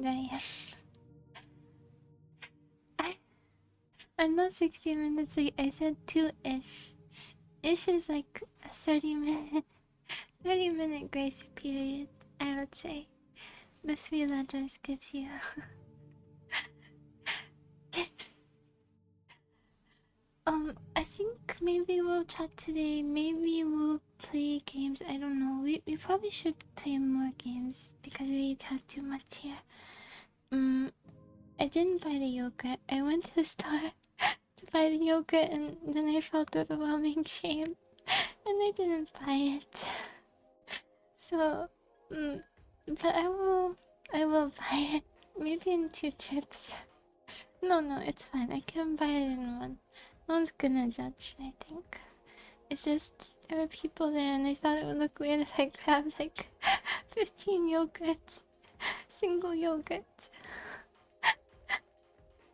Diane. I'm not 60 minutes late. I said 2-ish. Ish is like a 30-minute grace period, I would say. The 3 letters gives you. I think maybe we'll chat today. Maybe we'll play games. I don't know. We probably should play more games because we chat too much here. I didn't buy the yogurt. I went to the store to buy the yogurt and then I felt overwhelming shame and I didn't buy it. So, but I will buy it. Maybe in 2 trips. No, it's fine. I can buy it in one. No one's gonna judge, I think. It's just there were people there and I thought it would look weird if I grabbed like 15 yogurts. Single yogurt.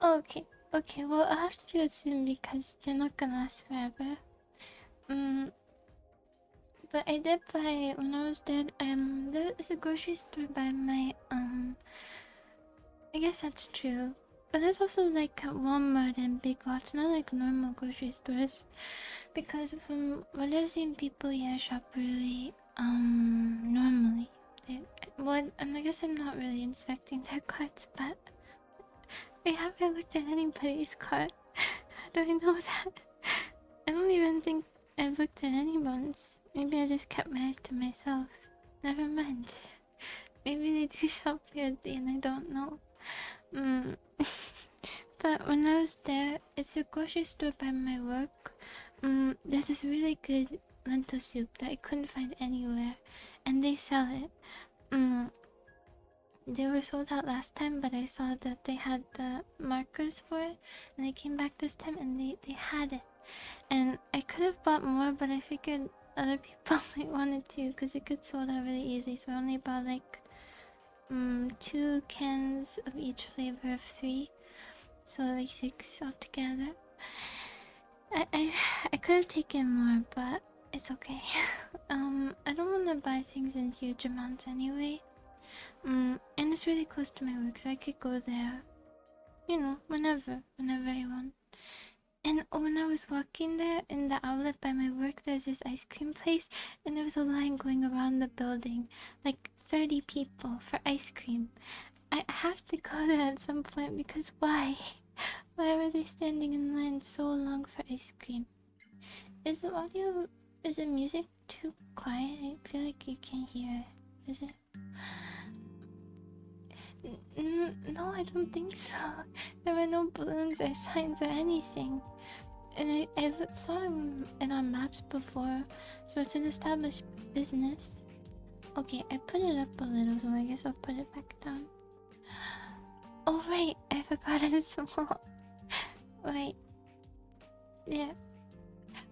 Okay, well I'll have to do it soon because they're not gonna last forever. But I did buy when I was there, there's a grocery store by my I guess that's true. But there's also like a Walmart and Big Lots, not like normal grocery stores. Because from what I've seen people here shop really normally. I guess I'm not really inspecting their carts, but I haven't looked at anybody's cart. How do I know that? I don't even think I've looked at anyone's. Maybe I just kept my eyes to myself. Never mind. Maybe they do shop weirdly and I don't know. But when I was there, it's a grocery store by my work. There's this really good lentil soup that I couldn't find anywhere, and they sell it. They were sold out last time, but I saw that they had the markers for it, and I came back this time and they had it. And I could have bought more, but I figured other people might want it too, because it gets sold out really easy. So I only bought like 2 cans of each flavor of 3, so like 6 altogether. I could have taken more, but it's okay. I don't want to buy things in huge amounts anyway. And it's really close to my work, so I could go there, you know, whenever I want. And when I was walking there in the outlet by my work, there's this ice cream place, and there was a line going around the building, like 30 people for ice cream. I have to go there at some point because why? Why were they standing in line so long for ice cream? Is the music too quiet? I feel like you can't hear it. Is it? No, I don't think so. There were no balloons or signs or anything. And I saw it on maps before, so it's an established business. Okay, I put it up a little, so I guess I'll put it back down. Oh right, I forgot it's small. Right. Yeah.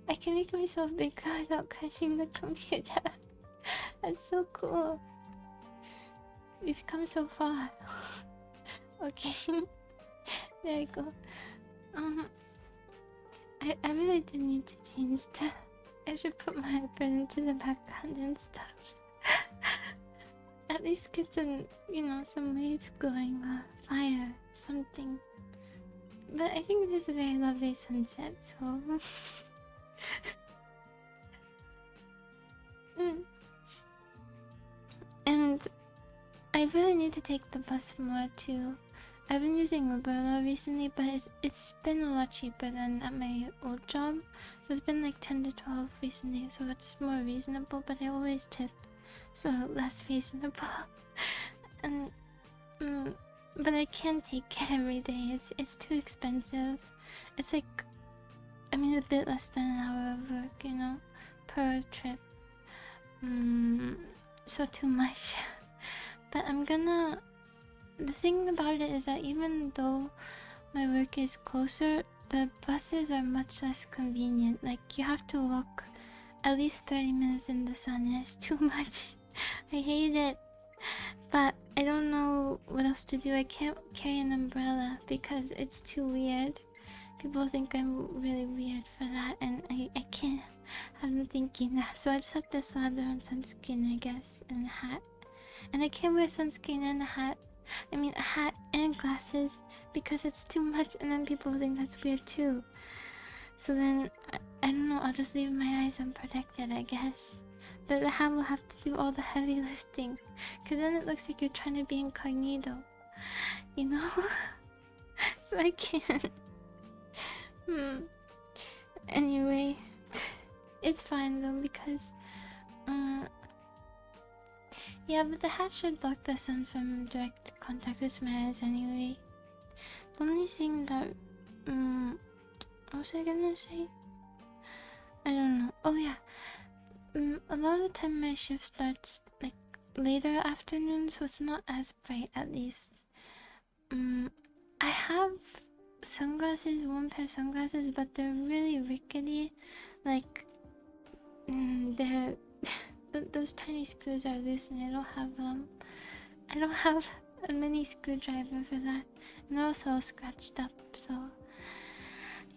I can make myself bigger without crashing the computer. That's so cool. We've come so far. Okay. There I go. I really do need to change that. I should put my iPad into the background and stuff. At least get some, some waves going, fire, something. But I think this is a very lovely sunset, so... And I really need to take the bus more too. I've been using Uber a lot recently, but it's been a lot cheaper than at my old job. So it's been like 10 to 12 recently, so it's more reasonable, but I always tip, so less reasonable. And but I can't take it every day. It's too expensive. It's like, I mean, a bit less than an hour of work, per trip. So too much. But the thing about it is that even though my work is closer, the buses are much less convenient. Like, you have to walk at least 30 minutes in the sun, and it's too much. I hate it. But I don't know what else to do. I can't carry an umbrella because it's too weird. People think I'm really weird for that, and I can't have them thinking that. So I just have to slather on sunscreen, I guess, and a hat. And I can't wear sunscreen and a hat I mean, a hat and glasses because it's too much, and then people think that's weird too. So then, I don't know, I'll just leave my eyes unprotected, I guess. The hat will have to do all the heavy lifting, because then it looks like you're trying to be incognito, you know? So I can't. Anyway, it's fine though, because, yeah, but the hat should block the sun from direct contact with my eyes anyway. The only thing that, what was I gonna say? I don't know. Oh yeah, a lot of the time my shift starts like later afternoon, so it's not as bright at least. I have sunglasses, one pair of sunglasses, but they're really rickety. Like, they're those tiny screws are loose, and I don't have a mini screwdriver for that, and they're also all scratched up. So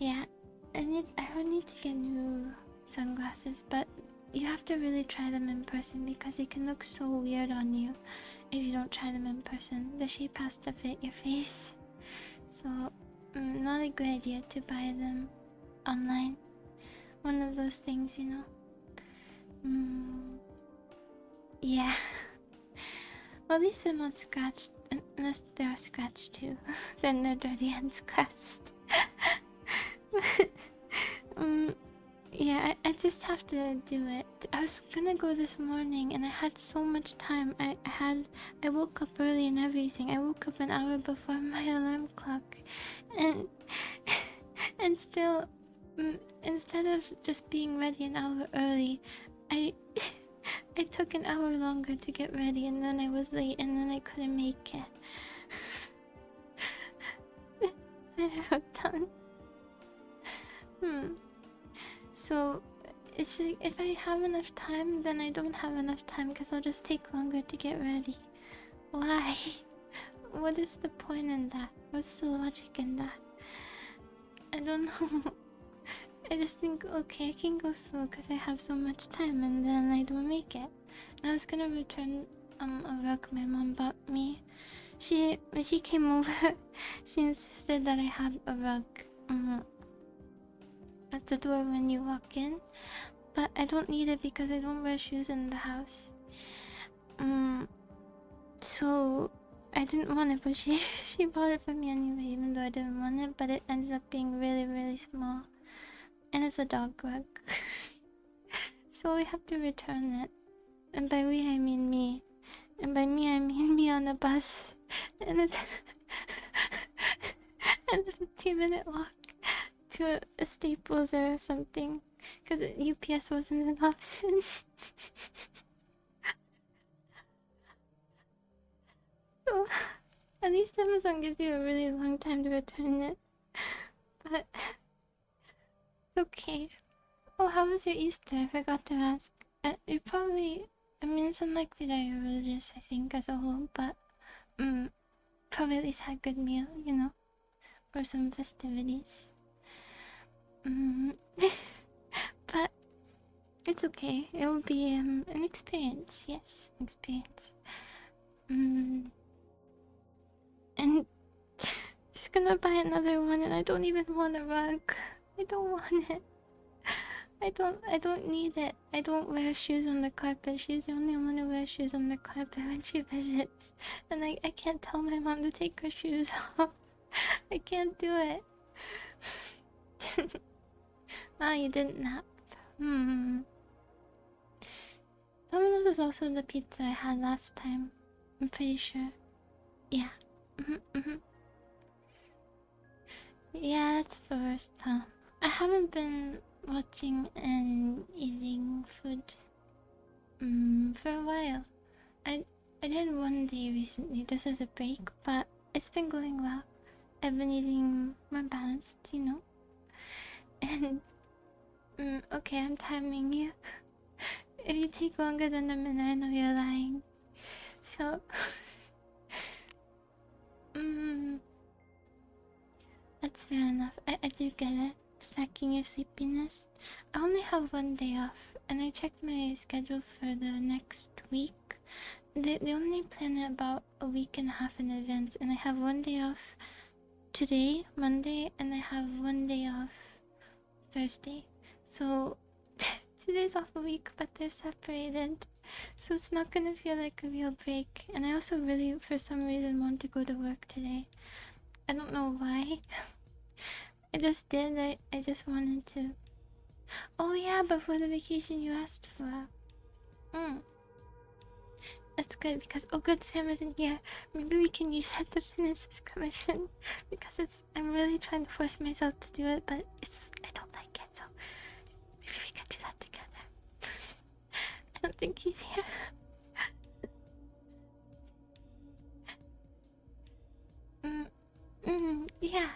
yeah, I would need to get new sunglasses, but you have to really try them in person because they can look so weird on you if you don't try them in person. The shape has to fit your face, so not a good idea to buy them online. One of those things, you know. Yeah. Well, at least they're not scratched, unless they're scratched too. Then they're dirty and scratched. Yeah, I just have to do it. I was gonna go this morning and I had so much time. I woke up early and everything. I woke up an hour before my alarm clock, and and still, instead of just being ready an hour early, I I took an hour longer to get ready, and then I was late, and then I couldn't make it. I have done. So it's like if I have enough time, then I don't have enough time because I'll just take longer to get ready. Why? What is the point in that? What's the logic in that? I don't know. I just think, okay, I can go slow because I have so much time, and then I don't make it. I was gonna return a rug my mom bought me. When she came over, she insisted that I have a rug at the door when you walk in, but I don't need it because I don't wear shoes in the house. So I didn't want it, but she bought it for me anyway, even though I didn't want it. But it ended up being really, really small, and it's a dog rug. So we have to return it. And by we I mean me, and by me I mean me on the bus, and it's and a 15-minute walk to a Staples or something, because UPS wasn't an option. So at least Amazon gives you a really long time to return it, but it's okay. Oh, how was your Easter? I forgot to ask. You probably, I mean, it's unlikely that you're religious, I think, as a whole, but probably at least had a good meal, you know, for some festivities. But it's okay. It will be an experience. Yes, experience. And she's gonna buy another one, and I don't even want a rug. I don't want it. I don't need it. I don't wear shoes on the carpet. She's the only one who wears shoes on the carpet when she visits. And I can't tell my mom to take her shoes off. I can't do it. Wow, you didn't nap. Domino's was also the pizza I had last time. I'm pretty sure. Yeah. Yeah, that's the worst, huh? I haven't been watching and eating food for a while. I did one day recently just as a break, but it's been going well. I've been eating more balanced, you know. And okay, I'm timing you. If you take longer than a minute, I know you're lying. So that's fair enough. I do get it. Stacking your sleepiness. I only have one day off, and I checked my schedule for the next week. they only plan it about a week and a half in advance, and I have one day off today, Monday, and I have one day off Thursday. So 2 days off a week, but they're separated. So it's not gonna feel like a real break. And I also really, for some reason, want to go to work today. I don't know why. I just did. I just wanted to. Oh yeah, before the vacation you asked for. Mm, that's good because oh good, Sam isn't here. Maybe we can use that to finish this commission because I'm really trying to force myself to do it, but I don't like it. So maybe we can do that together. I don't think he's here. Yeah,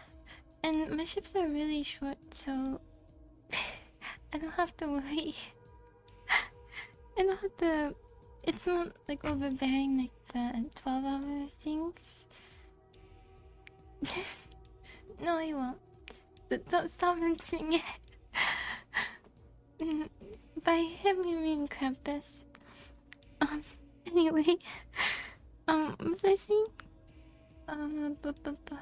and my shifts are really short, so I don't have to worry. I don't have to. It's not like overbearing like the 12-hour things. No, you won't. Don't stop mentioning it. By him, you mean Krampus. Um, anyway, what was I saying? Bu- bu- bu-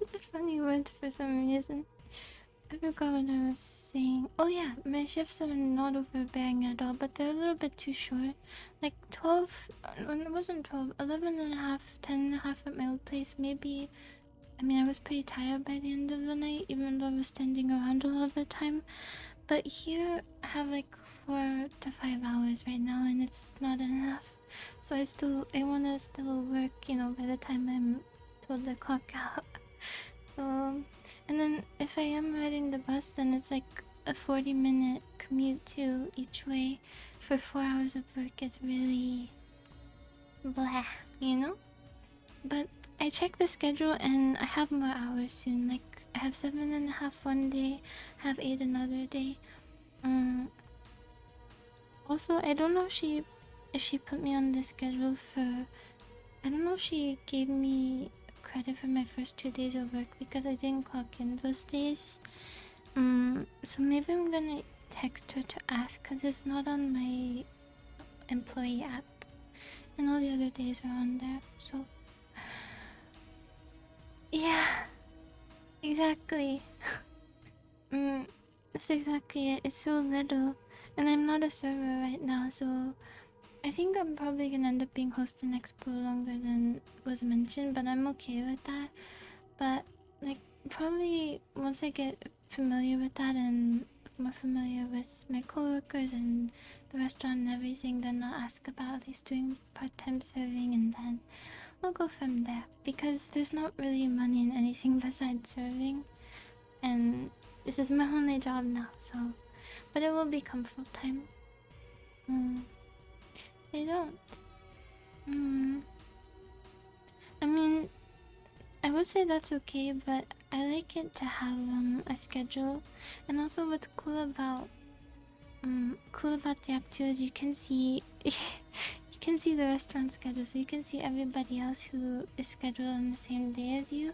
it's a funny word for some reason. I forgot what I was saying. Oh yeah, my shifts are not overbearing at all, but they're a little bit too short. Like 12, it wasn't 12, 11 and a half, 10 and a half at my old place. Maybe, I mean, I was pretty tired by the end of the night, even though I was standing around a lot of the time. But here, I have like 4 to 5 hours right now, and it's not enough. So I want to still work, by the time I'm told to clock out. And then if I am riding the bus, then it's like a 40-minute commute too each way for 4 hours of work is really blah. But I check the schedule and I have more hours soon. Like I have 7.5 one day, I have 8 another day. Also, I don't know if she put me on the schedule for. I don't know if she gave me credit for my first 2 days of work because I didn't clock in those days. So maybe I'm gonna text her to ask because it's not on my employee app. And all the other days are on there, so. Yeah, exactly. That's exactly it. It's so little. And I'm not a server right now, so I think I'm probably gonna end up being host in Expo longer than was mentioned, but I'm okay with that. But like probably once I get familiar with that and more familiar with my coworkers and the restaurant and everything, then I'll ask about at least doing part-time serving, and then we'll go from there. Because there's not really money in anything besides serving, and this is my only job now, so. But it will become full-time. They don't. I mean, I would say that's okay, but I like it to have a schedule. And also what's cool about the app too is you can see you can see the restaurant schedule, so you can see everybody else who is scheduled on the same day as you,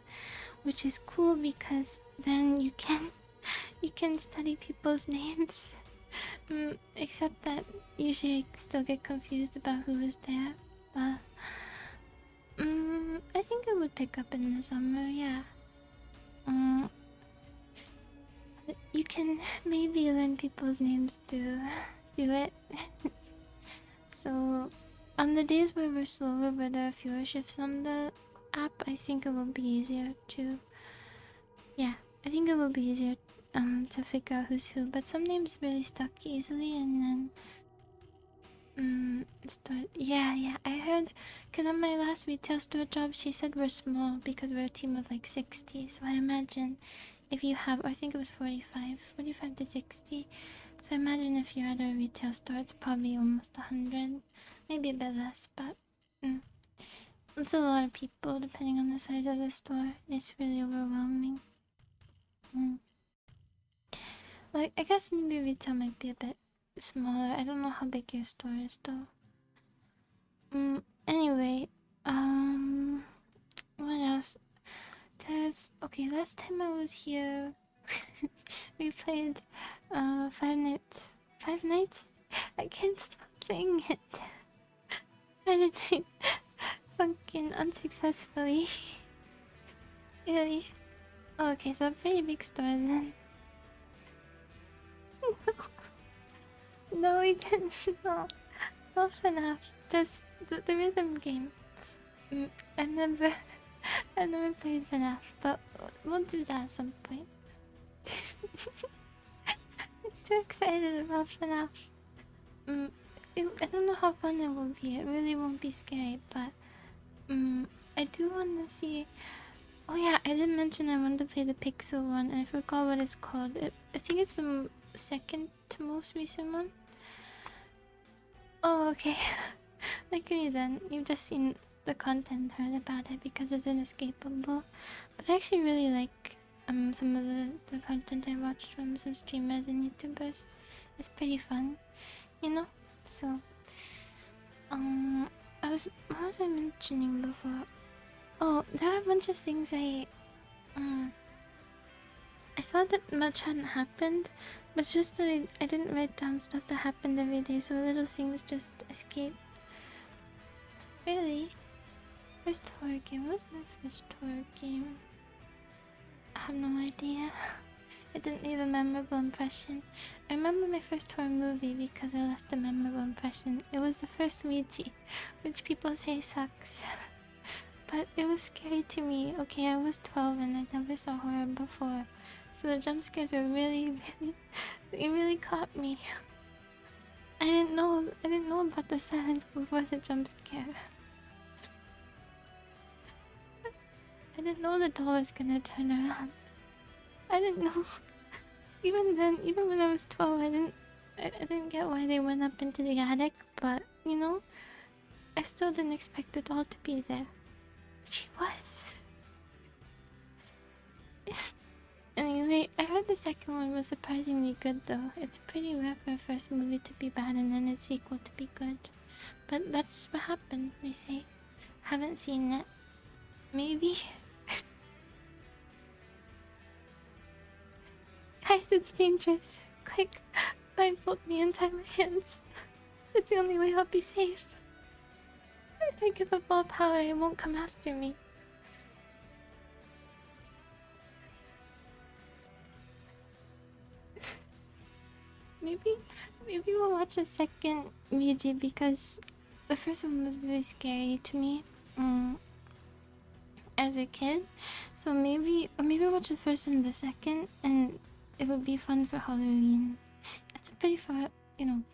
which is cool because then you can study people's names. Except that usually I still get confused about who was there, but I think it would pick up in the summer, yeah. You can maybe learn people's names to do it. So, on the days where we're slower, where there are fewer shifts on the app, I think it will be easier to. Yeah, I think it will be easier to figure out who's who. But some names really stuck easily, and then yeah, I heard, because on my last retail store job, she said we're small because we're a team of like 60. So I imagine if you have, I think it was 45 to 60. So I imagine if you're at a retail store, it's probably almost 100, maybe a bit less, but it's a lot of people depending on the size of the store. It's really overwhelming. Like, I guess maybe retail might be a bit smaller. I don't know how big your store is though. Anyway, what else? Okay, last time I was here, We played 5 nights. 5 nights? I can't stop saying it. I did it fucking unsuccessfully. Really? Oh, okay, so a pretty big store then. No, we didn't. No, not enough. Just the rhythm game. Mm, I've never, I've never played FNAF, but we'll do that at some point. It's too excited about FNAF. Mm, I don't know how fun it will be. It really won't be scary, but I do want to see. Oh yeah, I did mention I want to play the Pixel one, and I forgot what it's called. I think it's the second to most recent one. Oh, okay. Like me then. You've just seen the content, heard about it because it's inescapable. But I actually really like some of the content I watched from some streamers and YouTubers. It's pretty fun, you know? So what was I mentioning before? Oh, there are a bunch of things I thought that much hadn't happened, but it's just that I didn't write down stuff that happened every day, so little things just escape. Really? First horror game? What was my first horror game? I have no idea. It didn't leave a memorable impression. I remember my first horror movie because I left a memorable impression. It was the first Ouija, which people say sucks. But it was scary to me. Okay, I was 12 and I never saw horror before. So the jump scares were really, they really caught me. I didn't know about the silence before the jump scare. I didn't know the doll was gonna turn around. I didn't know. Even then, even when I was 12, I didn't get why they went up into the attic, but, you know, I still didn't expect the doll to be there. She was. Anyway, I heard the second one was surprisingly good though. It's pretty rare for a first movie to be bad and then its sequel to be good. But that's what happened, they say. Haven't seen it. Maybe. Guys, it's dangerous. Quick, blindfold me and tie my hands. It's the only way I'll be safe. If I give up all power, it won't come after me. Maybe we'll watch the second Ouija because the first one was really scary to me as a kid. So maybe watch the first and the second, and it would be fun for Halloween. It's pretty far,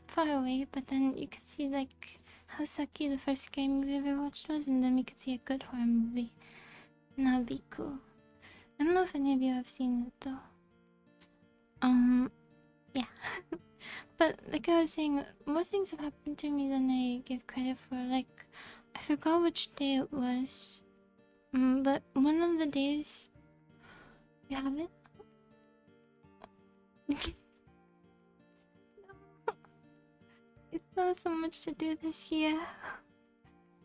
far away, but then you could see like how sucky the first scary movie I ever watched was, and then we could see a good horror movie. And that would be cool. I don't know if any of you have seen it though. Yeah. But like I was saying, more things have happened to me than I give credit for. Like, I forgot which day it was. But one of the days... You haven't? It's not so much to do this year.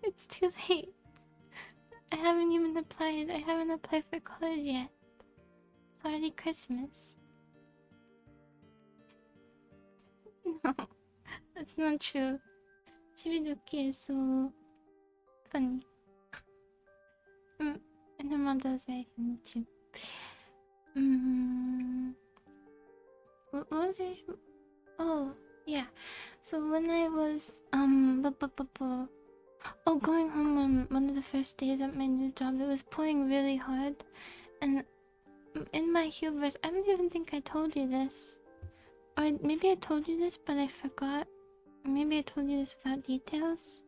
It's too late. I haven't even applied. I haven't applied for college yet. It's already Christmas. No, that's not true. Shibiduki is so funny. And her mom does very funny too. What was it? Oh, yeah. So when I was going home on one of the first days at my new job, it was pouring really hard, and in my hubris, I don't even think I told you this, or maybe I told you this, but I forgot, or maybe I told you this without details.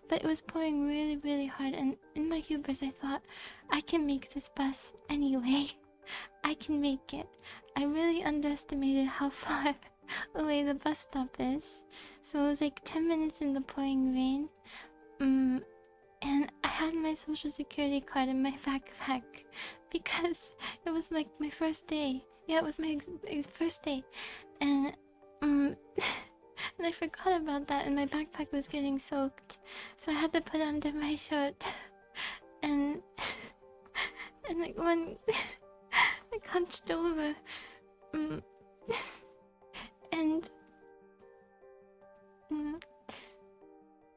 But it was pouring really, really hard, and in my hubris, I thought, I can make this bus anyway. I can make it. I really underestimated how far away the bus stop is. So it was like 10 minutes in the pouring rain. And I had my social security card in my backpack because it was like my first day. Yeah, it was my first day. And and I forgot about that, and my backpack was getting soaked, so I had to put it under my shirt. And like when I hunched over, Mm, and mm,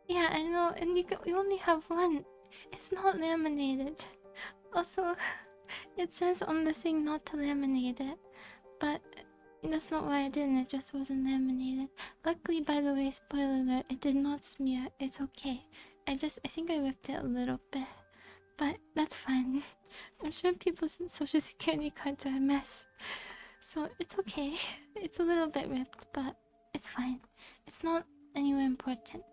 yeah, I know. And you only have one. It's not laminated. Also, it says on the thing not to laminate it, but that's not why I didn't. It just wasn't laminated. Luckily, by the way, spoiler alert, it did not smear. It's okay. I think I ripped it a little bit, but that's fine. I'm sure people's social security cards are a mess, so it's okay. It's a little bit ripped, but it's fine. It's not anywhere important.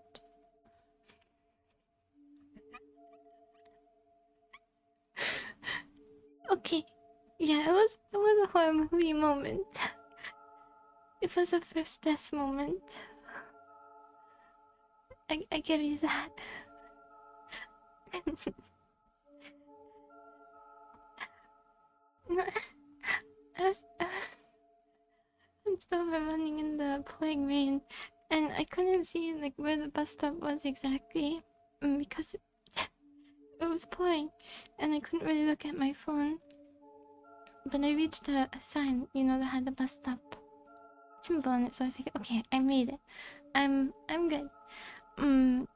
Okay. Yeah, it was a horror movie moment. It was a first death moment. I give you that. No, I was still running in the pouring rain, and I couldn't see like where the bus stop was exactly, because it was pouring, and I couldn't really look at my phone. But I reached a sign, that had the bus stop symbol on it, so I figured, okay, I made it. I'm good. Um,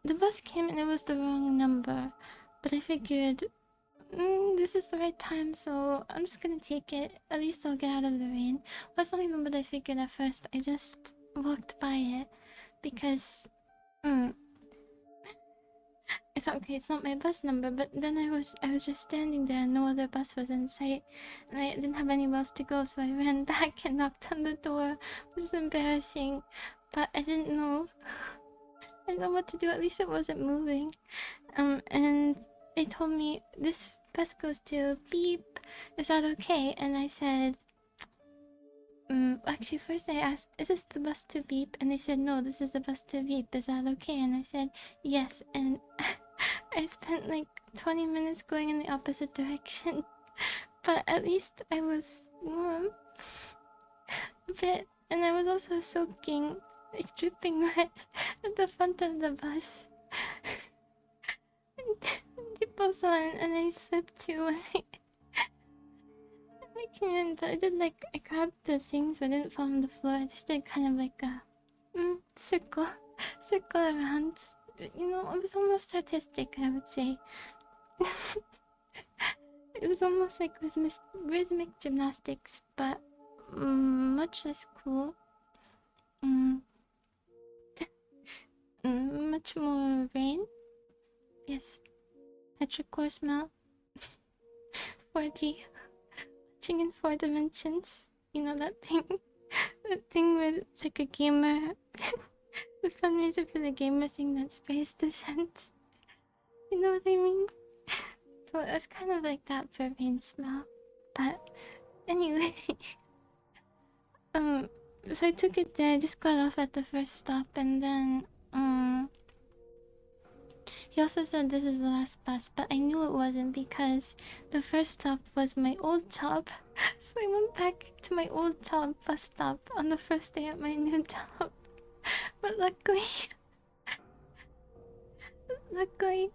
the bus came and it was the wrong number, but I figured, this is the right time, so I'm just gonna take it. At least I'll get out of the rain. Well, that's not even what I figured at first. I just walked by it because, I thought, okay, it's not my bus number. But then I was just standing there, and no other bus was in sight, and I didn't have anywhere else to go, so I ran back and knocked on the door, which was embarrassing. But I didn't know. I didn't know what to do. At least it wasn't moving. And they told me this bus goes to beep. Is that okay? And I said, actually, first I asked, is this the bus to beep? And they said, no, this is the bus to beep. Is that okay? And I said, yes. And I spent like 20 minutes going in the opposite direction. But at least I was warm a bit. And I was also soaking, like dripping wet at the front of the bus. People saw it and I slipped too. And I can't, but I did like, I grabbed the thing so I didn't fall on the floor. I just did kind of like a circle, circle around. It was almost artistic, I would say. It was almost like rhythmic gymnastics, but much less cool. Much more rain. Yes, petrichor smell. 4D. Watching in 4 dimensions. You know that thing? That thing where it's like a gamer. The fundraiser for the gamer thing that Space Descent. You know what I mean? So it was kind of like that for rain smell. But anyway, so I took it there, just got off at the first stop, and then, he also said this is the last bus, but I knew it wasn't because the first stop was my old job. So I went back to my old job bus stop on the first day at my new job. But luckily, luckily,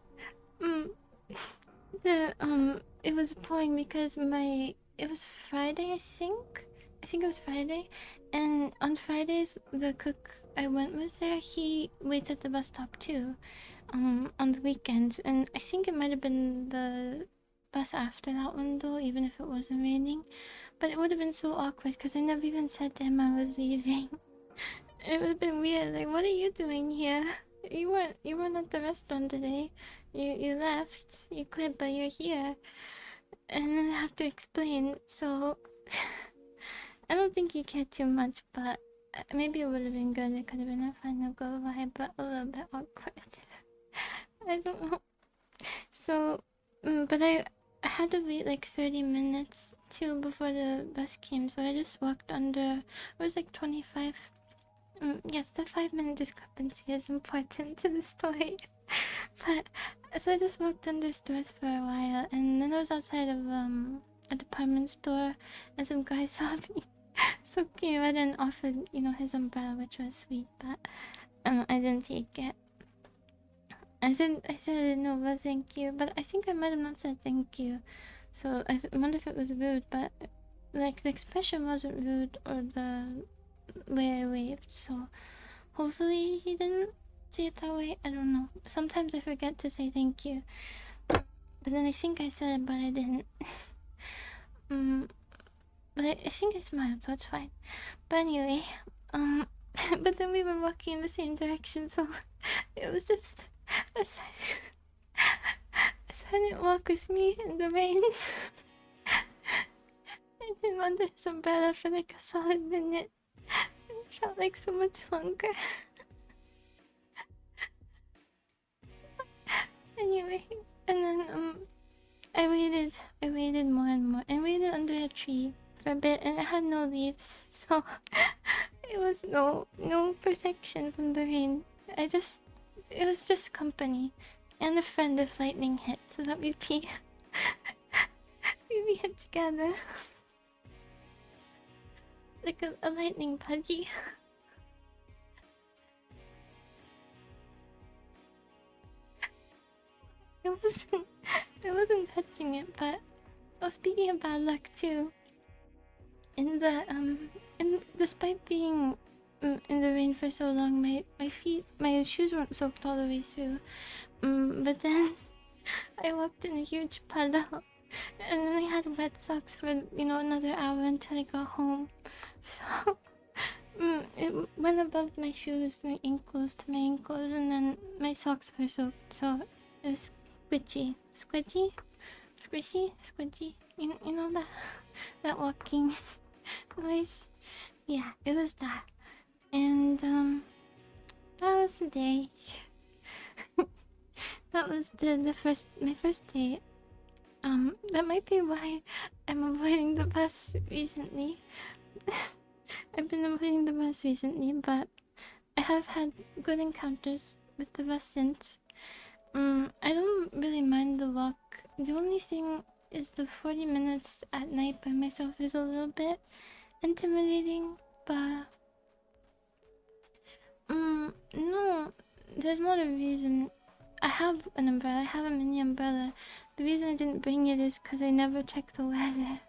it was pouring because it was Friday, I think. I think it was Friday, and on Fridays the cook I went with there, he waits at the bus stop too, on the weekends, and I think it might have been the bus after that one though, even if it wasn't raining. But it would have been so awkward because I never even said to him I was leaving. It would have been weird. Like, what are you doing here? You weren't at the restaurant today. You left. You quit, but you're here, and then I have to explain. So I don't think he cared too much, but maybe it would have been good. It could have been a final go vibe, but a little bit awkward. I don't know. So, but I had to wait like 30 minutes too before the bus came, so I just walked under. It was like 25. Yes, the 5-minute discrepancy is important to the story. But so I just walked under stores for a while, and then I was outside of a department store, and some guy saw me. So came out and offered, his umbrella, which was sweet, but I didn't take it. I said no, but thank you. But I think I might have not said thank you. So I wonder if it was rude, but like the expression wasn't rude or the way I waved, so hopefully he didn't see it that way. I don't know. Sometimes I forget to say thank you. But then I think I said it, but I didn't. But I think I smiled, so it's fine. But anyway, but then we were walking in the same direction, so it was just a silent walk with me in the rain. I didn't under his umbrella for like a solid minute. It felt like so much longer. Anyway, and then I waited more and more. I waited under a tree for a bit, and it had no leaves, so it was no protection from the rain. It was just company, and a friend if lightning hit, so that we'd be hit together like a lightning buddy. I wasn't touching it, but speaking of bad luck too, in the and despite being in the rain for so long, my shoes weren't soaked all the way through. But then I walked in a huge puddle, and then I had wet socks for another hour until I got home. So it went above my shoes, my ankles to my ankles, and then my socks were soaked. So it was squidgy, squishy, squidgy. You know that walking noise. Yeah, it was that, and that was the day. That was my first day. That might be why I'm avoiding the bus recently. I've been avoiding the bus recently, but I have had good encounters with the bus since. I don't really mind the walk. The only thing is the 40 minutes at night by myself is a little bit intimidating, but no, there's not a reason. I have an umbrella. I have a mini umbrella. The reason I didn't bring it is because I never check the weather.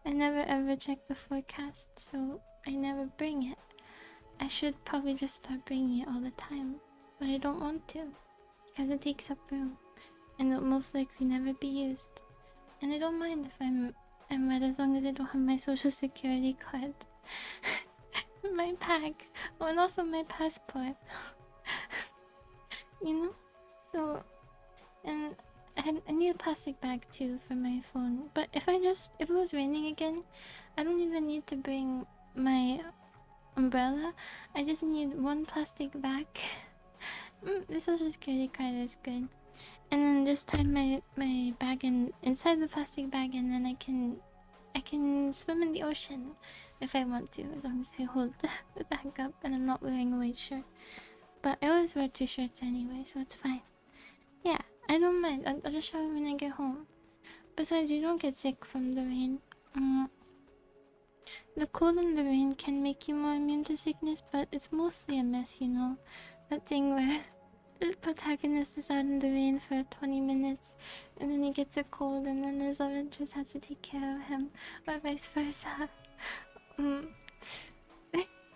I never ever check the forecast, so I never bring it. I should probably just start bringing it all the time, but I don't want to because it takes up room and it'll most likely never be used. And I don't mind if I'm wet as long as I don't have my social security card, my bag, and also my passport. So, and I need a plastic bag too for my phone. But if it was raining again, I don't even need to bring my umbrella. I just need one plastic bag. The social security card is good. And then just tie my bag inside the plastic bag, and then I can swim in the ocean if I want to, as long as I hold the bag up and I'm not wearing a white shirt. But I always wear 2 shirts anyway, so it's fine. Yeah, I don't mind. I'll just shower when I get home. Besides, you don't get sick from the rain. The cold and the rain can make you more immune to sickness, but it's mostly a mess, That thing where the protagonist is out in the rain for 20 minutes, and then he gets a cold, and then his love interest has to take care of him, or vice versa.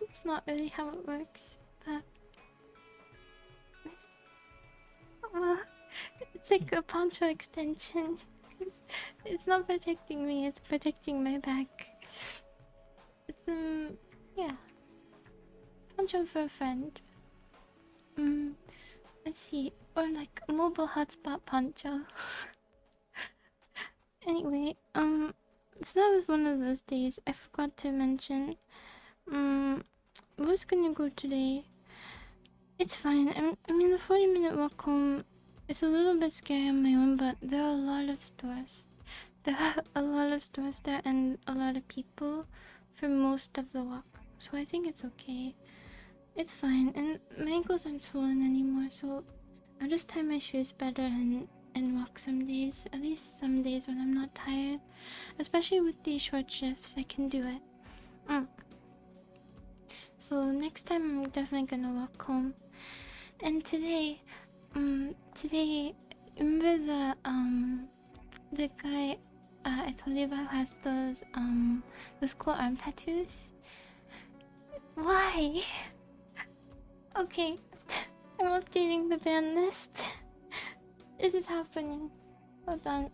It's not really how it works, but well, it's like a poncho extension. It's not protecting me; it's protecting my back. It's yeah, poncho for a friend. Let's see, or like a mobile hotspot poncho. Anyway, so that was one of those days I forgot to mention. I was gonna go today. It's fine. I mean, the 40-minute walk home is a little bit scary on my own, but there are a lot of stores. There are a lot of stores there and a lot of people for most of the walk. So I think it's okay. It's fine. And my ankles aren't swollen anymore, so I'll just tie my shoes better and walk some days. At least some days when I'm not tired. Especially with these short shifts, I can do it. So next time I'm definitely gonna walk home. And today, remember the guy I told you about who has those cool arm tattoos. Why? Okay, I'm updating the band list. This is happening. Hold on.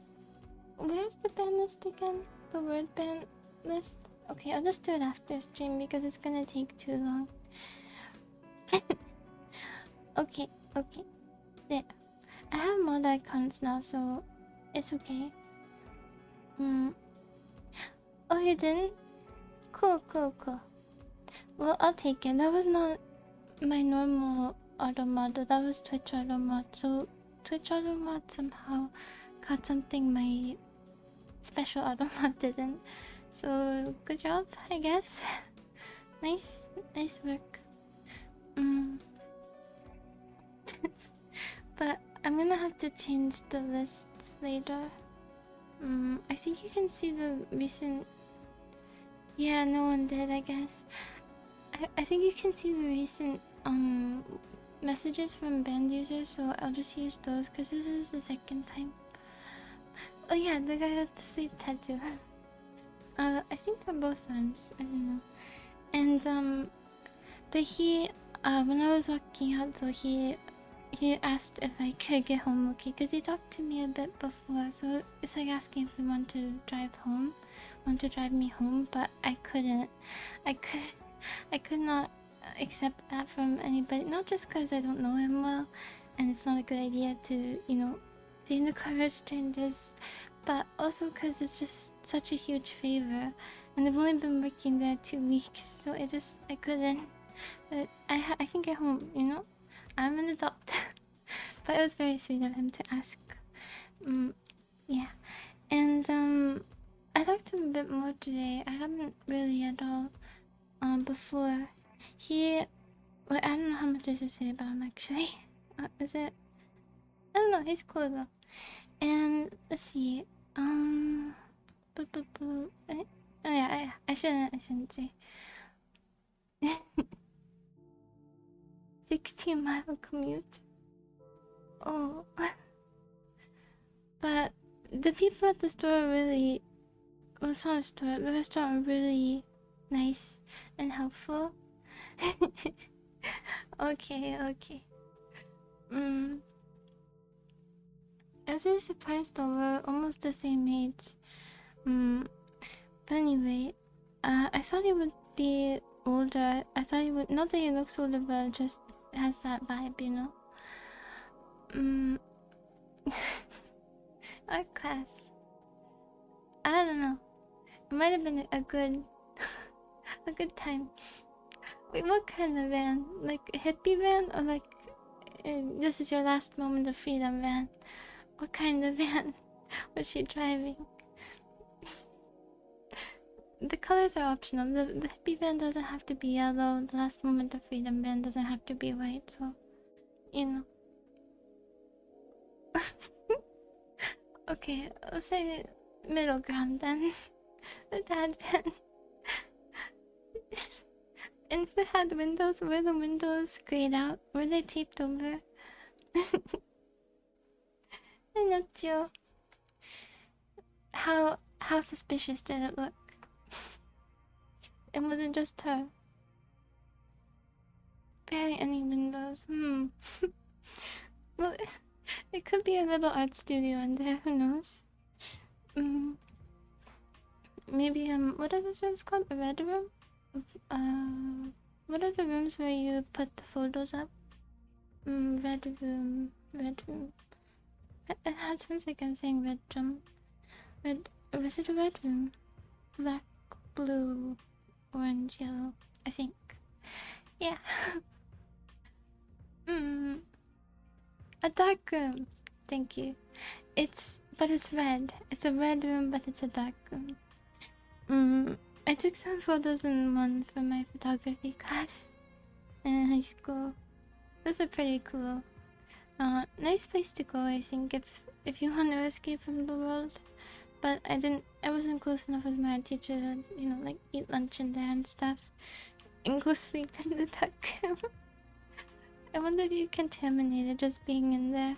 Where's the band list again? The word band list? Okay, I'll just do it after stream because it's gonna take too long. Okay, okay. There. I have mod icons now, so it's okay. Oh, you didn't? Cool, cool, cool. Well, I'll take it. That was not my normal auto mod, that was Twitch auto mod. So Twitch auto mod somehow got something my special auto mod didn't. So good job, I guess. Nice work. But I'm gonna have to change the lists later. I think you can see the recent. Yeah, no one did, I guess. I think you can see the recent messages from band users, so I'll just use those because this is the second time. Oh yeah, the guy with the sleep tattoo. I think they're both arms. I don't know. And but he, when I was walking out though, he asked if I could get home okay, because he talked to me a bit before, so it's like asking if we want to drive home, want to drive me home, but I couldn't. I could not accept that from anybody, not just because I don't know him well, and it's not a good idea to, you know, be in the car with strangers, but also because it's just such a huge favor, and I've only been working there 2 weeks, so I couldn't. But I can get home, you know? I'm an adult. But it was very sweet of him to ask. Yeah. And I talked to him a bit more today. I haven't really at all before. Well, I don't know how much I should say about him actually. Is it? I don't know, he's cool though. And let's see. Oh yeah, I shouldn't say. 16-mile commute. Oh. But the people at the store really, well, it's not a store, the restaurant were really nice and helpful. Okay. I was really surprised though, we're almost the same age. But anyway, I thought he would be older. I thought he would, not that he looks older, but just has that vibe, you know? Our class. I don't know. It might have been a good a good time. Wait, what kind of van? Like a hippie van, or like this is your last moment of freedom van? What kind of van was she driving? The colors are optional. The hippie van doesn't have to be yellow. The last moment of freedom van doesn't have to be white. So, you know. Okay, let's say middle ground then. The dad van. And if it had windows, were the windows grayed out? Were they taped over? I'm not sure. How suspicious did it look? It wasn't just her. Barely any windows. Well, it could be a little art studio in there. Who knows? Maybe what are those rooms called? A red room? What are the rooms where you put the photos up? Red room. It sounds like I'm saying red drum. Was it a red room? Black, blue, orange, yellow, I think. Yeah. A dark room. Thank you. But it's red. It's a red room, but it's a dark room. I took some photos in one for my photography class in high school. Those are pretty cool. Nice place to go, I think, if you want to escape from the world. But I wasn't close enough with my teacher to, you know, like eat lunch in there and stuff. And go sleep in the dark room. I wonder if you contaminated just being in there.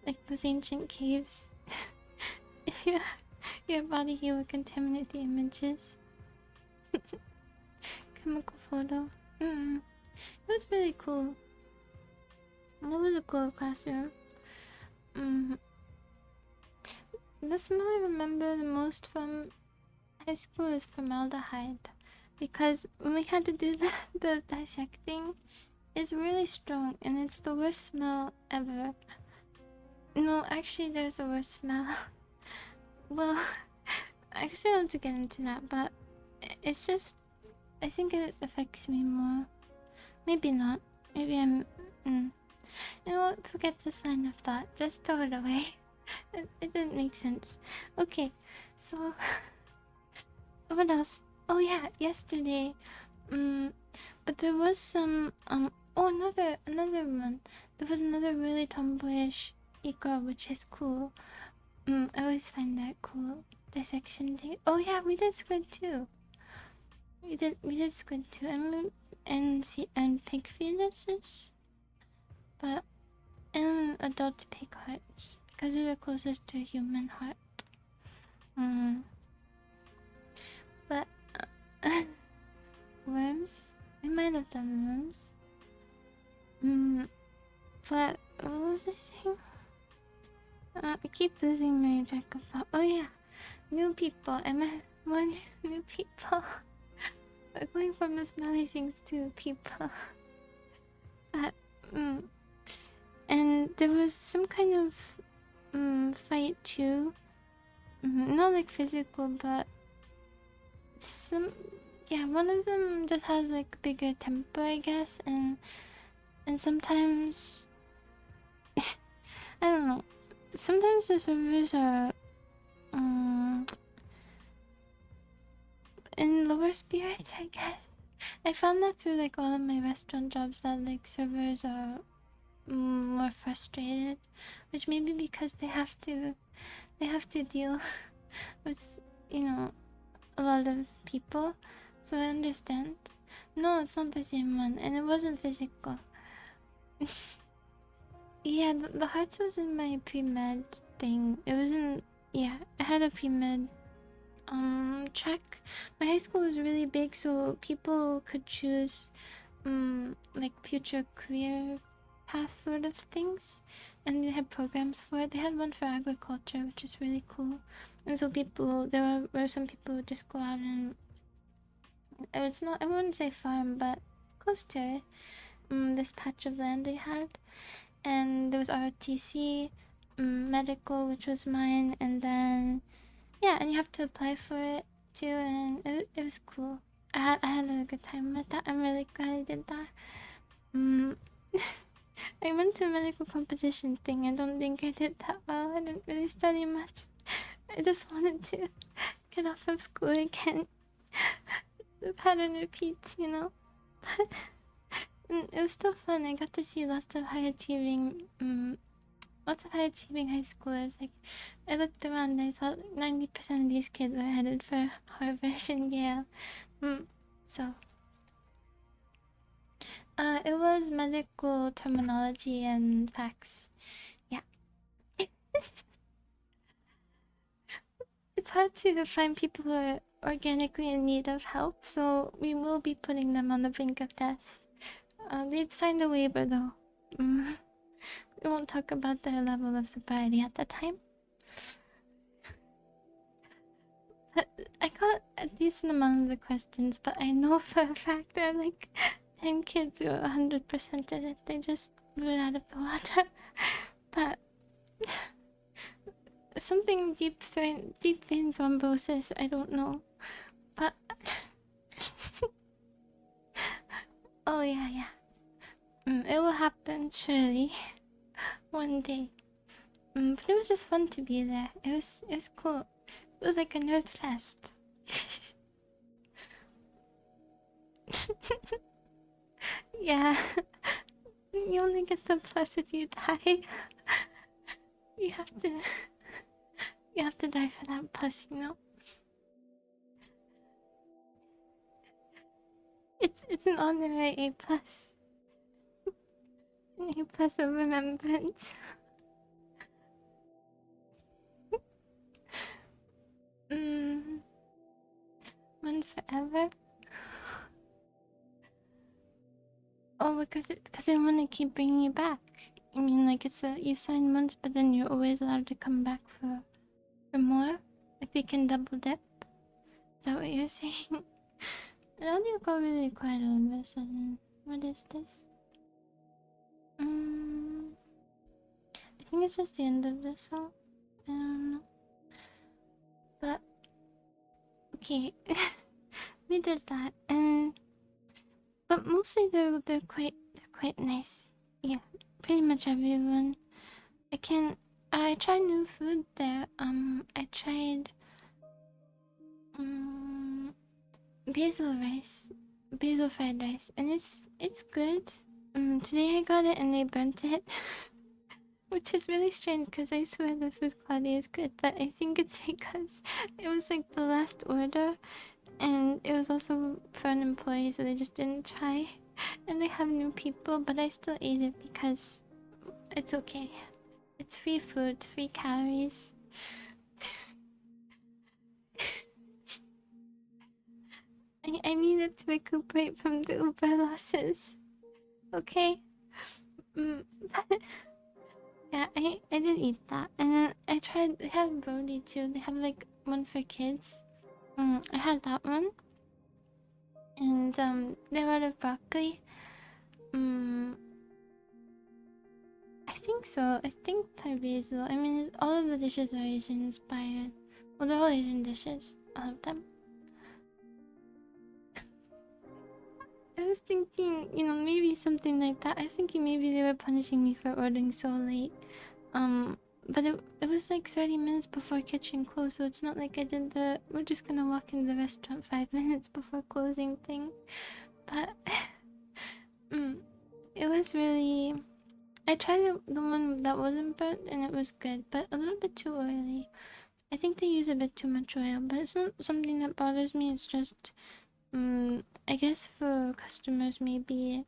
Like those ancient caves. Your body heat will contaminate the images. Chemical photo. It was really cool. It was a cool classroom. The smell I remember the most from high school is formaldehyde. Because when we had to do the dissecting, it's really strong and it's the worst smell ever. No, actually there's a worse smell. Well, I guess we don't have to get into that, but it's just... I think it affects me more. Maybe not. Maybe I'm... You know what? Forget this line of thought. Just throw it away. It didn't make sense. Okay, so... what else? Oh yeah, yesterday... but there was some... Oh, another one. There was another really tomboyish eco, which is cool. I always find that cool. Dissection day. Oh yeah, we did squid too. We did squid too. And pig fetuses. But adult pig hearts, because they're the closest to a human heart. But worms? We might have done worms. But what was I saying? I keep losing my track of thought. Oh yeah, new people. I met one new people. We're going from the smelly things to people. But and there was some kind of fight too. Not like physical, but one of them just has like bigger temper, I guess, and sometimes I don't know. Sometimes the servers are in lower spirits, I guess. I found that through like all of my restaurant jobs that like servers are more frustrated, which may be because they have to deal with, a lot of people. So I understand. No, it's not the same one, and it wasn't physical. Yeah, the hearts was in my pre-med thing. It wasn't... Yeah, I had a pre-med track. My high school was really big, so people could choose like future career path sort of things, and they had programs for it. They had one for agriculture, which is really cool. And so there were some people who just go out and... It's not... I wouldn't say farm, but close to it. This patch of land we had. And there was ROTC, medical, which was mine, and then... Yeah, and you have to apply for it too, and it was cool. I had a good time with that. I'm really glad I did that. I went to a medical competition thing. I don't think I did that well. I didn't really study much. I just wanted to get off of school again. The pattern repeats, It was still fun. I got to see lots of high achieving high schoolers. Like, I looked around and I thought 90% of these kids are headed for Harvard and Yale. So it was medical terminology and facts. Yeah. It's hard to find people who are organically in need of help, so we will be putting them on the brink of death. They'd signed a waiver though. We won't talk about their level of sobriety at the time. I got a decent amount of the questions, but I know for a fact there are like 10 kids who 100% did it. They just blew it out of the water. But something deep vein thrombosis, I don't know. But oh yeah. It will happen surely one day. But it was just fun to be there. It was cool. It was like a nerd fest. Yeah. You only get the plus if you die. You have to die for that plus, It's an honorary A plus. An A plus of remembrance. One forever? Oh, because they want to keep bringing you back. I mean, like, you sign once, but then you're always allowed to come back for more? Like, they can double dip? Is that what you're saying? The audio got really quiet all of a sudden. What is this? I think it's just the end of the song. I don't know. But, okay. We did that, but mostly they're quite nice. Yeah, pretty much everyone. I tried new food there. I tried um basil rice, basil fried rice, and it's good. Today I got it and they burnt it, which is really strange because I swear the food quality is good, but I think it's because it was like the last order, and it was also for an employee, so they just didn't try. And they have new people, but I still ate it because it's okay. It's free food, free calories. I needed to recuperate from the Uber losses. Okay? Mm, yeah, I did eat that. And then I tried, they have Brody too. They have like one for kids. I had that one. And they're out of broccoli. I think so. I think Thai basil. I mean, all of the dishes are Asian inspired. Well, they're all Asian dishes. All of them. I was thinking, maybe something like that. I was thinking maybe they were punishing me for ordering so late. But it was like 30 minutes before kitchen closed, so it's not like I did we're just gonna walk in the restaurant 5 minutes before closing thing. But, it was really... I tried the one that wasn't burnt and it was good, but a little bit too oily. I think they use a bit too much oil, but it's not something that bothers me. It's just, I guess for customers, maybe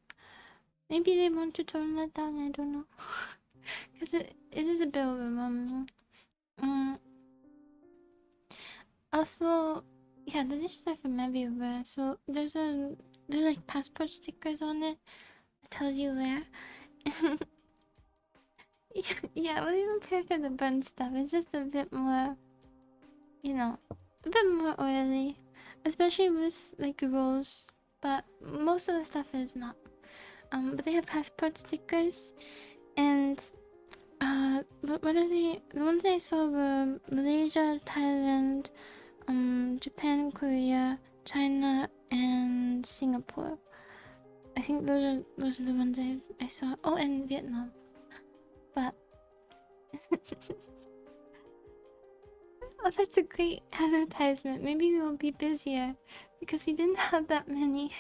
they want to tone that down. I don't know, because it is a bit overwhelming. Also, yeah, the dishes are from everywhere. So there's like passport stickers on it that tells you where. Yeah, we'll even pay for the burnt stuff. It's just a bit more, a bit more oily, especially with like rolls. But most of the stuff is not. But they have passport stickers, and what are they? The ones I saw were Malaysia, Thailand, Japan, Korea, China, and Singapore. I think those are the ones I saw. Oh, and Vietnam. But oh, that's a great advertisement. Maybe we'll be busier because we didn't have that many.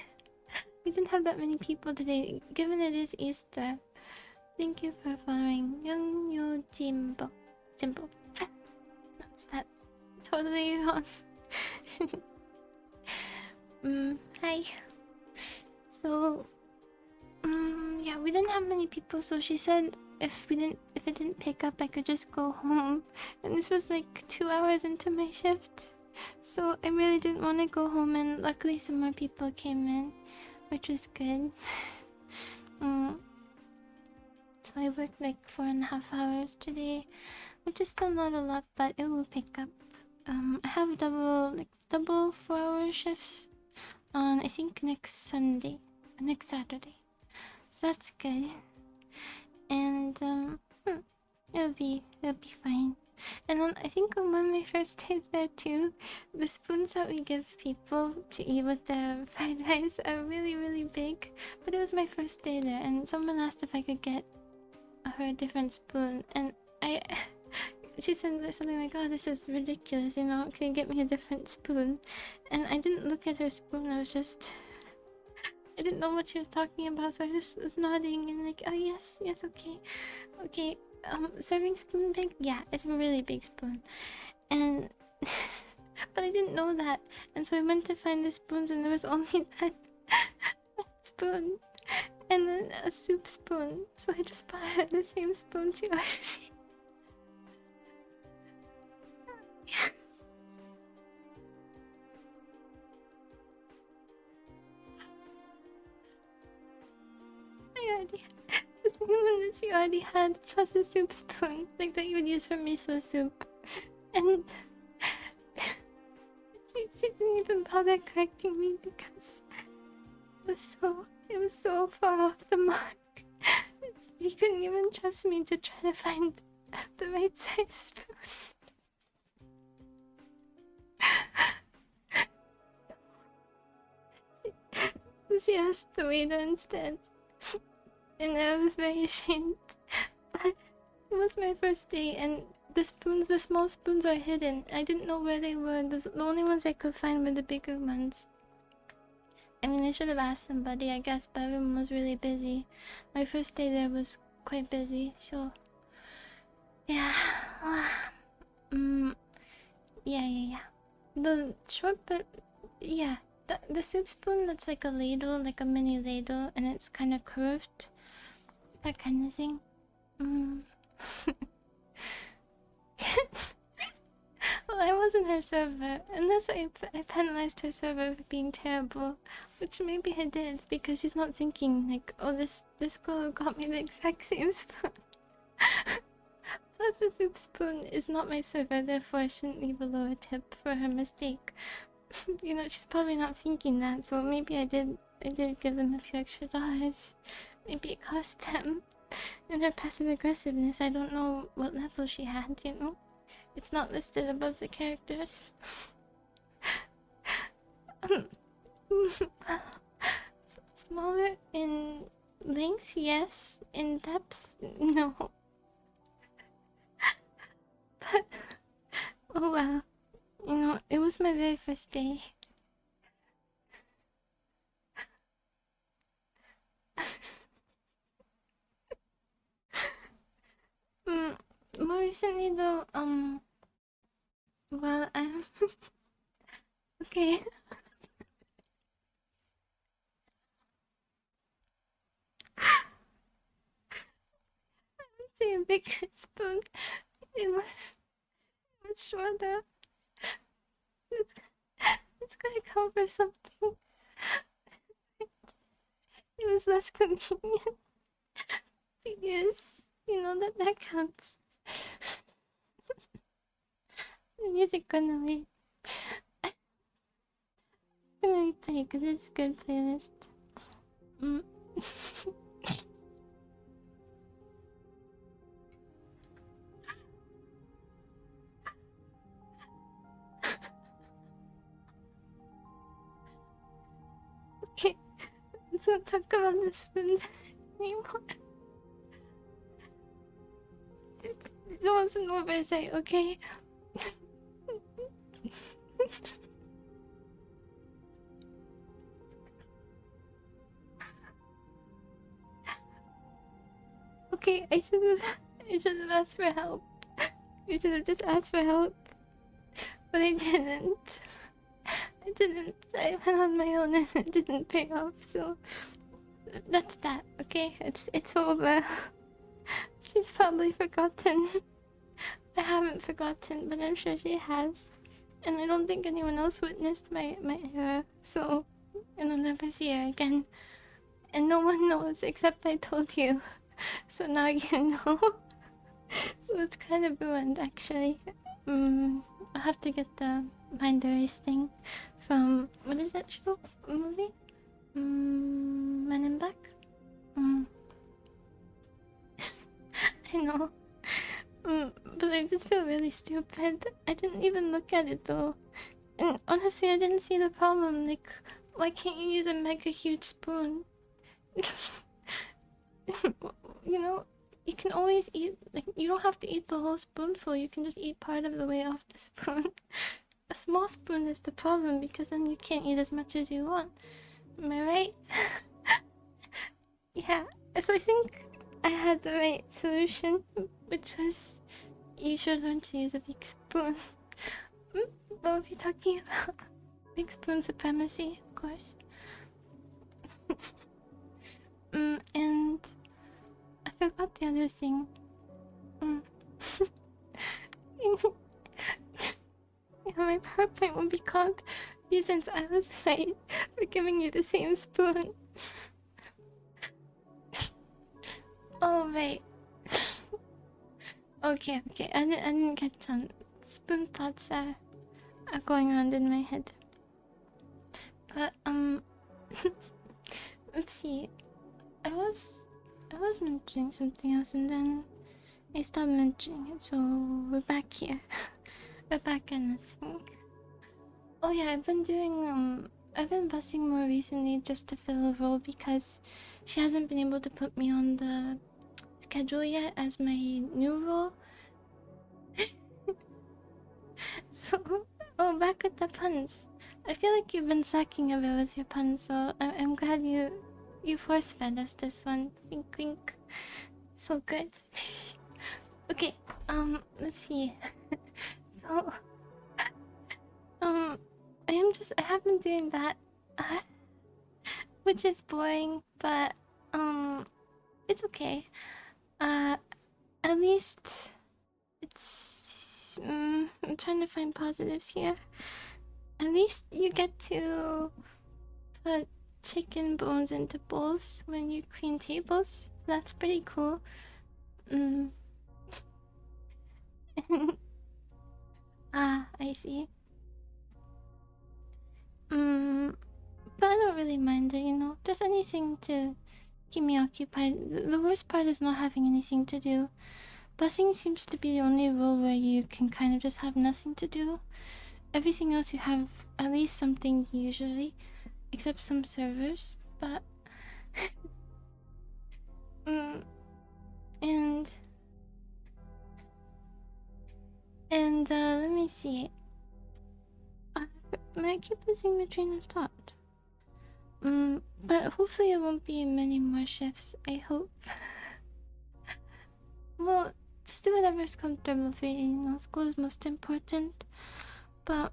We didn't have that many people today, given it is Easter. Thank you for following Young Yo Jimbo. Jimbo. That's that. Totally wrong. Hi. So, yeah, we didn't have many people, so she said if it didn't pick up, I could just go home. And this was like 2 hours into my shift, so I really didn't want to go home. And luckily, some more people came in, which was good. So I worked like 4.5 hours today, which is still not a lot, but it will pick up. I have double 4-hour shifts on I think next Saturday. So that's good. And it'll be fine. And I think on one of my first days there too, the spoons that we give people to eat with their fried rice are really, really big. But it was my first day there, and someone asked if I could get her a different spoon, and she said something like, "Oh, this is ridiculous, can you get me a different spoon?" And I didn't look at her spoon, I didn't know what she was talking about, so I just was nodding and like, "Oh, yes, okay. Serving spoon big? Yeah, it's a really big spoon." And but I didn't know that, and so I went to find the spoons, and there was only that spoon, and then a soup spoon. So I just bought her the same spoon too. already the same one that she already had, plus a soup spoon, like that you would use for miso soup. And she didn't even bother correcting me because it was so far off the mark. She couldn't even trust me to try to find the right size spoon. So she asked the waiter instead. And I was very ashamed. But it was my first day, and the small spoons are hidden. I didn't know where they were. The only ones I could find were the bigger ones. I mean, I should have asked somebody, I guess, but everyone was really busy. My first day there was quite busy, so... Yeah. Yeah. The short but... Yeah. The soup spoon that's like a ladle, like a mini ladle, and it's kind of curved. That kind of thing. Well, I wasn't her server, unless I penalized her server for being terrible, which maybe I did, because she's not thinking like, oh, this girl got me the exact same spoon. Plus the soup spoon is not my server, therefore I shouldn't leave a lower tip for her mistake. You know, she's probably not thinking that, so maybe I did give them a few extra dollars. Maybe it cost them. In her passive aggressiveness, I don't know what level she had, you know? It's not listed above the characters. Smaller in length, yes. In depth, no. But, oh wow. You know, it was my very first day. More recently though, well, I'm... Okay. Say a big spoon. It was shorter. It's gonna cover something. It was less convenient to use. You know that counts. The music gonna be played because it's a good playlist. Okay, let's not talk about the spoons anymore. It was an oversight, okay? Okay, I should have asked for help. You should have just asked for help. But I didn't. I went on my own and it didn't pay off, so that's that, okay? It's over. She's probably forgotten. I haven't forgotten, but I'm sure she has. And I don't think anyone else witnessed my error, so I'll never see her again. And no one knows except I told you. So now you know. So it's kind of ruined, actually. I'll have to get the mind erase thing from... What is that show? Movie? Men in Black? I know. But I just feel really stupid. I didn't even look at it though. And honestly, I didn't see the problem. Like, why can't you use a mega huge spoon? You know, you can always eat, like, you don't have to eat the whole spoonful. You can just eat part of the way off the spoon. A small spoon is the problem because then you can't eat as much as you want. Am I right? Yeah, so I think I had the right solution, which was you should learn to use a big spoon. What are we talking about? Big spoon supremacy, of course. And I forgot the other thing. My PowerPoint would be called "You Since I Was Right" for giving you the same spoon. Oh, right. Okay, okay. I didn't catch on. Spoon thoughts are going around in my head. But, let's see. I was, I was mentioning something else and then I stopped mentioning it, so we're back here. We're back in this thing. Oh yeah, I've been busing more recently just to fill a role because she hasn't been able to put me on the schedule yet as my new role. So, oh, back with the puns. I feel like you've been sucking a bit with your puns, so I'm glad you force fed us this one. Wink, wink. So good. Okay, let's see. So, um, I have been doing that, uh, which is boring, but it's okay. Uh, at least it's. I'm trying to find positives here. At least you get to put chicken bones into bowls when you clean tables. That's pretty cool. Mm. Ah, I see. But I don't really mind it, you know. Just anything to keep me occupied. The worst part is not having anything to do. Busing seems to be the only role where you can kind of just have nothing to do. Everything else you have at least something usually, except some servers. But mm, and let me see. Uh, may I keep losing my train of thought? But hopefully it won't be many more shifts. I hope. Well, just do whatever's comfortable for you. You know, school is most important. But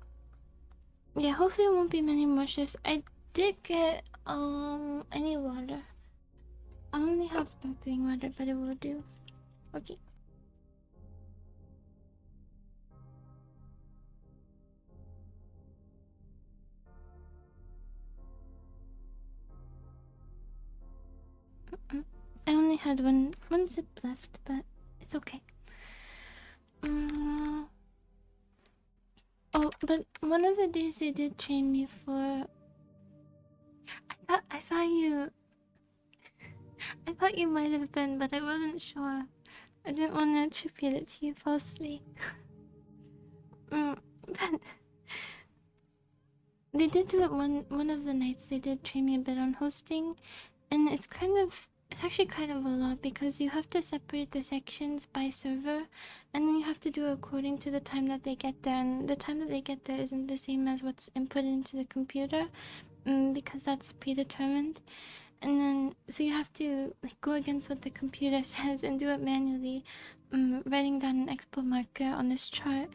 yeah, hopefully it won't be many more shifts. I did get I need water. I only have sparkling water, but it will do. Okay. I only had one sip left, but it's okay. Mm. Oh, but one of the days they did train me for. I thought you. I thought you might have been, but I wasn't sure. I didn't want to attribute it to you falsely. But they did do it one of the nights. They did train me a bit on hosting, and it's actually kind of a lot because you have to separate the sections by server, and then you have to do it according to the time that they get there. And the time that they get there isn't the same as what's input into the computer, because that's predetermined. And then so you have to like go against what the computer says and do it manually, writing down an expo marker on this chart.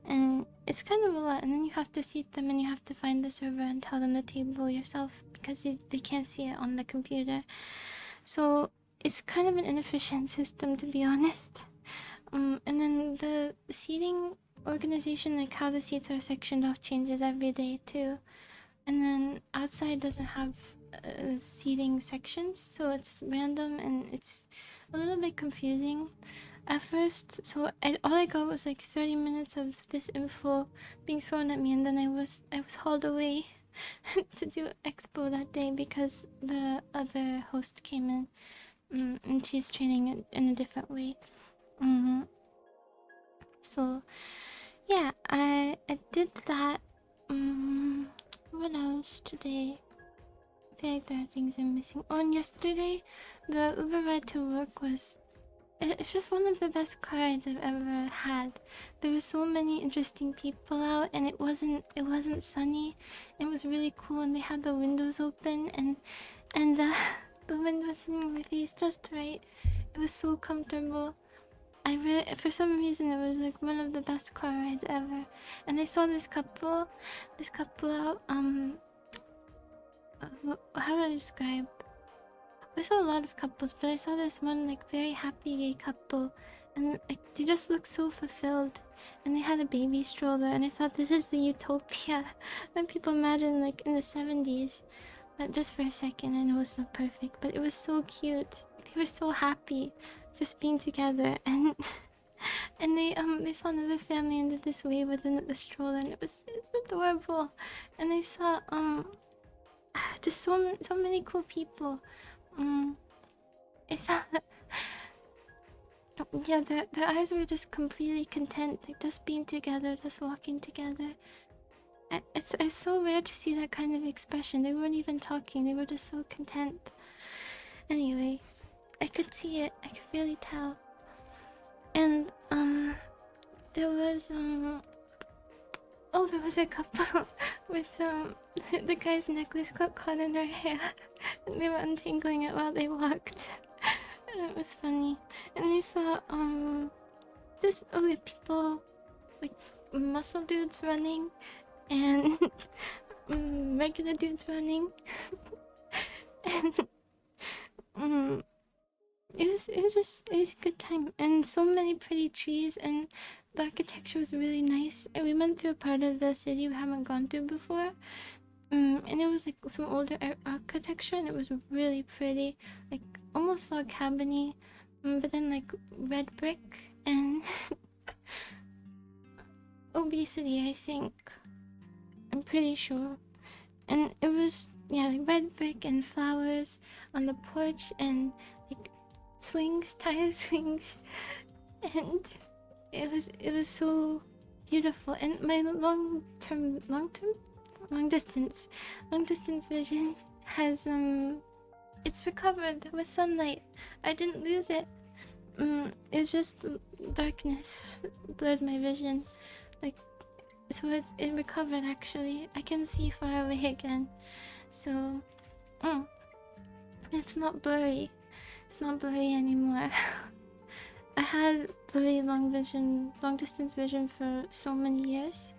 And it's kind of a lot, and then you have to seat them and you have to find the server and tell them the table yourself because they can't see it on the computer. So it's kind of an inefficient system, to be honest. And then the seating organization, like how the seats are sectioned off, changes every day too. And then outside doesn't have seating sections, so it's random and it's a little bit confusing at first. So all I got was like 30 minutes of this info being thrown at me, and then I was hauled away to do expo that day because the other host came in, and she's training it in a different way. Mm-hmm. So yeah, I did that. What else today? I feel like there are things I'm missing. Oh, and yesterday, the Uber ride to work was. It's just one of the best car rides I've ever had. There were so many interesting people out, and it wasn't sunny. It was really cool, and they had the windows open, and the wind was hitting my face just right. It was so comfortable. For some reason, it was like one of the best car rides ever. And I saw this couple out. How do I describe? I saw a lot of couples, but I saw this one like very happy gay couple, and like they just looked so fulfilled. And they had a baby stroller, and I thought this is the utopia that people imagine like in the 70s. But just for a second, I know it's not perfect, but it was so cute. they were so happy just being together, and and they saw another family and did this wave with the stroller, and it's adorable. And they saw just so many cool people. I saw yeah, their eyes were just completely content, like just being together, just walking together. It's so rare to see that kind of expression. They weren't even talking, they were just so content. Anyway, I could see it, I could really tell. And there was oh, there was a couple with the guy's necklace got caught in her hair and they were untangling it while they walked. And it was funny. And I saw just other people, like muscle dudes running and regular dudes running. And it was a good time, and so many pretty trees, and the architecture was really nice. And we went through a part of the city we haven't gone through before. And it was like some older architecture, and it was really pretty, like almost log cabiny, but then like red brick and obesity, I think. I'm pretty sure. And it was, yeah, like red brick and flowers on the porch, and like swings, tire swings, and it was so beautiful. And my long distance vision has it's recovered with sunlight. I didn't lose it. It's just darkness blurred my vision, like, so it recovered. Actually, I can see far away again, so it's not blurry. It's not blurry anymore. I had blurry long distance vision for so many years.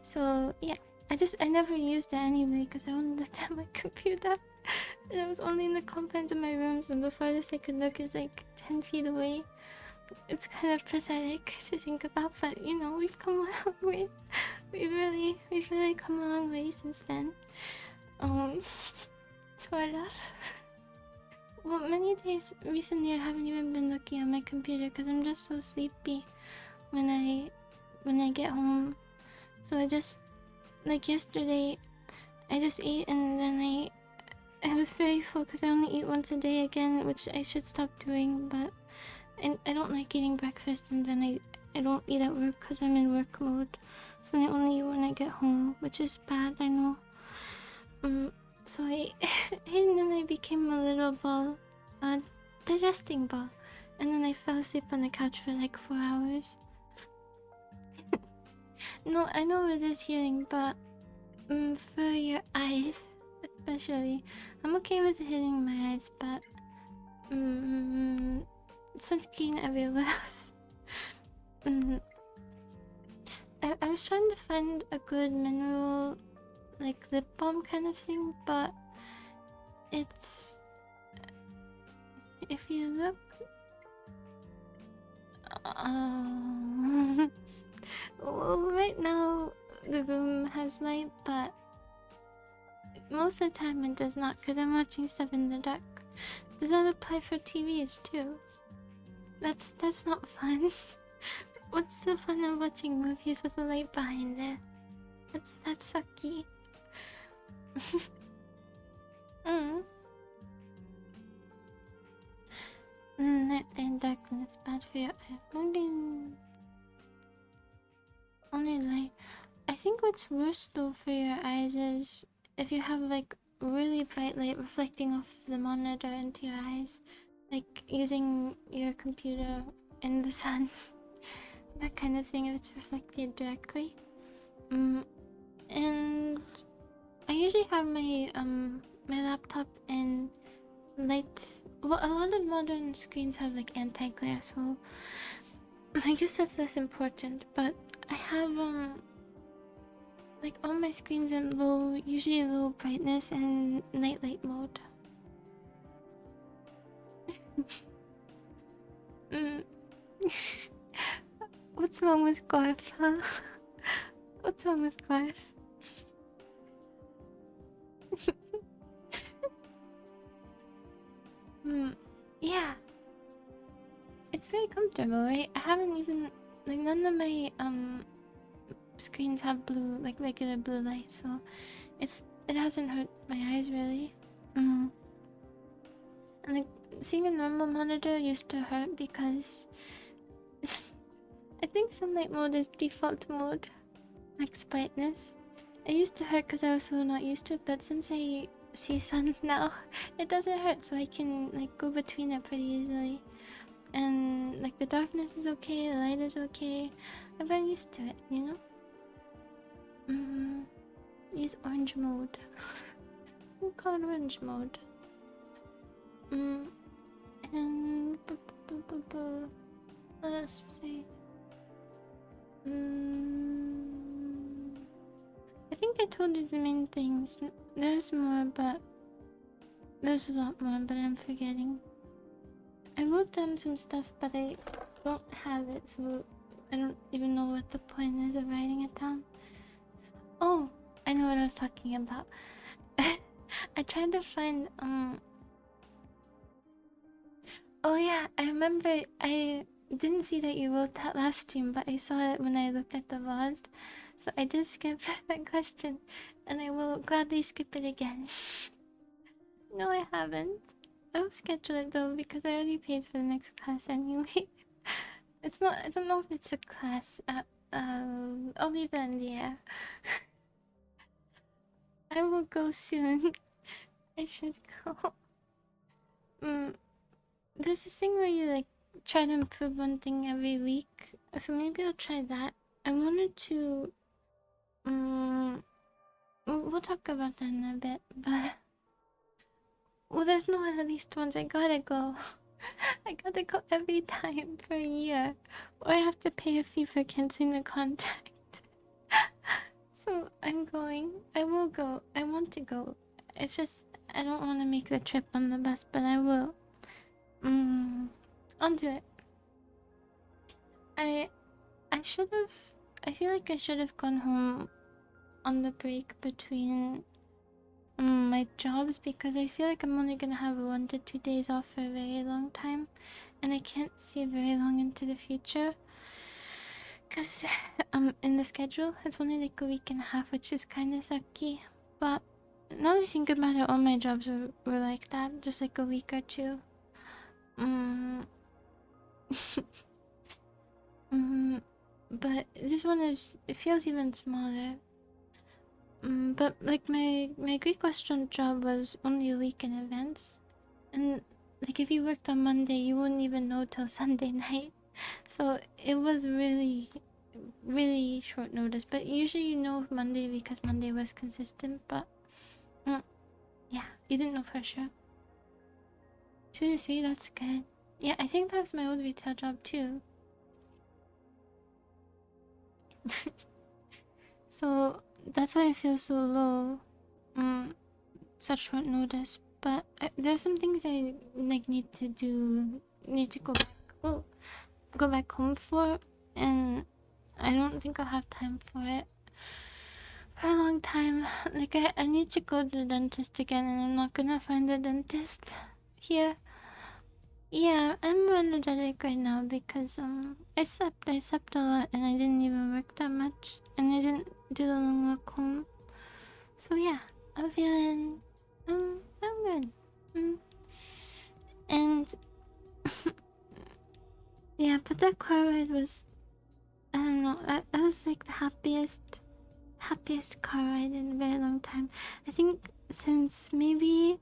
So yeah, I never used it anyway because I only looked at my computer. And it was only in the confines of my rooms, and before this I could look is like 10 feet away. It's kind of pathetic to think about, but you know, we've come a long way. We've really come a long way since then. Sort of. Well, many days recently I haven't even been looking at my computer because I'm just so sleepy when I get home. So I just, like yesterday, I just ate, and then I was very full because I only eat once a day again, which I should stop doing, but I don't like eating breakfast, and then I don't eat at work because I'm in work mode. So I only eat when I get home, which is bad, I know. So I ate, and then I became a little ball, digesting ball, and then I fell asleep on the couch for like 4 hours. No, I know it is healing, but for your eyes, especially, I'm okay with hitting my eyes, but sunscreen everywhere else. I was trying to find a good mineral, like lip balm kind of thing, but it's, if you look, well, right now the room has light, but most of the time it does not, because I'm watching stuff in the dark. Does that apply for TVs too? That's not fun. What's the fun of watching movies with a light behind it? That's sucky. Night and darkness bad for your eyes. Only light. I think what's worse though for your eyes is if you have like really bright light reflecting off the monitor into your eyes, like using your computer in the sun. That kind of thing if it's reflected directly. And I usually have my my laptop in light. Well, a lot of modern screens have like anti-glare, so I guess that's less important. But I have like all my screens in usually low brightness and night light mode. What's wrong with Garf, huh? What's wrong with Garf? Yeah, it's very comfortable, right? I haven't even like none of my screens have blue, like regular blue light, so it hasn't hurt my eyes really. Mm. And like seeing a normal monitor used to hurt because I think sunlight mode is default mode, max brightness. It used to hurt because I was so not used to it, but since I see sun now, it doesn't hurt, so I can like go between it pretty easily. And like the darkness is okay, the light is okay. I've been used to it, you know? Mm-hmm. Use orange mode. We'll call it orange mode. And what else say? I think I told you the main things. There's more, but there's a lot more, but I'm forgetting. I wrote down some stuff, but I don't have it, so I don't even know what the point is of writing it down. Oh, I know what I was talking about. I tried to find oh yeah, I remember I didn't see that you wrote that last stream, but I saw it when I looked at the VOD. So I did skip that question, and I will gladly skip it again. No, I haven't. I'll schedule it though because I already paid for the next class anyway. It's not. I don't know if it's a class. I'll leave it in the air. I will go soon. I should go. There's this thing where you like try to improve one thing every week, so maybe I'll try that. I wanted to. We'll talk about that in a bit, but well, there's no at least ones. I gotta go. I gotta go every time for a year, or I have to pay a fee for canceling the contract. So I'm going. I will go. I want to go. It's just I don't want to make the trip on the bus, but I will. I'll do it. I should have. I feel like I should have gone home on the break between my jobs because I feel like I'm only gonna have 1 to 2 days off for a very long time, and I can't see very long into the future. Cause in the schedule, it's only like a week and a half, which is kind of sucky. But now that I think about it, all my jobs were like that, just like a week or two. But this one it feels even smaller. But like my Greek restaurant job was only a week in advance, and like if you worked on Monday, you wouldn't even know till Sunday night. So it was really, really short notice. But usually you know Monday because Monday was consistent. But yeah, you didn't know for sure. 2 to 3, that's good. Yeah, I think that was my old retail job too. So that's why I feel so low. Such short notice. But there's some things I like need to do. Need to go back. Oh, go back home for, and I don't think I'll have time for it for a long time. Like I need to go to the dentist again, and I'm not gonna find a dentist here. Yeah, I'm more energetic right now because I slept a lot, and I didn't even work that much, and I didn't do the long walk home. So yeah, I'm feeling I'm good. And yeah, but that car ride was, I don't know, that was like the happiest car ride in a very long time. I think since maybe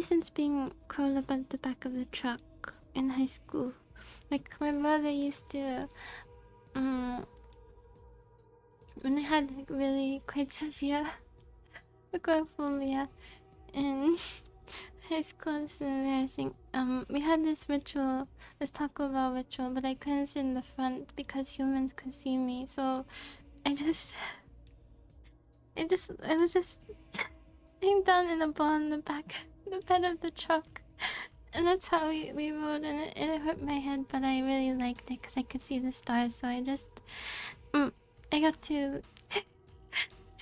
since being curled up at the back of the truck in high school. Like my brother used to when I had like really quite severe agoraphobia in high school. It's embarrassing. We had this ritual, this Taco Bell ritual, but I couldn't sit in the front because humans could see me. So I was just laying down in a ball in the back, the bed of the truck, and that's how we rode. And it hurt my head, but I really liked it because I could see the stars. So I just, I got to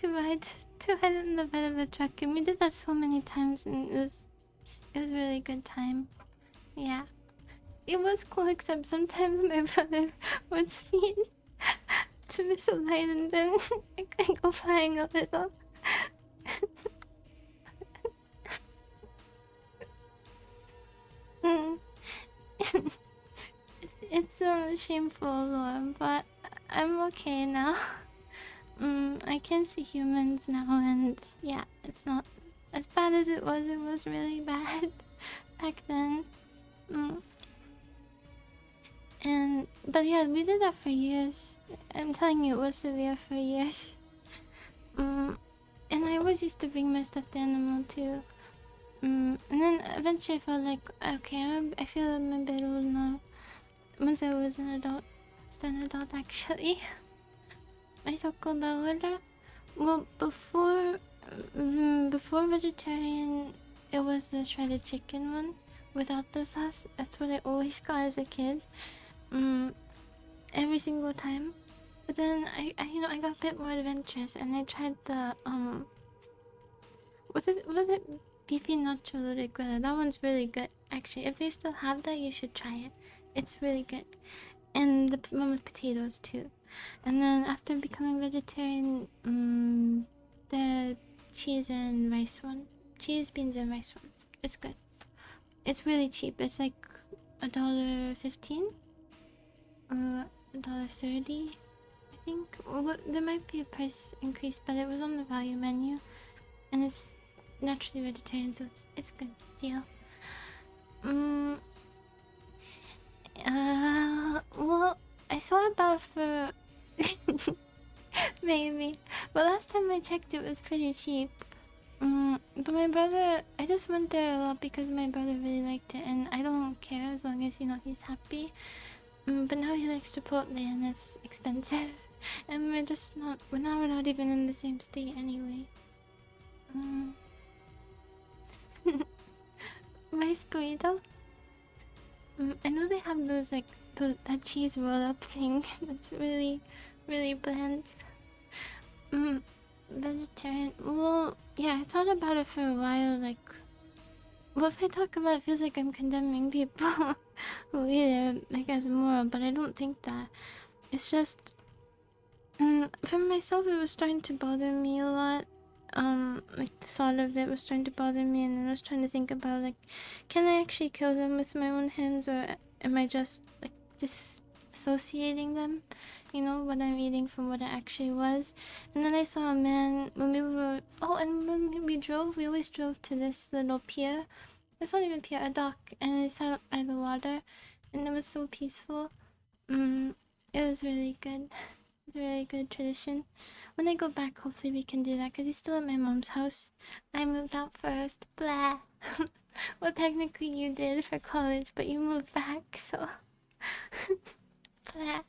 ride in the bed of the truck, and we did that so many times, and it was a really good time. Yeah. it was cool, except sometimes my brother would speed to miss a light and then I go flying a little. Mm. It's a shameful lore, but I'm okay now. I can see humans now, and yeah, it's not as bad as it was. It was really bad back then. Mm. But yeah, we did that for years. I'm telling you, it was severe for years. And I always used to bring my stuffed animal too. And then eventually I felt like, okay, I feel I'm a bit old now. Once I was an adult, still an adult actually. I talk about order. Well, before vegetarian, it was the shredded chicken one without the sauce. That's what I always got as a kid. Every single time. But then I got a bit more adventurous and I tried the was it beefy nacho loaded grilla? That one's really good. Actually, if they still have that, you should try it. It's really good. And the one with potatoes too. And then after becoming vegetarian, the cheese and rice one, cheese, beans, and rice one. It's good. It's really cheap. It's like $1.15 or $1.30. I think there might be a price increase, but it was on the value menu, and it's naturally vegetarian, so it's good deal. Well, I thought about for maybe, but last time I checked, it was pretty cheap. But my brother, I just went there a lot because my brother really liked it, and I don't care as long as he's happy. But now he likes Chipotle, and it's expensive, and we're not even in the same state anyway. Rice burrito. I know they have those like that cheese roll up thing that's really, really bland. Vegetarian. Well, yeah, I thought about it for a while. Like, well, if I talk about it, feels like I'm condemning people who eat it like as moral, but I don't think that. It's just, for myself, it was starting to bother me a lot. Like the thought of it was starting to bother me, and then I was trying to think about like, can I actually kill them with my own hands, or am I just like disassociating them? What I'm eating from what it actually was. And then I saw a man when we were and when we always drove to this little pier. It's not even pier, a dock, and it sat by the water, and it was so peaceful. It was really good. It's a really good tradition. When I go back, hopefully we can do that, because he's still at my mom's house. I moved out first. Blah. Well, technically you did for college, but you moved back, so... Blah.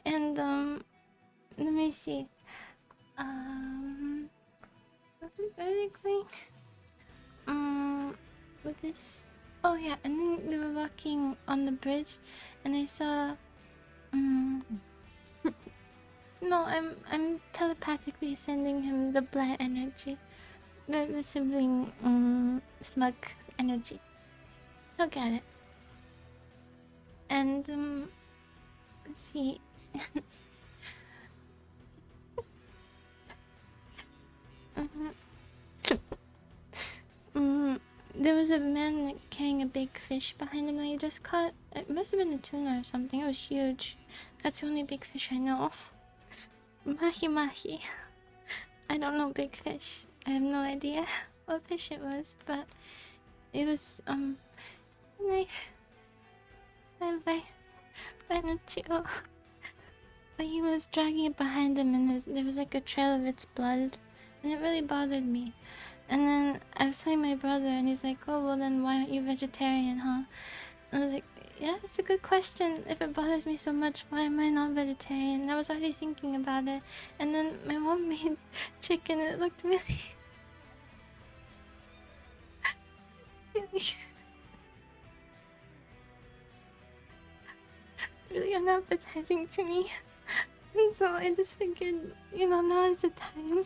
And, let me see. Where are they going? With this... Oh yeah, and then we were walking on the bridge, and I saw... No, I'm telepathically sending him the Blah energy. The sibling, smug energy. He'll get it. And, let's see. There was a man carrying a big fish behind him that he just caught. It must have been a tuna or something. It was huge. That's the only big fish I know. Mahi mahi. I don't know big fish. I have no idea what fish it was, but it was nice. Bye. Not you. But he was dragging it behind him, and there was like a trail of its blood, and it really bothered me. And then I was telling my brother, and he's like, "Oh, well then why aren't you vegetarian, huh?" And I was like, "Yeah, that's a good question. If it bothers me so much, why am I not vegetarian?" And I was already thinking about it, and then my mom made chicken, and it looked really, really unappetizing to me. And so I just figured, now is the time.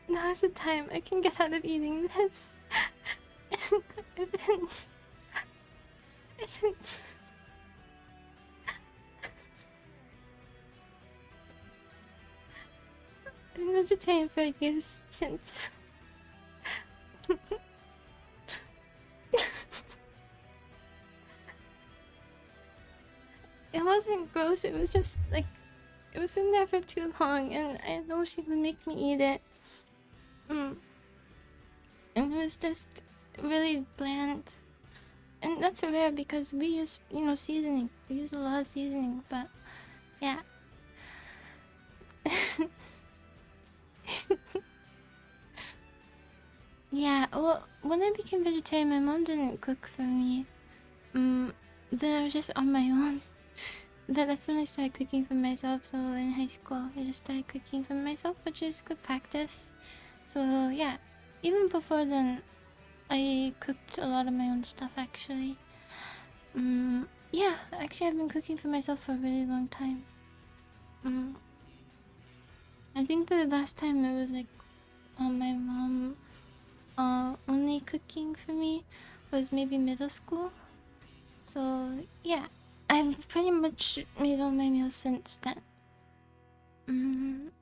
Now is the time I can get out of eating this. I've been vegetarian for years since. It wasn't gross, it was just like it was in there for too long and I know she would make me eat it. And it was just really bland. And that's rare because we use, seasoning. We use a lot of seasoning, but yeah. Yeah, well, when I became vegetarian, my mom didn't cook for me. Then I was just on my own. That's when I started cooking for myself. So in high school, I just started cooking for myself, which is good practice. So yeah, even before then, I cooked a lot of my own stuff actually. Yeah, actually I've been cooking for myself for a really long time. I think the last time it was like my mom only cooking for me was maybe middle school. So yeah, I've pretty much made all my meals since then.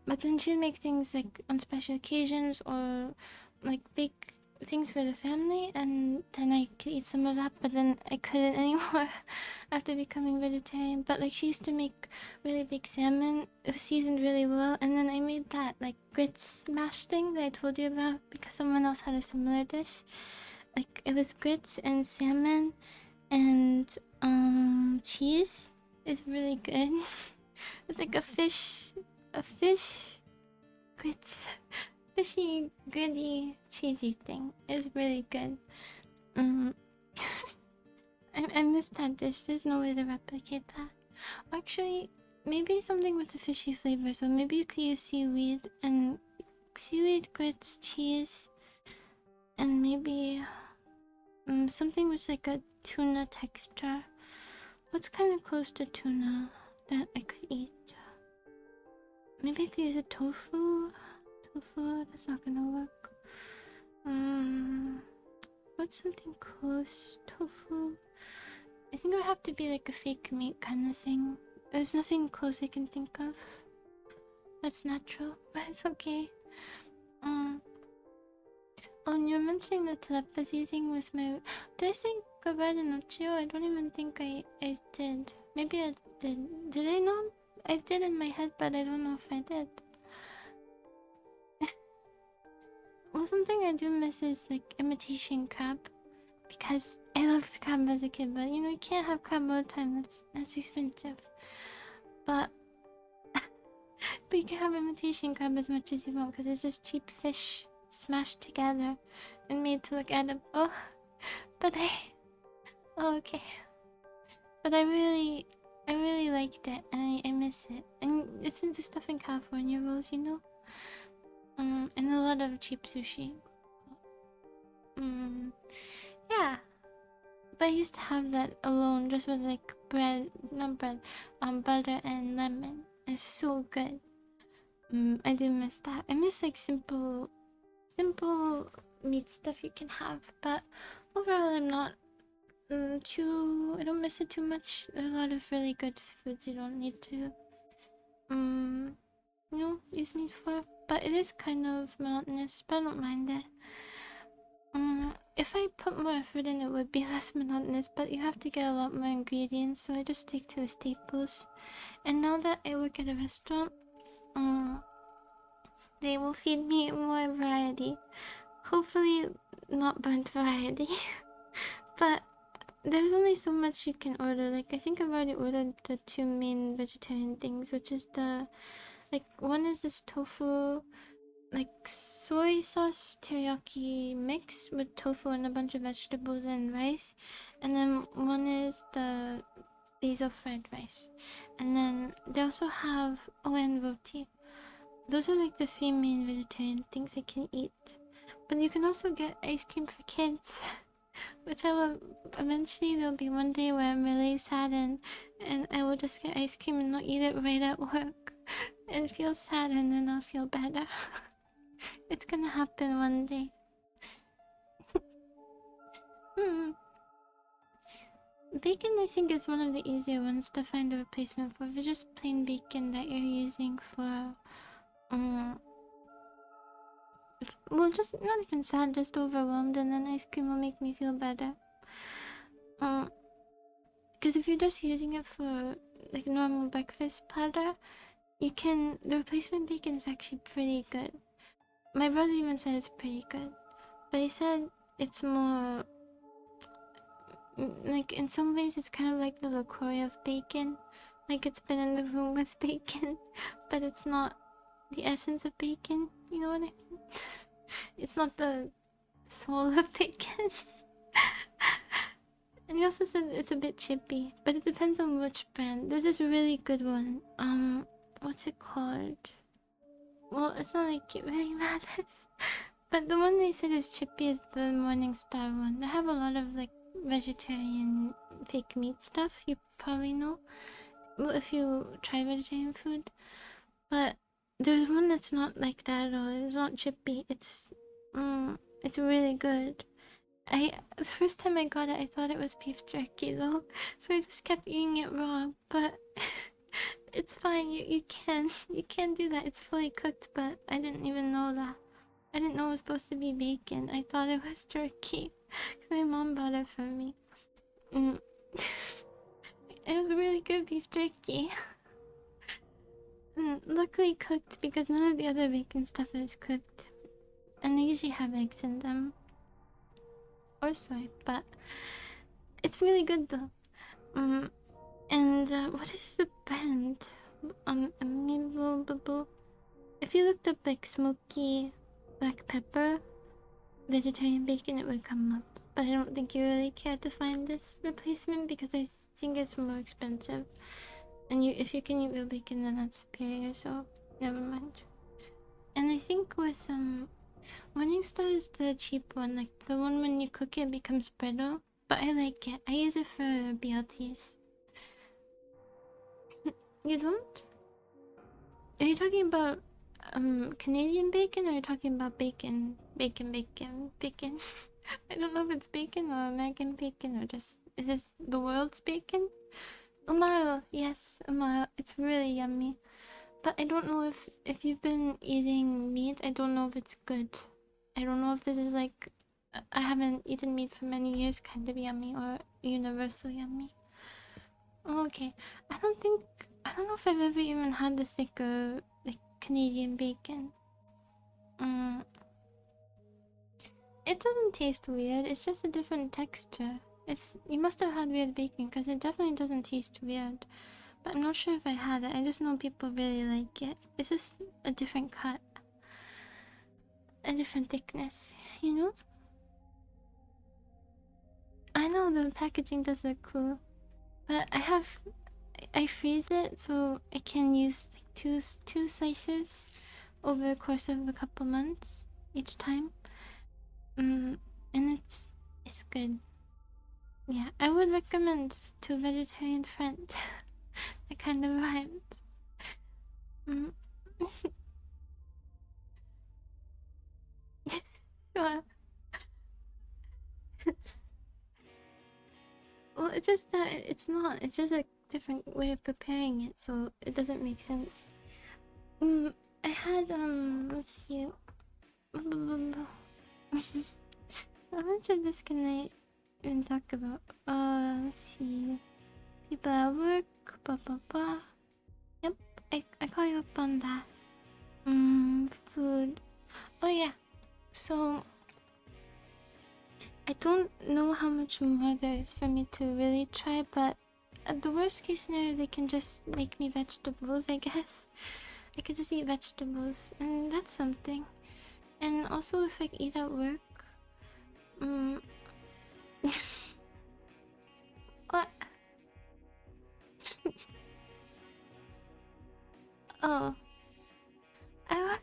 But then she'd make things like on special occasions or like bake things for the family, and then I could eat some of that, but then I couldn't anymore after becoming vegetarian. But like she used to make really big salmon, it was seasoned really well, and then I made that like grits mash thing that I told you about because someone else had a similar dish. Like it was grits and salmon and cheese. Is really good. It's like a fish grits, fishy, goody, cheesy thing. It's really good. Mm. I miss that dish. There's no way to replicate that. Actually, maybe something with the fishy flavor. So maybe you could use seaweed grits, cheese, and maybe something with like a tuna texture. What's kind of close to tuna that I could eat? Maybe I could use a tofu. Tofu, that's not gonna work. What's something close? Tofu. I think it would have to be like a fake meat kind of thing. There's nothing close I can think of. That's natural, but it's okay. Oh, and you were mentioning the telepathy thing with my. Did I say goodbye to Nochio? I don't even think I did. Maybe I did. Did I not? I did in my head, but I don't know if I did. Well, something I do miss is like imitation crab, because I loved crab as a kid. But you can't have crab all the time. That's expensive. But you can have imitation crab as much as you want because it's just cheap fish smashed together and made to look edible. Oh, but oh, okay. But I really liked it, and I miss it. And it's in the stuff in California rolls, and a lot of cheap sushi. Yeah. But I used to have that alone, just with like bread, not bread, butter and lemon. It's so good. I do miss that. I miss like simple meat stuff you can have, but overall I'm not I don't miss it too much. There's a lot of really good foods you don't need to use meat for, but it is kind of monotonous, but I don't mind it. If I put more effort in, it would be less monotonous, but you have to get a lot more ingredients, so I just stick to the staples. And now that I work at a restaurant, they will feed me more variety. Hopefully not burnt variety. But there's only so much you can order. Like, I think I've already ordered the 2 main vegetarian things, which is one is this tofu, like soy sauce teriyaki mix with tofu and a bunch of vegetables and rice. And then one is the basil fried rice. And then they also have, and roti. Those are like the 3 main vegetarian things I can eat. But you can also get ice cream for kids. Which I will eventually. There'll be one day where I'm really sad and I will just get ice cream and not eat it right at work and feel sad, and then I'll feel better. It's gonna happen one day. Hmm. Bacon, I think, is one of the easier ones to find a replacement for. If it's just plain bacon that you're using for, um, well, just not even sad, just overwhelmed, and then ice cream will make me feel better. Um, because if you're just using it for like normal breakfast platter, the replacement bacon is actually pretty good. My brother even said it's pretty good, but he said it's more like in some ways it's kind of like the LaCroix of bacon, like it's been in the room with bacon, but it's not the essence of bacon. You know what I mean? It's not the soul of bacon. And he also said it's a bit chippy, but it depends on which brand. There's this really good one. What's it called? Well, it's not like it really matters. But the one they said is chippy is the Morningstar one. They have a lot of like vegetarian fake meat stuff. You probably know. Well, if you try vegetarian food, but there's one that's not like that at all. It's not chippy. It's really good. The first time I got it, I thought it was beef jerky though, so I just kept eating it raw. But it's fine. You can do that. It's fully cooked, but I didn't even know that. I didn't know it was supposed to be bacon. I thought it was turkey. My mom bought it for me. Mm. It was really good beef jerky. Luckily cooked because none of the other bacon stuff is cooked. And they usually have eggs in them. Or soy, but it's really good though. And what is the brand? Amiable. If you looked up like smoky black pepper vegetarian bacon, it would come up. But I don't think you really care to find this replacement because I think it's more expensive. And if you can eat real bacon, then that's superior. So never mind. And I think with Morningstar is the cheap one, like the one when you cook it becomes brittle. But I like it. I use it for BLTs. You don't? Are you talking about Canadian bacon, or are you talking about bacon? Bacon. I don't know if it's bacon or American bacon or just is this the world's bacon? Umaro, yes, umaro. It's really yummy. But I don't know if you've been eating meat. I don't know if it's good. I don't know if this is like I haven't eaten meat for many years, kind of yummy or universal yummy. Okay, I don't know if I've ever even had the thicker like Canadian bacon. Mm, it doesn't taste weird. It's just a different texture. You must have had weird bacon because it definitely doesn't taste weird. But I'm not sure if I had it. I just know people really like it. It's just a different cut, a different thickness. You know? I know the packaging does look cool, but I freeze it so I can use like two slices over the course of a couple months each time. And it's good. Yeah, I would recommend to vegetarian friends. That kind of vibe. Mm. Well, well, it's just that it's not. It's just a different way of preparing it, so it doesn't make sense. I had let's see. How much of this can I even talk about? Let's see. People at work. Blah blah blah. Yep, I call you up on that. Food. Oh yeah. So I don't know how much more there is for me to really try, but at the worst case scenario, they can just make me vegetables, I guess. I could just eat vegetables, and that's something. And also, if I eat at work, um, what? Oh, I,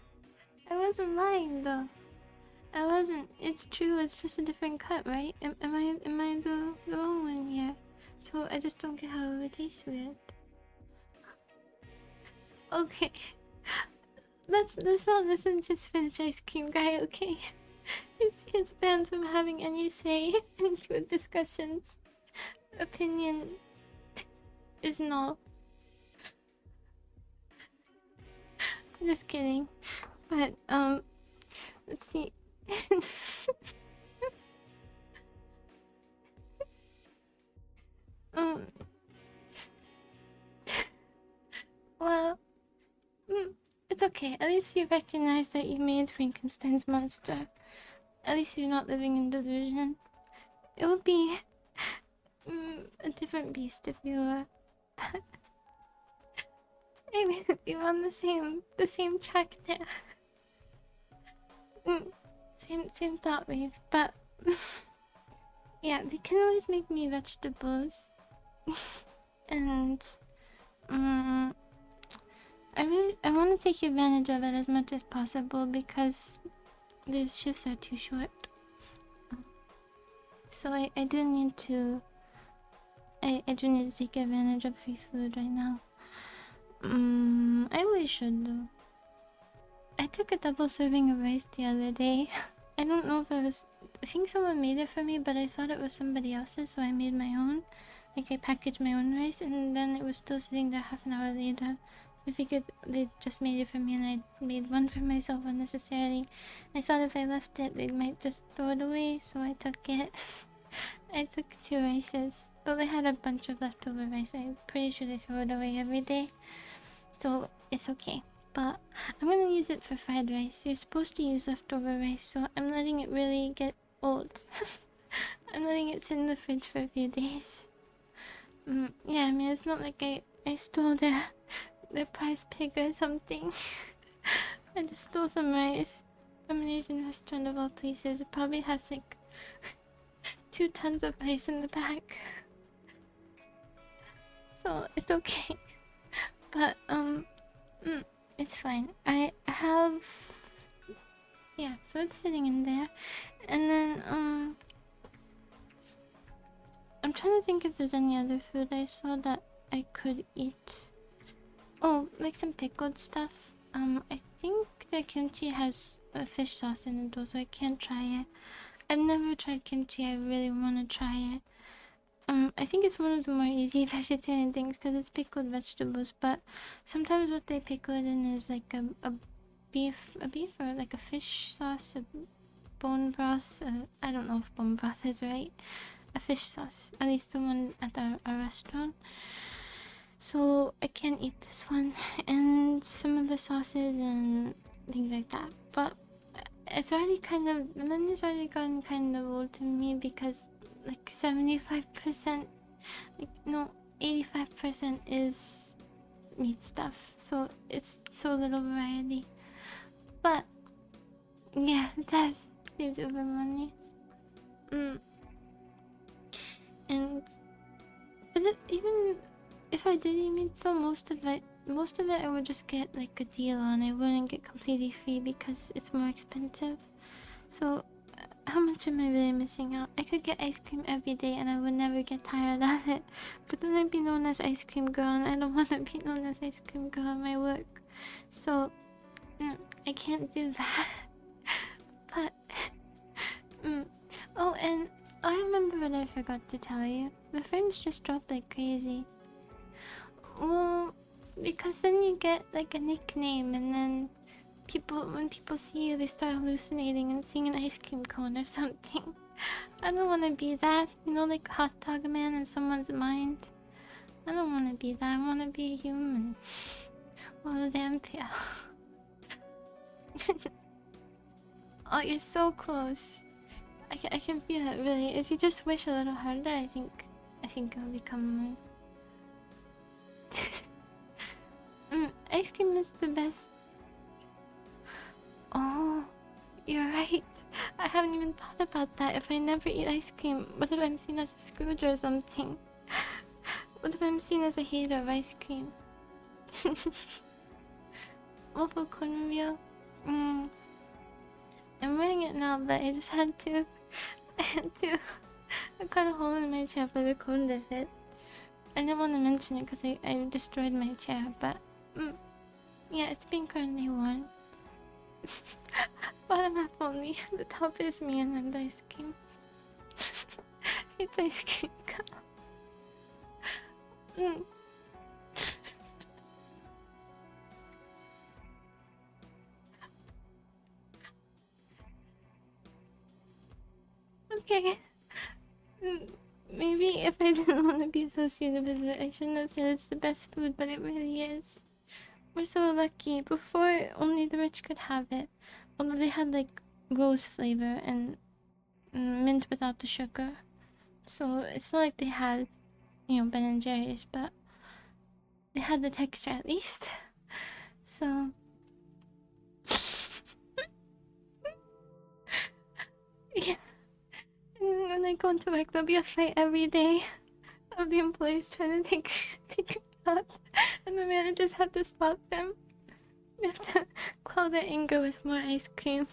I wasn't lying though. I wasn't. It's true. It's just a different cut, right? Am I the wrong one here? So I just don't get how it would taste weird. Okay, let's not listen to spinach ice cream guy. Okay. He's banned from having any say in food discussions. Opinion is null. Just kidding. But let's see. um well, it's okay. At least you recognize that you made Frankenstein's monster. At least you're not living in delusion. It would be a different beast if you were. Maybe we're on the same track there. Same thought wave, but yeah, they can always make me vegetables, and I want to take advantage of it as much as possible because the shifts are too short. So I do need to take advantage of free food right now. I always should though. I took a double serving of rice the other day. I don't know if I think someone made it for me, but I thought it was somebody else's, so I made my own. Like I packaged my own rice, and then it was still sitting there half an hour later. So I figured they just made it for me, and I made one for myself unnecessarily. I thought if I left it, they might just throw it away, so I took it. I took 2 rices. But they had a bunch of leftover rice. I'm pretty sure they throw it away every day. So it's okay. But I'm gonna use it for fried rice. You're supposed to use leftover rice, so I'm letting it really get old. I'm letting it sit in the fridge for a few days. Yeah, I mean, it's not like I stole their prize pig or something. I just stole some rice from an Asian restaurant of all places. It probably has like 2 tons of rice in the back. So it's okay. But it's fine. I have, yeah, so it's sitting in there. And then I'm trying to think if there's any other food I saw that I could eat. Oh, like some pickled stuff. I think the kimchi has a fish sauce in it though, so I can't try it. I've never tried kimchi. I really want to try it. I think it's one of the more easy vegetarian things because it's pickled vegetables, but sometimes what they pickle it in is like a beef or like a fish sauce, a bone broth. I don't know if bone broth is right. A fish sauce, at least the one at our restaurant. So I can't eat this one and some of the sauces and things like that. But it's already the menu's already gotten kind of old to me because like 75%, like no, 85% is meat stuff. So it's so little variety. But yeah, it does save over money. And but even if I did eat meat though, most of it I would just get like a deal on. I wouldn't get completely free because it's more expensive. So how much am I really missing out? I could get ice cream every day and I would never get tired of it. But then I'd be known as ice cream girl, and I don't want to be known as ice cream girl at my work. So I can't do that. But oh, and I remember what I forgot to tell you. The frames just dropped like crazy. Well, because then you get like a nickname, and then when people see you, they start hallucinating and seeing an ice cream cone or something. I don't want to be that, you know, like a hot dog man in someone's mind. I don't want to be that. I want to be a human. Well, a damn pale. Oh, you're so close. I can feel it really. If you just wish a little harder, I think it'll become one. Ice cream is the best. Oh, you're right. I haven't even thought about that. If I never eat ice cream, what if I'm seen as a Scrooge or something? What if I'm seen as a hater of ice cream? Waffle cornmeal. I'm wearing it now, but I just had to. I cut a hole in my chair for the cone to fit. I didn't want to mention it because I destroyed my chair, but yeah, it's being currently worn. Bottom apple only. The top is me and then the ice cream. It's ice cream cup. Okay. Maybe if I didn't want to be associated with it, I shouldn't have said it's the best food, but it really is. We're so lucky. Before, only the rich could have it. Although they had like rose flavor and mint without the sugar. So it's not like they had, Ben and Jerry's, but they had the texture at least. So yeah. And when I go into work, there'll be a fight every day of the employees trying to take it out, and the managers have to stop them. They have to quell their anger with more ice cream.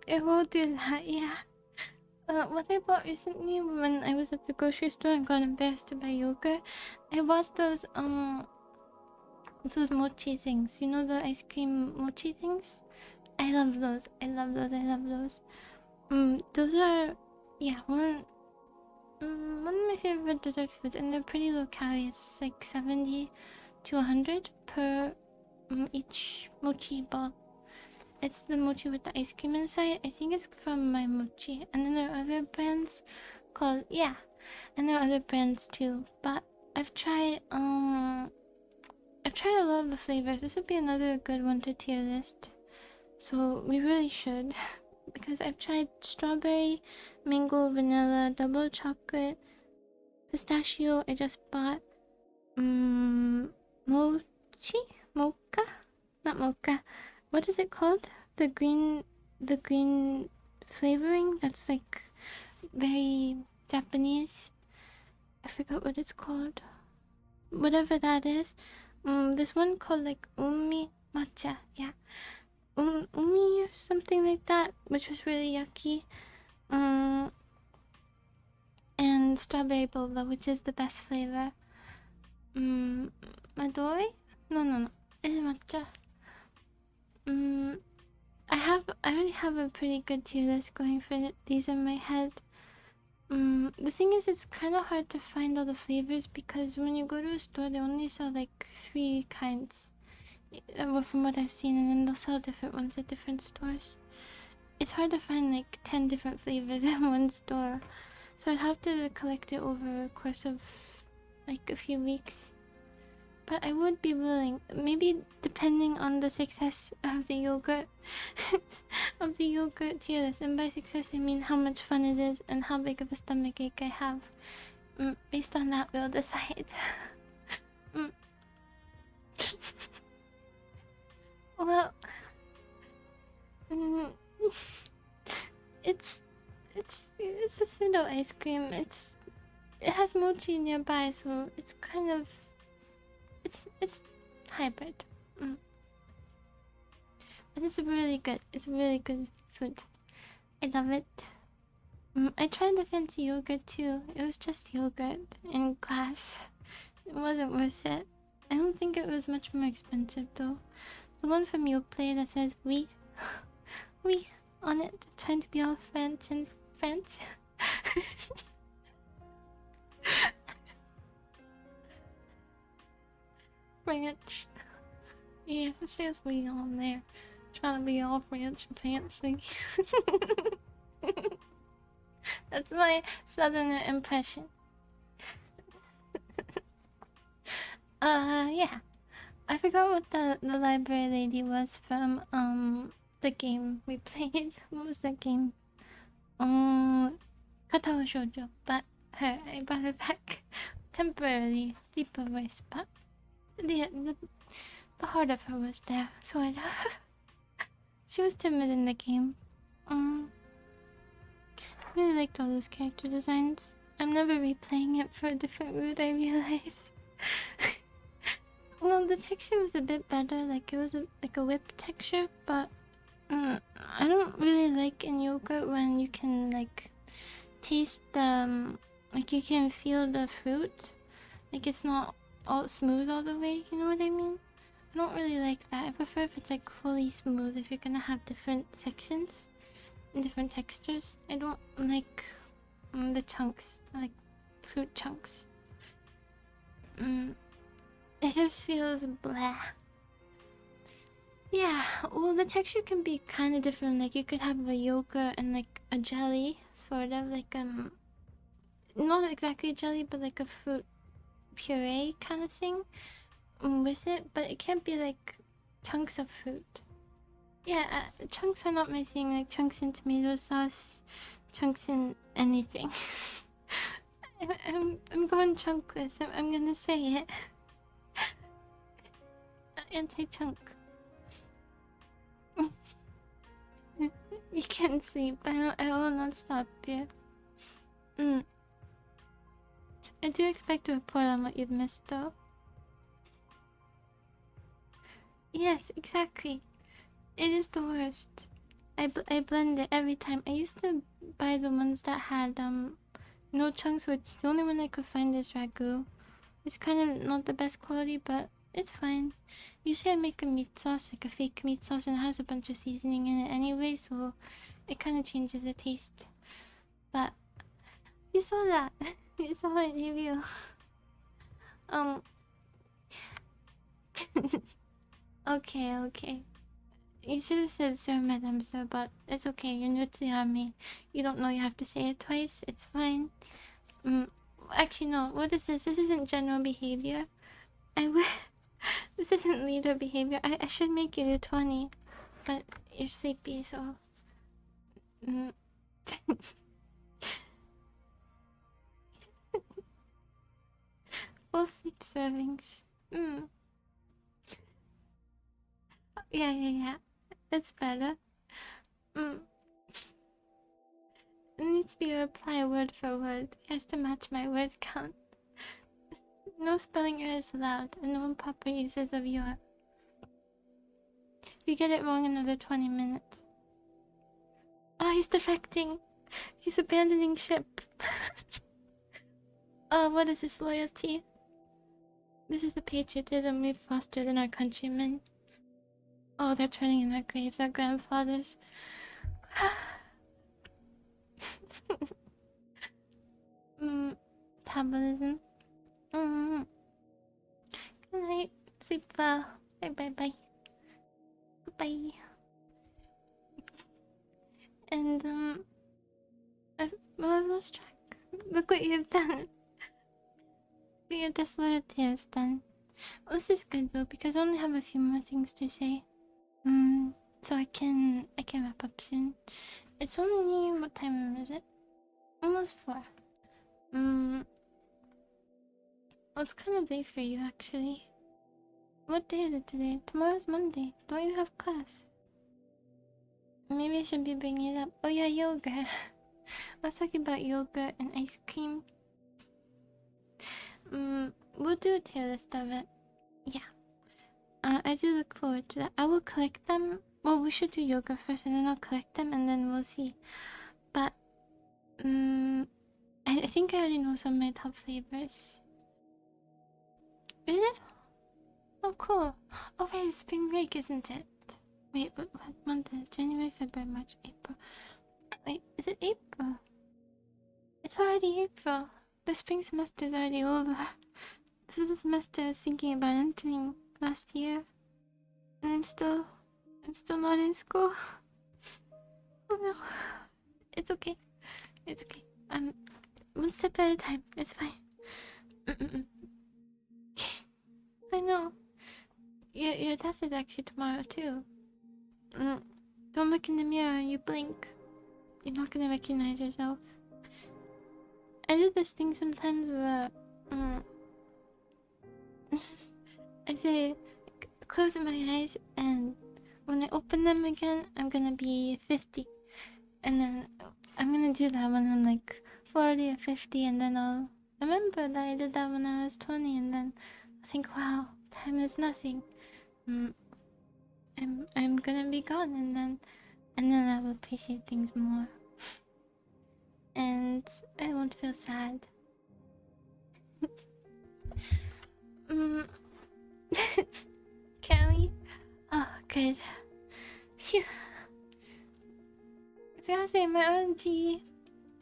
It will do that, yeah. What I bought recently when I was at the grocery store and got embarrassed to buy yogurt, I bought those mochi things. You know, the ice cream mochi things? I love those. I love those. I love those. Those are, yeah, one of my favorite dessert foods, and they're pretty low calorie. It's like 70 to 100 per each mochi ball. It's the mochi with the ice cream inside. I think it's from my mochi. And then there are other brands called, yeah. And there are other brands too. But I've tried a lot of the flavors. This would be another good one to tier list. So we really should. Because I've tried strawberry, mango, vanilla, double chocolate, pistachio. I just bought mochi? Mocha? Not mocha. What is it called? The green flavoring that's like very Japanese. I forgot what it's called. Whatever that is. This one called like umi matcha. Yeah. Umi or something like that, which was really yucky. And strawberry boba, which is the best flavor. Madoi? No. It's matcha. I already have a pretty good tier list going for these in my head. The thing is, it's kind of hard to find all the flavors because when you go to a store, they only sell like 3 kinds. Well, from what I've seen, and then they'll sell different ones at different stores. It's hard to find like 10 different flavors in one store. So I'd have to collect it over a course of like a few weeks. But I would be willing, maybe depending on the success of the yogurt, tier list. And by success, I mean how much fun it is and how big of a stomachache I have. Based on that, we'll decide. Well, it's a pseudo ice cream. It has mochi nearby, so it's kind of it's hybrid. But it's really good. It's really good food. I love it. I tried the fancy yogurt too. It was just yogurt in glass. It wasn't worth it. I don't think it was much more expensive though. The one from Yoplait that says "we," we on it, trying to be all French and French. French. Yeah, it says "we" on there. Trying to be all French and fancy. That's my southerner impression. Yeah. I forgot what the library lady was from the game we played. What was that game? Katawa Shoujo. But her, I brought her back temporarily. Deeper voice, but the heart of her was there, sort of. She was timid in the game. Really liked all those character designs. I'm never replaying it for a different mood, I realize. Well, the texture was a bit better, like it was like a whip texture, but I don't really like in yogurt when you can like taste like you can feel the fruit. Like it's not all smooth all the way, you know what I mean? I don't really like that. I prefer if it's like fully smooth, if you're gonna have different sections and different textures. I don't like the chunks, like fruit chunks. It just feels blah. Yeah, well, the texture can be kind of different. Like you could have a yogurt and like a jelly, sort of like not exactly a jelly, but like a fruit puree kind of thing with it. But it can't be like chunks of fruit. Yeah, chunks are not my thing. Like chunks in tomato sauce, chunks in anything. I'm going chunkless. I'm gonna say it. Anti-chunk. You can't sleep. I will not stop you. I do expect to report on what you've missed, though. Yes, exactly. It is the worst. I blend it every time. I used to buy the ones that had no chunks, which the only one I could find is ragu. It's kind of not the best quality, but it's fine. Usually I make a meat sauce, like a fake meat sauce, and it has a bunch of seasoning in it anyway, so it kind of changes the taste. But you saw that. You saw my review. Okay. You should have said Sir, Madam, Sir, but it's okay. You're new to the army. You don't know you have to say it twice. It's fine. Actually, no. What is this? This isn't general behavior. This isn't leader behavior. I should make you do 20, but you're sleepy, so. Full sleep servings. Yeah. That's better. It needs to be a reply word for word. It has to match my word count. No spelling errors allowed, and no improper uses of your. If you get it wrong, another 20 minutes. Oh, he's defecting. He's abandoning ship. Oh, what is this loyalty? This is the patriotism we've fostered in our countrymen. Oh, they're turning in their graves, our grandfathers. Metabolism. Good night. Sleep well. Bye. Goodbye. And, I've lost track. Look what you've done. Your disloyalty is done. Well, this is good though, because I only have a few more things to say. So I can wrap up soon. It's only, what time is it? Almost 4. Well, it's kind of late for you actually. What day is it today? Tomorrow's Monday. Don't you have class? Maybe I should be bringing it up. Oh yeah, yoga. I was talking about yogurt and ice cream. We'll do a tier list of it. Yeah. I do look forward to that. I will collect them. Well, we should do yoga first and then I'll collect them and then we'll see. But, I think I already know some of my top flavors. Is it? Oh, cool. Oh, wait, it's spring break, isn't it? Wait, what month is it? January, February, March, April. Wait, is it April? It's already April. The spring semester is already over. This is the semester I was thinking about entering last year. And I'm still not in school. Oh no. It's okay. One step at a time. It's fine. I know. Your test is actually tomorrow too. Don't look in the mirror. You blink. You're not gonna recognize yourself. I do this thing sometimes where I say closing my eyes, and when I open them again, I'm gonna be 50, and then I'm gonna do that when I'm like 40 or 50, and then I'll remember that I did that when I was 20, and then I think, wow, time is nothing. I'm gonna be gone, and then I will appreciate things more, and I won't feel sad. Can't good. Phew. I was gonna say my allergy.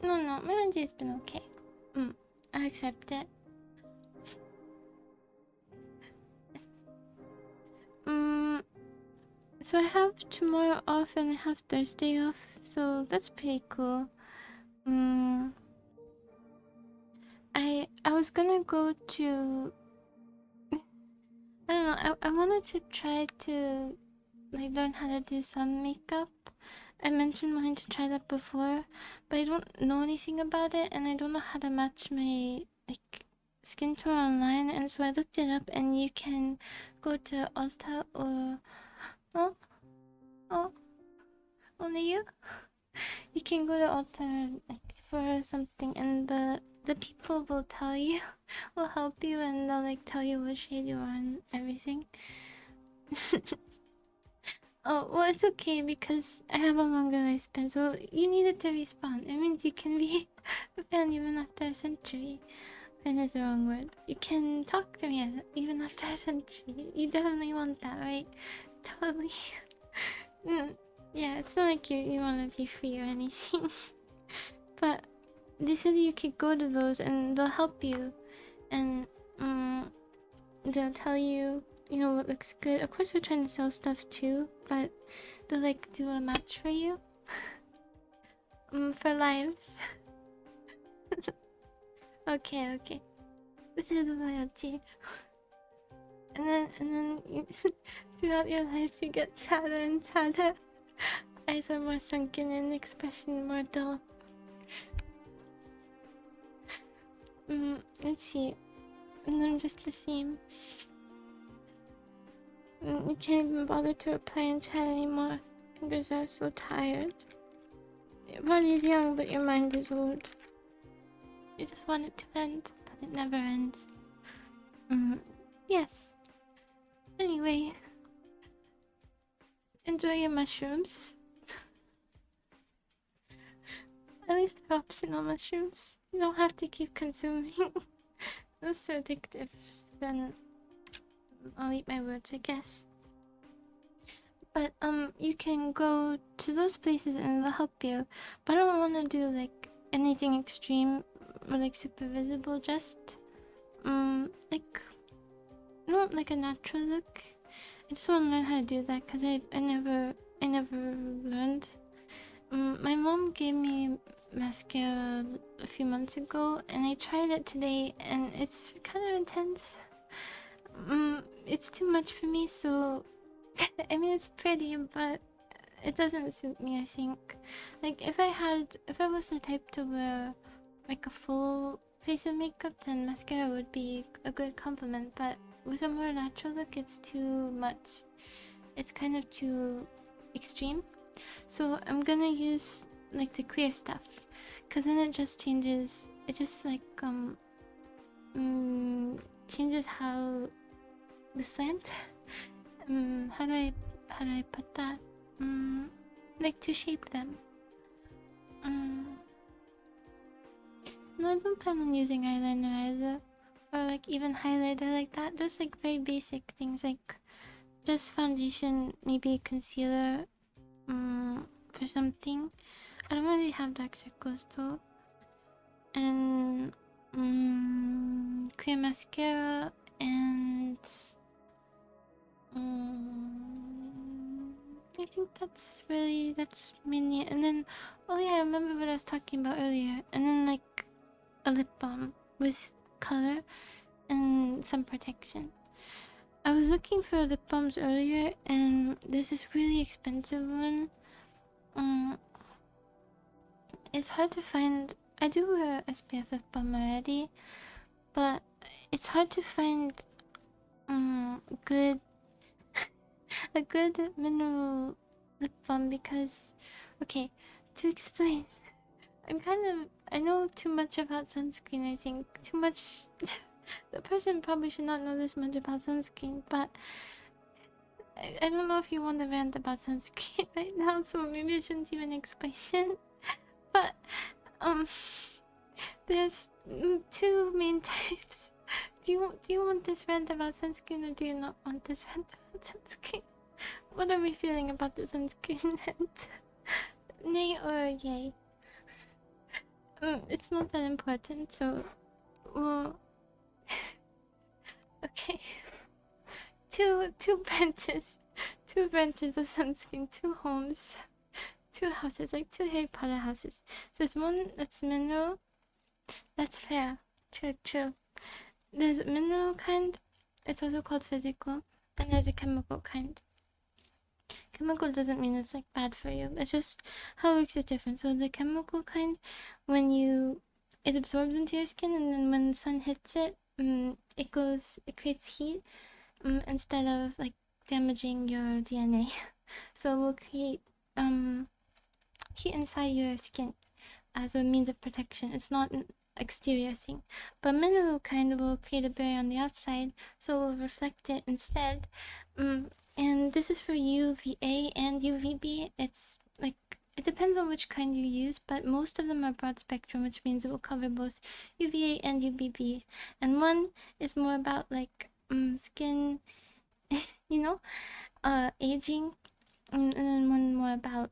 No, my allergy has been okay. I accept it. So I have tomorrow off and I have Thursday off, so that's pretty cool. I was gonna go to, I don't know, I wanted to try to like learn how to do some makeup. I mentioned wanting to try that before, but I don't know anything about it and I don't know how to match my like skin tone online, and so I looked it up and you can go to Ulta or oh only you? You can go to Ulta like for something and the people will tell you, will help you, and they'll like tell you what shade you are and everything. Oh, well, it's okay because I have a longer lifespan, so you needed to respawn. It means you can be a fan even after a century. Fan is the wrong word. You can talk to me even after a century. You definitely want that, right? Totally. Yeah, it's not like you want to be free or anything. But they said you could go to those and they'll help you. And they'll tell you, you know, what looks good. Of course, we're trying to sell stuff too, but they'll like do a match for you. For lives. Okay. This is the loyalty. And then you, throughout your lives, you get sadder and sadder. Eyes are more sunken in, expression more dull. Let's see. And I'm just the same. You can't even bother to reply in chat anymore. Fingers are so tired. Your body's young, but your mind is old. You just want it to end, but it never ends. Yes. Anyway, enjoy your mushrooms. At least they're optional mushrooms. You don't have to keep consuming. That's so addictive. Then I'll eat my words, I guess. But you can go to those places and they'll help you. But I don't want to do like anything extreme or like super visible. Just like not like a natural look. I just want to learn how to do that because I never learned. My mom gave me mascara a few months ago and I tried it today and it's kind of intense. It's too much for me, so I mean it's pretty, but it doesn't suit me, I think. Like if I was the type to wear like a full face of makeup, then mascara would be a good compliment, but with a more natural look it's too much. It's kind of too extreme. So I'm gonna use like the clear stuff, cause then it just changes. It just like changes how the slant. How do I put that? Like to shape them. No, I don't plan on using eyeliner either, or like even highlighter like that. Just like very basic things like just foundation, maybe concealer. For something. I don't really have dark circles though. And clear mascara and I think that's mainly it. And then oh yeah, I remember what I was talking about earlier. And then like a lip balm with color and some protection. I was looking for lip balms earlier and there's this really expensive one. It's hard to find. I do wear SPF lip balm already, but it's hard to find good a good mineral lip balm because okay, to explain, I know too much about sunscreen. I think too much. The person probably should not know this much about sunscreen, but I don't know if you want to rant about sunscreen right now, so maybe I shouldn't even explain it. But there's two main types. Do you want this rant about sunscreen or do you not want this rant about sunscreen? What are we feeling about the sunscreen? Nay or yay? It's not that important, so... Well... Okay. Two branches. Two branches of sunscreen, two homes. Two houses, like two Harry Potter houses. So there's one that's mineral. That's fair. True, true. There's a mineral kind. It's also called physical. And there's a chemical kind. Chemical doesn't mean it's like bad for you. It's just how it works is different. So the chemical kind, when it absorbs into your skin, and then when the sun hits it, it creates heat, instead of like damaging your DNA. So it will create heat inside your skin as a means of protection. It's not an exterior thing. But mineral kind will create a barrier on the outside, so it will reflect it instead. And this is for UVA and UVB. It's like, it depends on which kind you use, but most of them are broad spectrum, which means it will cover both UVA and UVB. And one is more about like skin, you know, aging, and then one more about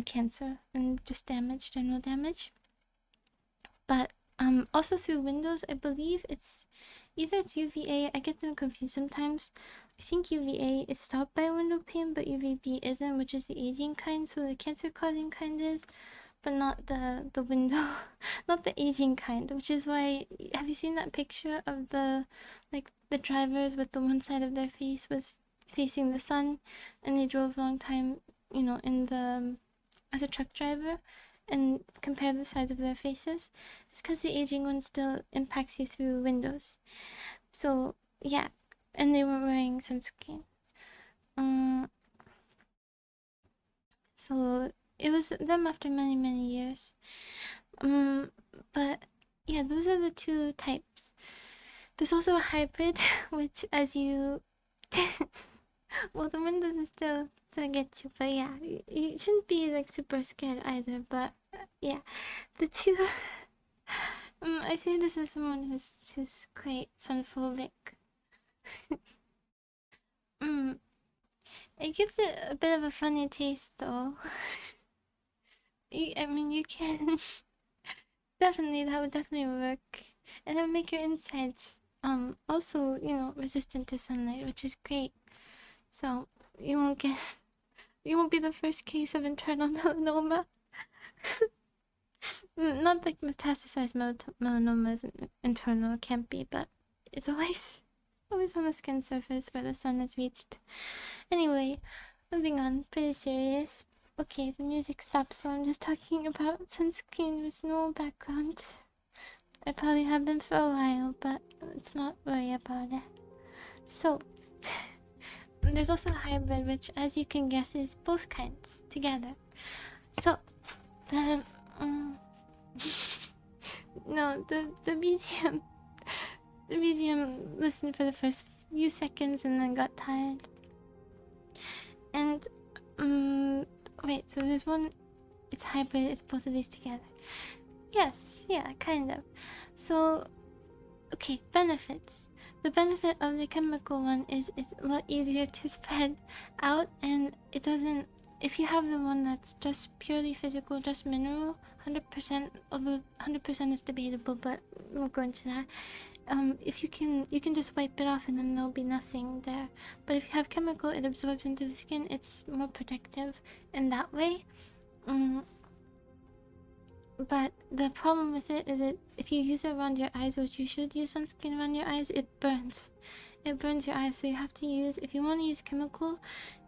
cancer and just damage, general damage. But also through Windows, I believe it's either it's UVA. I get them confused sometimes. I think UVA is stopped by window pane, but UVB isn't, which is the aging kind. So the cancer-causing kind is, but not the window, not the aging kind. Which is why, have you seen that picture of the drivers with the one side of their face was facing the sun, and they drove a long time, you know, in the as a truck driver, and compare the sides of their faces? It's because the aging one still impacts you through windows. So yeah, and they were wearing sunscreen. So it was them after many many years. But yeah, those are the two types. There's also a hybrid, which as you well, the windows is still to get you, but yeah, you shouldn't be like super scared either. But yeah, the two. I say this as someone who's quite sunphobic. Mm, it gives it a bit of a funny taste, though. I mean, you can definitely that would definitely work, and it would make your insides also, you know, resistant to sunlight, which is great. So you won't get you won't be the first case of internal melanoma. Not like metastasized melanoma isn't internal, it can't be, but it's always on the skin surface where the sun has reached. Anyway, moving on, pretty serious. Okay, the music stopped, so I'm just talking about sunscreen with no background. I probably have been for a while, but let's not worry about it. So, there's also a hybrid, which, as you can guess, is both kinds together. So, the no, the BGM, listened for the first few seconds and then got tired. And wait, so there's one. It's hybrid. It's both of these together. Yes, yeah, kind of. So, okay, benefits. The benefit of the chemical one is it's a lot easier to spread out, and it doesn't. If you have the one that's just purely physical, just mineral, 100%, although 100% is debatable, but we'll go into that. If you can just wipe it off and then there'll be nothing there. But if you have chemical, it absorbs into the skin. It's more protective in that way. But the problem with it is that if you use it around your eyes, which you should use sunscreen around your eyes, it burns. It burns your eyes, so you have to use, if you want to use chemical,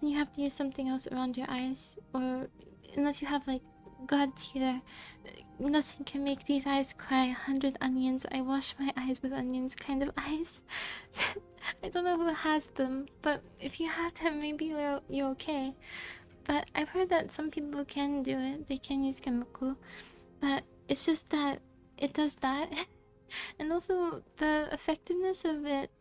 then you have to use something else around your eyes, or unless you have like God tier, nothing can make these eyes cry. 100 onions. I wash my eyes with onions kind of eyes. I don't know who has them, but if you have them, maybe you're okay. But I've heard that some people can do it. They can use chemical, but it's just that it does that. And also the effectiveness of it,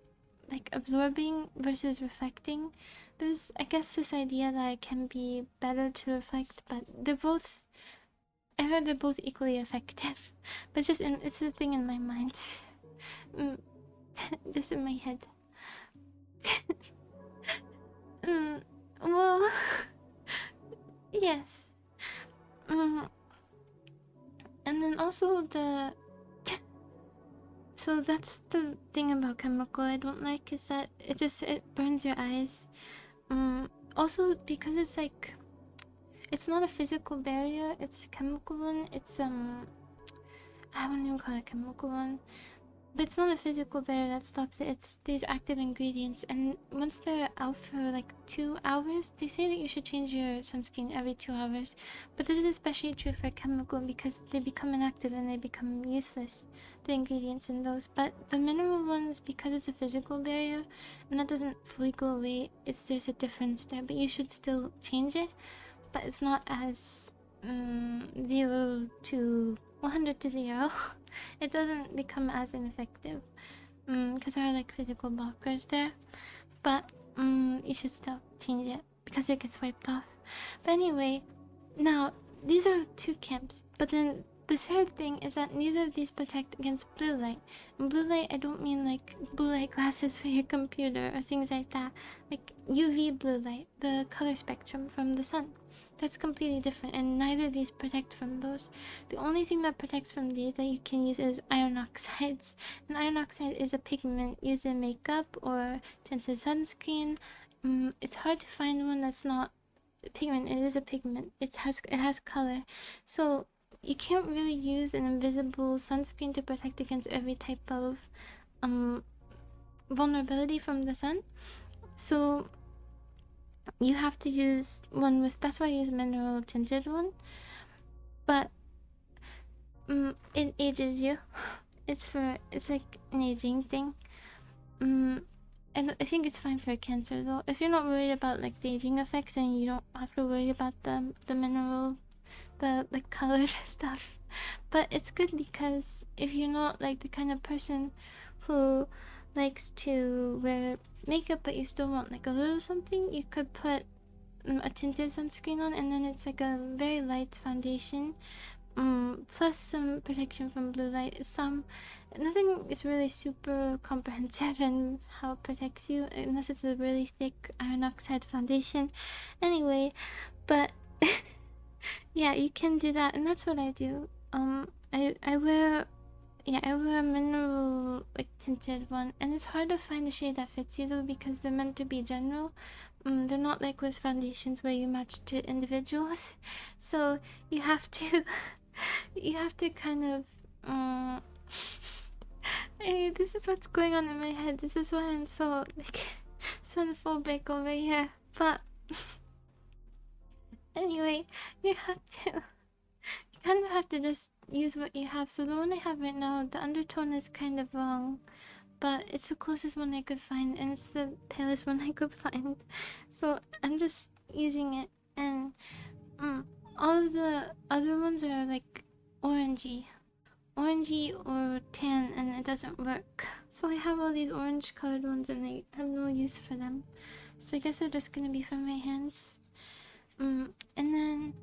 like absorbing versus reflecting. There's, I guess, this idea that it can be better to reflect, but they're both, I heard they're both equally effective. But it's a thing in my mind. Just in my head. Well, yes. Mm, and then also the so that's the thing about chemical I don't like, is that it burns your eyes. Also because it's like it's not a physical barrier, it's a chemical one. It's I wouldn't even call it a chemical one. But it's not a physical barrier that stops it, it's these active ingredients. And once they're out for like 2 hours, they say that you should change your sunscreen every 2 hours. But this is especially true for chemical because they become inactive and they become useless, the ingredients in those. But the mineral ones, because it's a physical barrier and that doesn't fully go away, there's a difference there. But you should still change it. But it's not as 0 to 100 to 0. It doesn't become as ineffective because there are like physical blockers there. But you should still change it because it gets wiped off. But anyway, now these are 2 camps. But then the third thing is that neither of these protect against blue light. And blue light, I don't mean like blue light glasses for your computer or things like that. Like UV blue light, the color spectrum from the sun. That's completely different, and neither of these protect from those. The only thing that protects from these that you can use is iron oxides. And iron oxide is a pigment used in makeup or tinted sunscreen. It's hard to find one that's not a pigment. It is a pigment. It has color. So you can't really use an invisible sunscreen to protect against every type of vulnerability from the sun. So you have to use one with, that's why I use mineral tinted one. But it ages you. It's like an aging thing. And I think it's fine for cancer though. If you're not worried about like the aging effects, then you don't have to worry about the mineral, the colored stuff. But it's good because if you're not like the kind of person who likes to wear makeup but you still want like a little something, you could put a tinted sunscreen on, and then it's like a very light foundation, plus some protection from blue light. Nothing is really super comprehensive in how it protects you unless it's a really thick iron oxide foundation. Anyway, but yeah, you can do that, and that's what I do. I wear a mineral like tinted one, and it's hard to find a shade that fits you though because they're meant to be general. They're not like with foundations where you match to individuals, so you have to kind of hey, this is what's going on in my head. This is why I'm so like sunphobic over here. But anyway, you kind of have to just use what you have. So the one I have right now, the undertone is kind of wrong, but it's the closest one I could find, and it's the palest one I could find. So I'm just using it, and all of the other ones are like orangey or tan, and it doesn't work. So I have all these orange colored ones, and I have no use for them. So I guess they're just gonna be for my hands. And then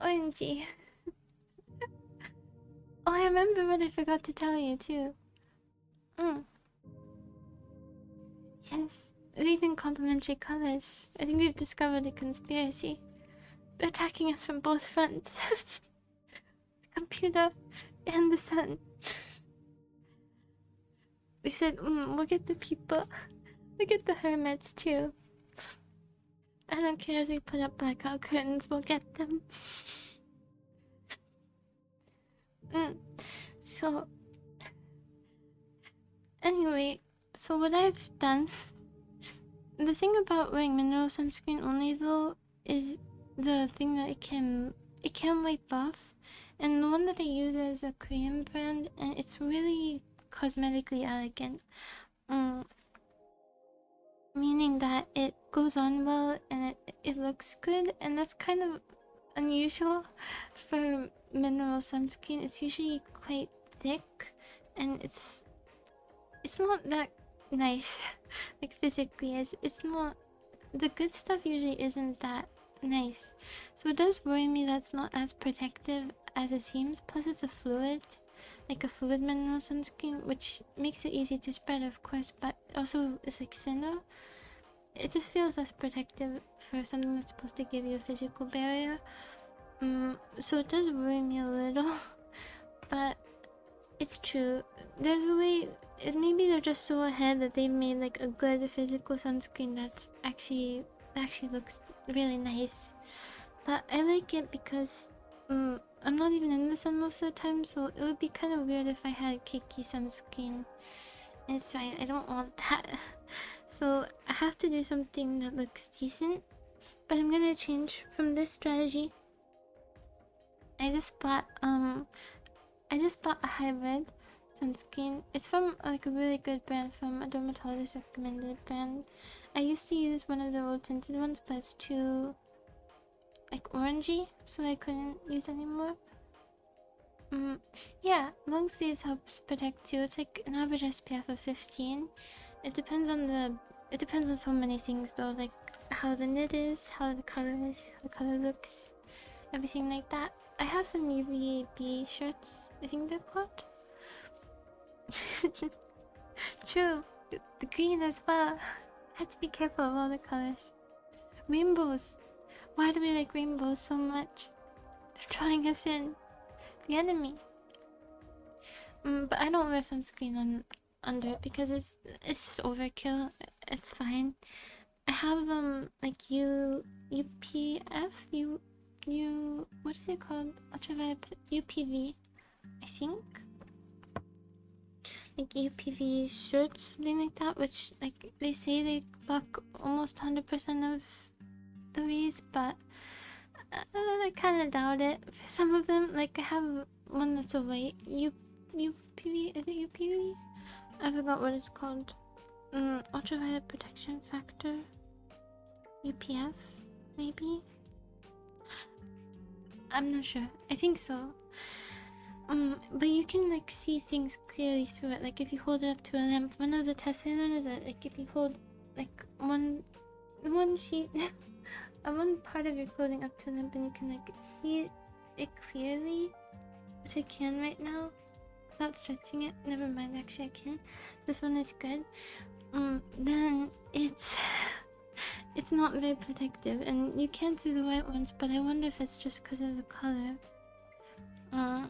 orangey. Oh, I remember what I forgot to tell you too. Yes, even complementary colors. I think we've discovered a conspiracy. They're attacking us from both fronts. The computer and the sun. We said, we'll get the people. We'll get the hermits too. I don't care if they put up blackout curtains, we'll get them. So, anyway, so what I've done, the thing about wearing mineral sunscreen only though, is the thing that it can wipe off. And the one that I use is a Korean brand, and it's really cosmetically elegant. Meaning that it goes on well and it looks good, and that's kind of unusual for mineral sunscreen. It's usually quite thick, and it's not that nice. Like physically, it's not, the good stuff usually isn't that nice. So it does worry me that's not as protective as it seems. Plus it's a fluid, like a fluid mineral sunscreen, which makes it easy to spread, of course, but also it's like thinner. it just feels less protective for something that's supposed to give you a physical barrier. So it does worry me a little, but it's true. There's a way. Maybe they're just so ahead that they made like a good physical sunscreen that actually looks really nice. But I like it because I'm not even in the sun most of the time, so it would be kind of weird if I had cakey sunscreen inside. I don't want that. So I have to do something that looks decent. But I'm gonna change from this strategy. I just bought a hybrid sunscreen. It's from like a really good brand, from a dermatologist recommended brand. I used to use one of the rose tinted ones, but it's too like orangey, so I couldn't use anymore. Yeah, long sleeves helps protect too. It's like an average SPF of 15. It depends on so many things though, like how the knit is, how the color looks, everything like that. I have some UVB shirts, I think they're called. True, the green as well. Have to be careful of all the colors. Rainbows. Why do we like rainbows so much? They're drawing us in. The enemy. But I don't wear sunscreen under it because it's just overkill. It's fine. I have like UPF what is it called? Ultraviolet UPV, I think. Like UPV shirts, something like that, which like they say they block almost 100% of the rays, but I kind of doubt it for some of them. Like I have one that's a white UPV. Is it UPV? I forgot what it's called. Ultraviolet protection factor. UPF, maybe. I'm not sure. I think so. But you can like see things clearly through it. Like if you hold it up to a lamp, one of the tests I learned is that like if you hold like one sheet, one part of your clothing up to a lamp, and you can like see it clearly, which I can right now, without stretching it. Never mind, actually I can. This one is good. Then it's not very protective, and you can do the white ones, but I wonder if it's just because of the color. But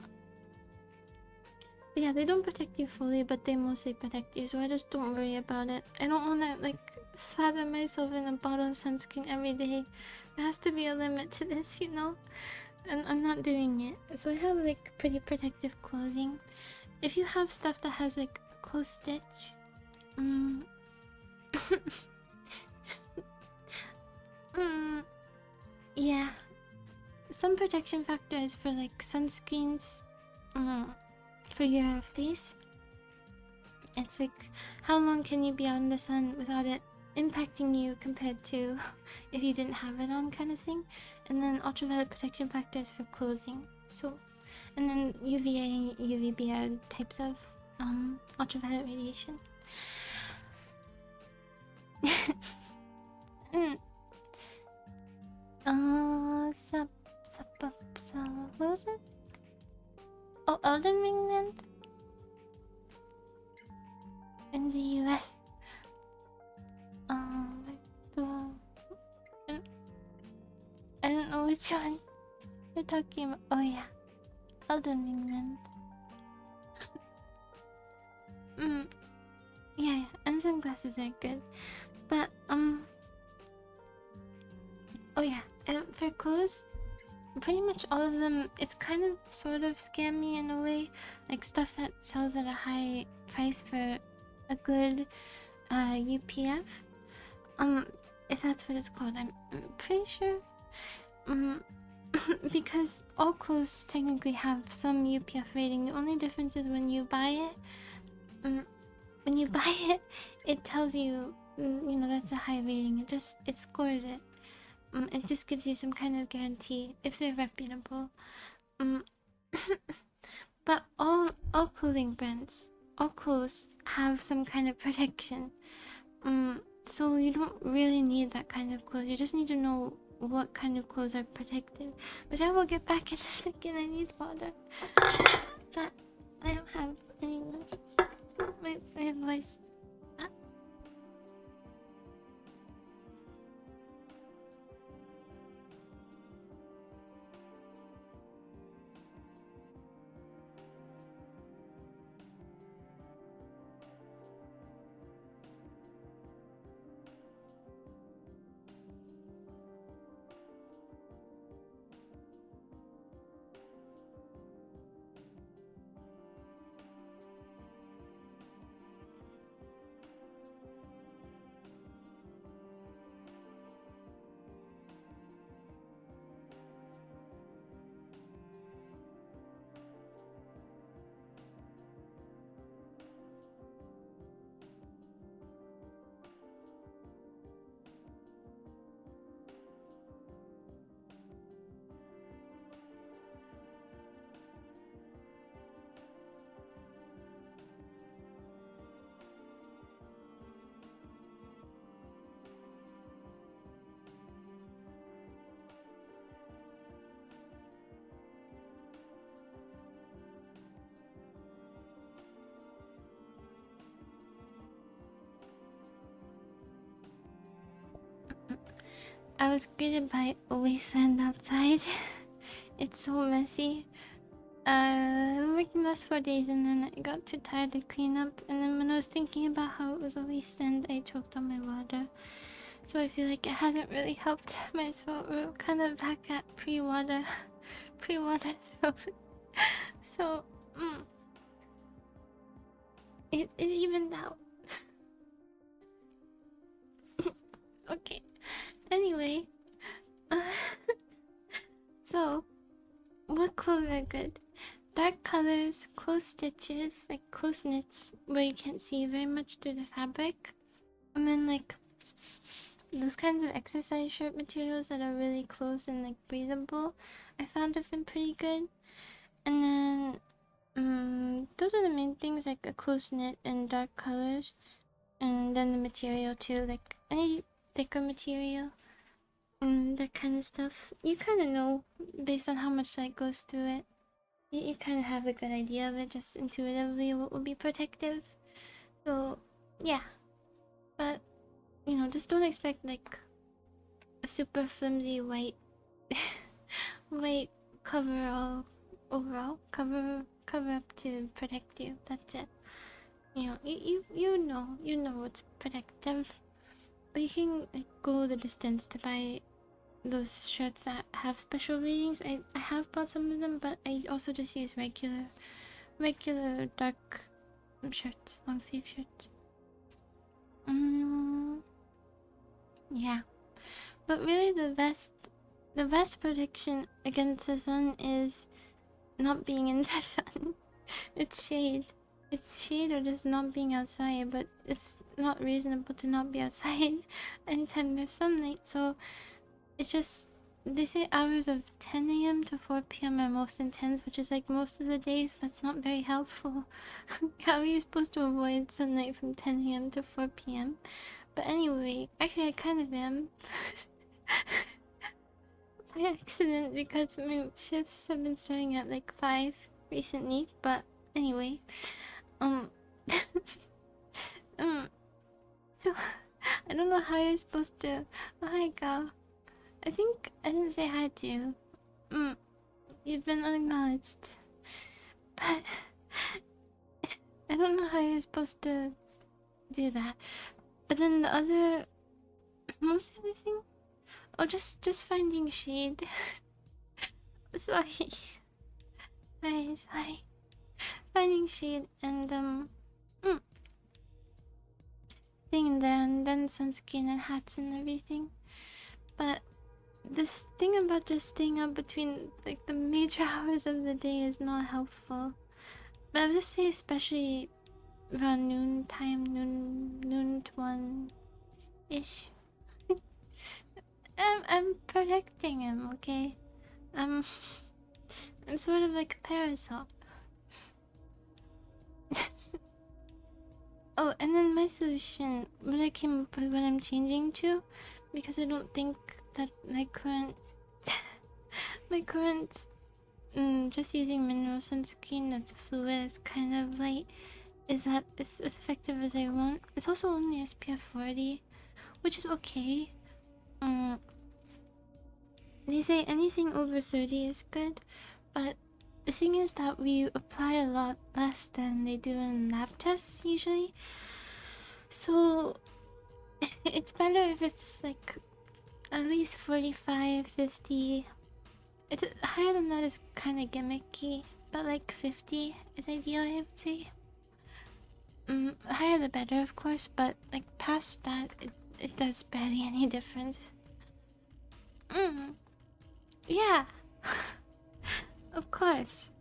yeah, they don't protect you fully, but they mostly protect you, so I just don't worry about it. I don't want to like slather myself in a bottle of sunscreen every day. There has to be a limit to this, you know? And I'm not doing it. So I have like pretty protective clothing. If you have stuff that has like a close stitch, yeah. Some protection factors for like sunscreens, for your face. It's like, how long can you be out in the sun without it impacting you compared to if you didn't have it on, kind of thing. And then ultraviolet protection factors for clothing. So, and then UVA and UVB are types of ultraviolet radiation. What was it? Oh, Elden Ring Land? In the US. I don't know which one you're talking about. Oh yeah, Elden Ring Land. Yeah, and sunglasses are good. But oh yeah, for clothes, pretty much all of them, it's kind of sort of scammy in a way. Like stuff that sells at a high price for a good UPF. If that's what it's called, I'm pretty sure. Because all clothes technically have some UPF rating. The only difference is when you buy it. When you buy it, it tells you, you know, that's a high rating. It scores it. It just gives you some kind of guarantee if they're reputable. But all clothing brands, all clothes have some kind of protection. So you don't really need that kind of clothes. You just need to know what kind of clothes are protective. Which I will get back in a second. I need water. But I don't have any left. My voice. I was greeted by a wasteland outside. It's so messy. I'm working last 4 days and then I got too tired to clean up. And then when I was thinking about how it was a wasteland, I choked on my water. So I feel like it hasn't really helped. Might as well, we're kind of back at pre-water. Pre-water. So, it evened out. Okay. Anyway. So, what clothes are good? Dark colors, close stitches, like close knits, where you can't see very much through the fabric. And then like those kinds of exercise shirt materials that are really close and like breathable, I found have been pretty good. And then those are the main things, like a close knit and dark colors. And then the material too, like any thicker material. That kind of stuff. You kind of know based on how much light goes through it. You kind of have a good idea of it just intuitively what will be protective. So, yeah. But, you know, just don't expect like a super flimsy white white cover up to protect you. That's it. You know, you know what's protective. But you can like go the distance to buy those shirts that have special readings. I have bought some of them, but I also just use regular dark shirts, long sleeve shirts. Yeah. But really the best protection against the sun is not being in the sun. It's shade. It's shade or just not being outside, but it's not reasonable to not be outside anytime there's sunlight, so it's just they say hours of 10 a.m. to 4 p.m. are most intense, which is like most of the days. That's not very helpful. How are you supposed to avoid sunlight from 10 a.m. to 4 p.m.? But anyway, actually I kind of am. By accident, because my shifts have been starting at like 5 recently, but anyway. Um, so I don't know how you're supposed to. Oh my god. I think I didn't say hi to you. You've been unacknowledged. But I don't know how you're supposed to do that. But then the other, what was the other thing? Oh, just finding shade. Sorry. Sorry. Finding shade and staying there, and then sunscreen and hats and everything. But this thing about just staying up between like the major hours of the day is not helpful. But I would say especially around noon to 1-ish. I'm protecting him, okay? I'm sort of like a parasol. Oh, and then my solution, what I came up with, what I'm changing to, because I don't think that my current just using mineral sunscreen that's fluid is kind of light, is that it's as effective as I want. It's also only SPF 40, which is okay. They say anything over 30 is good, but the thing is that we apply a lot less than they do in lab tests usually. So it's better if it's like at least 45, 50. It's higher than that is kind of gimmicky, but like 50 is ideal, I would say. Higher the better, of course, but like past that, it does barely any difference. Yeah. Of course.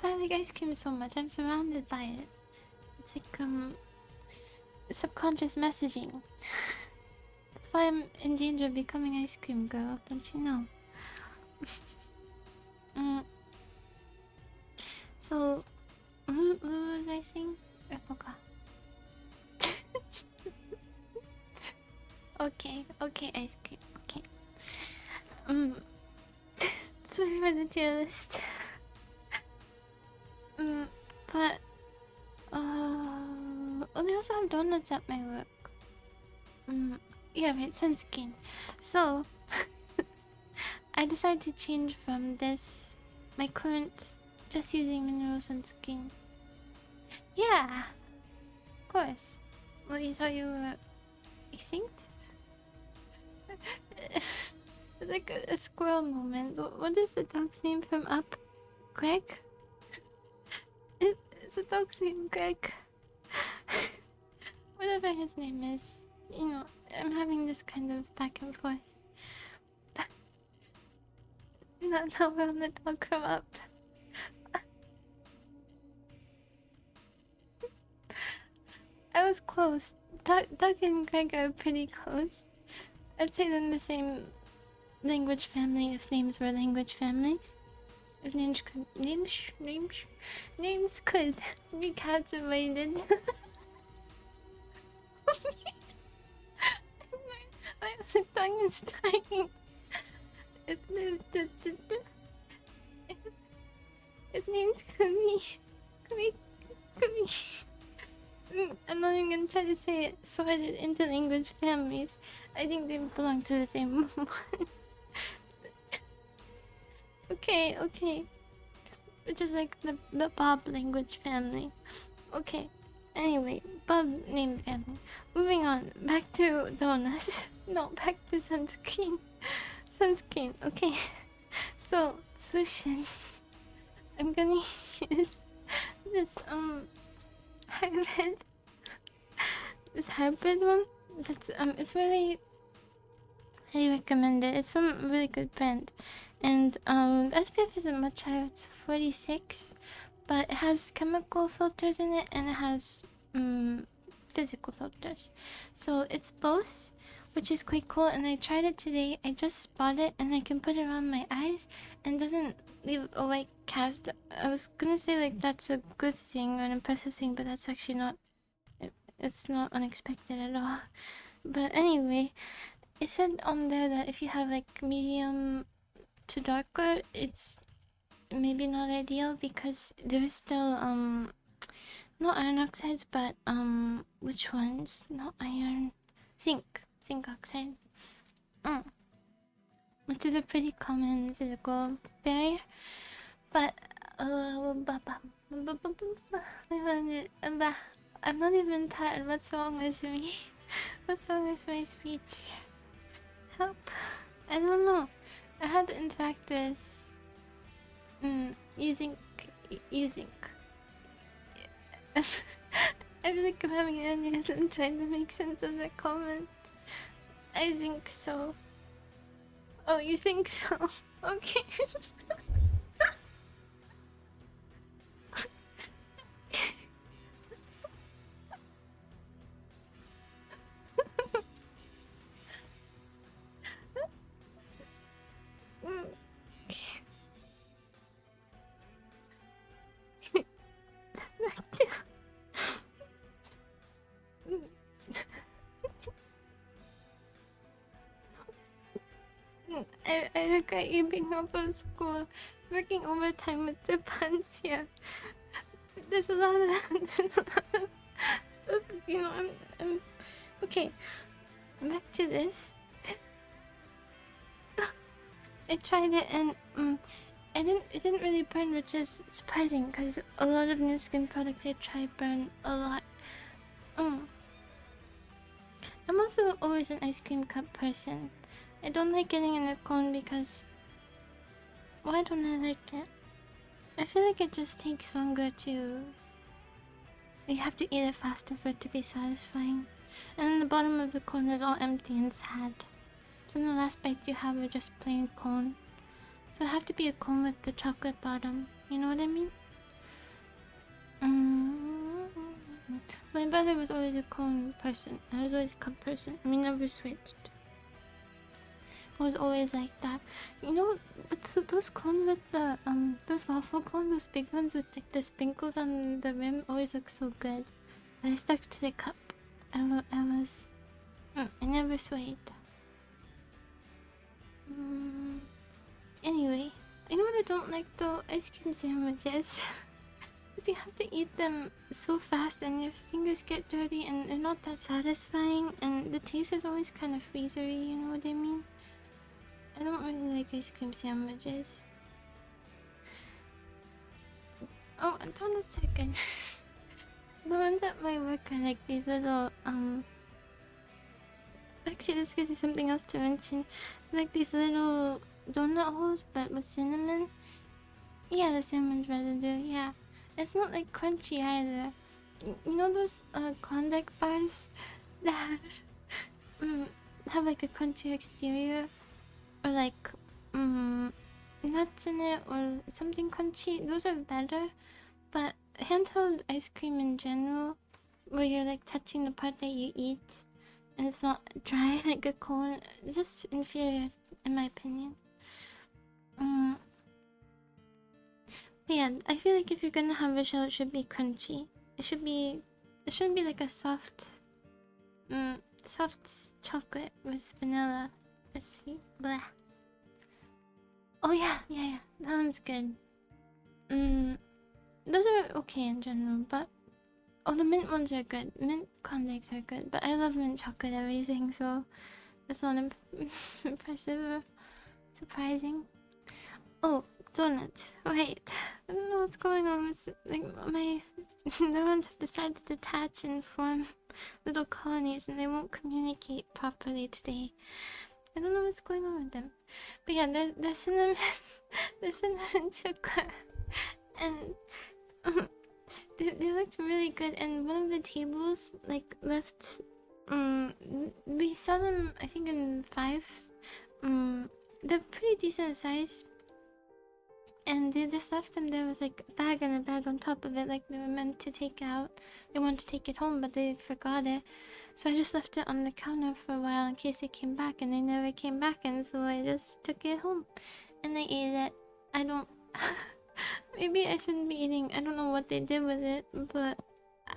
I like ice cream so much. I'm surrounded by it. It's like subconscious messaging. That's why I'm in danger of becoming ice cream girl. Don't you know? So, what was I saying? I forgot. Okay, ice cream. Okay. Sorry for the tier list. But oh, they also have donuts at my work. Yeah, right, sunscreen. So, I decided to change from this, my current, just using mineral sunscreen. Yeah, of course. Well, you thought you were extinct? It's like a squirrel moment. What is the dog's name from Up? Greg? It's a dog's name, Greg. Whatever his name is. You know, I'm having this kind of back and forth. That's how we're on the dog from Up. I was close. Doug and Greg are pretty close. I'd say they're in the same language family if names were language families. If names could names could be categorized. My tongue is dying. It it means could be. I'm not even gonna try to say it sorted into language families. I think they belong to the same one. Okay. Which is like the Bob language family. Okay. Anyway, Bob name family. Moving on. Back to donuts. No, back to sunscreen. Sunscreen. Okay. So, Sushin. I'm gonna use this hybrid this hybrid one. That's it's really highly recommended. It's from a really good brand. And the SPF isn't much higher, it's 46, but it has chemical filters in it and it has physical filters. So it's both, which is quite cool. And I tried it today. I just bought it and I can put it on my eyes and doesn't leave a white cast. I was gonna say like that's a good thing or an impressive thing, but that's actually not. It's not unexpected at all. But anyway, it said on there that if you have like medium to darker, it's maybe not ideal because there is still not iron oxides, but which ones? Not iron, zinc oxide, which is a pretty common physical barrier. But I'm not even tired. What's wrong with me? What's wrong with my speech? Help! I don't know. I had to interact with using. I feel like I'm having an aneurysm trying to make sense of the comment. I think so. Oh, you think so? Okay. I regret you being off of school. It's working overtime with the pants here. There's a lot of stuff, you know. I'm okay. Back to this. I tried it and it didn't really burn, which is surprising because a lot of new skin products I try burn a lot. I'm also always an ice cream cup person. I don't like getting in a cone because why don't I like it? I feel like it just takes longer to. You have to eat it faster for it to be satisfying. And then the bottom of the cone is all empty and sad. So the last bites you have are just plain cone. So it'd have to be a cone with the chocolate bottom. You know what I mean? My brother was always a cone person. I was always a cup person. We never switched. It was always like that. You know, but those cones with the those waffle cones, those big ones with like the sprinkles on the rim, always look so good. I stuck to the cup. I never swayed. Anyway, you know what I don't like though? Ice cream sandwiches. Because you have to eat them so fast and your fingers get dirty and they're not that satisfying and the taste is always kind of freezery, you know what I mean? I don't really like ice cream sandwiches. Oh, donuts are good. The ones at my work are like these little, actually, this gives me something else to mention. Like these little donut holes, but with cinnamon. Yeah, the cinnamon residue, yeah. It's not like crunchy either. You know those Klondike bars that have like a crunchy exterior? Or like nuts in it or something crunchy? Those are better. But handheld ice cream in general, where you're like touching the part that you eat and it's not dry like a cone, just inferior in my opinion. But yeah, I feel like if you're gonna have a shell, it should be crunchy. It shouldn't be like a soft chocolate with vanilla. Let's see. Blah. Oh yeah, that one's good. Those are okay in general, but oh, the mint ones are good. Mint Klondikes are good, but I love mint chocolate everything, so it's not impressive or surprising. Oh, donuts. Wait, I don't know what's going on with like my neurons have decided to detach and form little colonies, and they won't communicate properly today. I don't know what's going on with them. But yeah, they're cinnamon, they're cinnamon sugar, and they looked really good. And one of the tables like left, we saw them I think in 5. They're pretty decent size. And they just left them there with like a bag and a bag on top of it, like they were meant to take out. They wanted to take it home, but they forgot it. So I just left it on the counter for a while in case they came back, and they never came back, and so I just took it home. And they ate it. I don't... Maybe I shouldn't be eating... I don't know what they did with it, but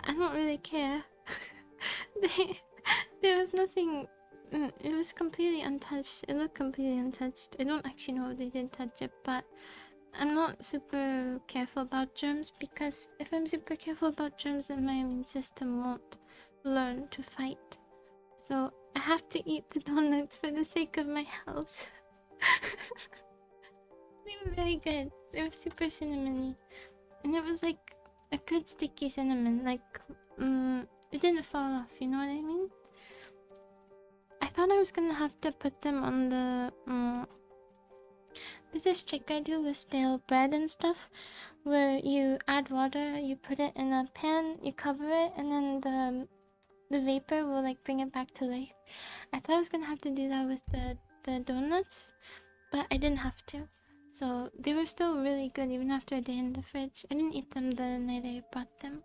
I don't really care. There was nothing... It was completely untouched. It looked completely untouched. I don't actually know if they did touch it, but... I'm not super careful about germs, because if I'm super careful about germs, then my immune system won't learn to fight. So I have to eat the donuts for the sake of my health. They were very good. They were super cinnamony. And it was like a good sticky cinnamon. Like, it didn't fall off, you know what I mean? I thought I was gonna have to put them on the... There's this trick I do with stale bread and stuff, where you add water, you put it in a pan, you cover it, and then the vapor will like bring it back to life. I thought I was gonna have to do that with the donuts, but I didn't have to. So they were still really good even after a day in the fridge. I didn't eat them the night I bought them.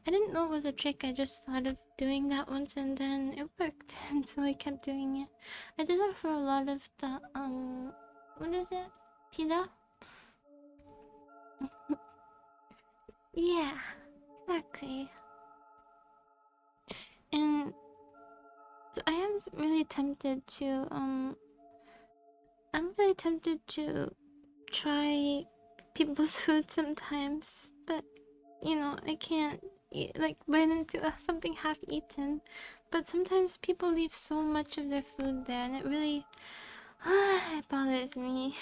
I didn't know it was a trick, I just thought of doing that once and then it worked, and so I kept doing it. I did that for a lot of the, what is it? Pita? Yeah, exactly. And so I am really tempted to, I'm really tempted to try people's food sometimes, but, you know, I can't like bite into something half-eaten. But sometimes people leave so much of their food there, and it really it bothers me.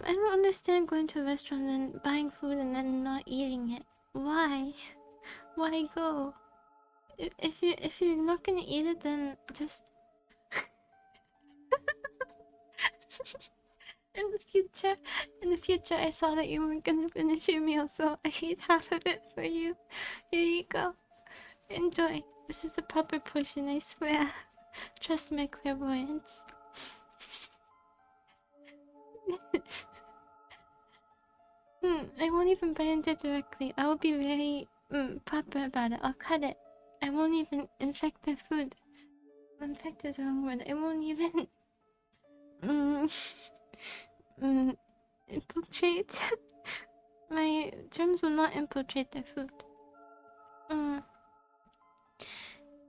I don't understand going to a restaurant and buying food and then not eating it. Why? Why go? If you're not gonna eat it, then just in the future, I saw that you weren't gonna finish your meal, so I ate half of it for you. Here you go. Enjoy. This is the proper portion, I swear. Trust my clairvoyance. I won't even bite into it directly. I will be very proper about it. I'll cut it. I won't even infect their food. Infect is the wrong word. I won't even infiltrate. My germs will not infiltrate their food.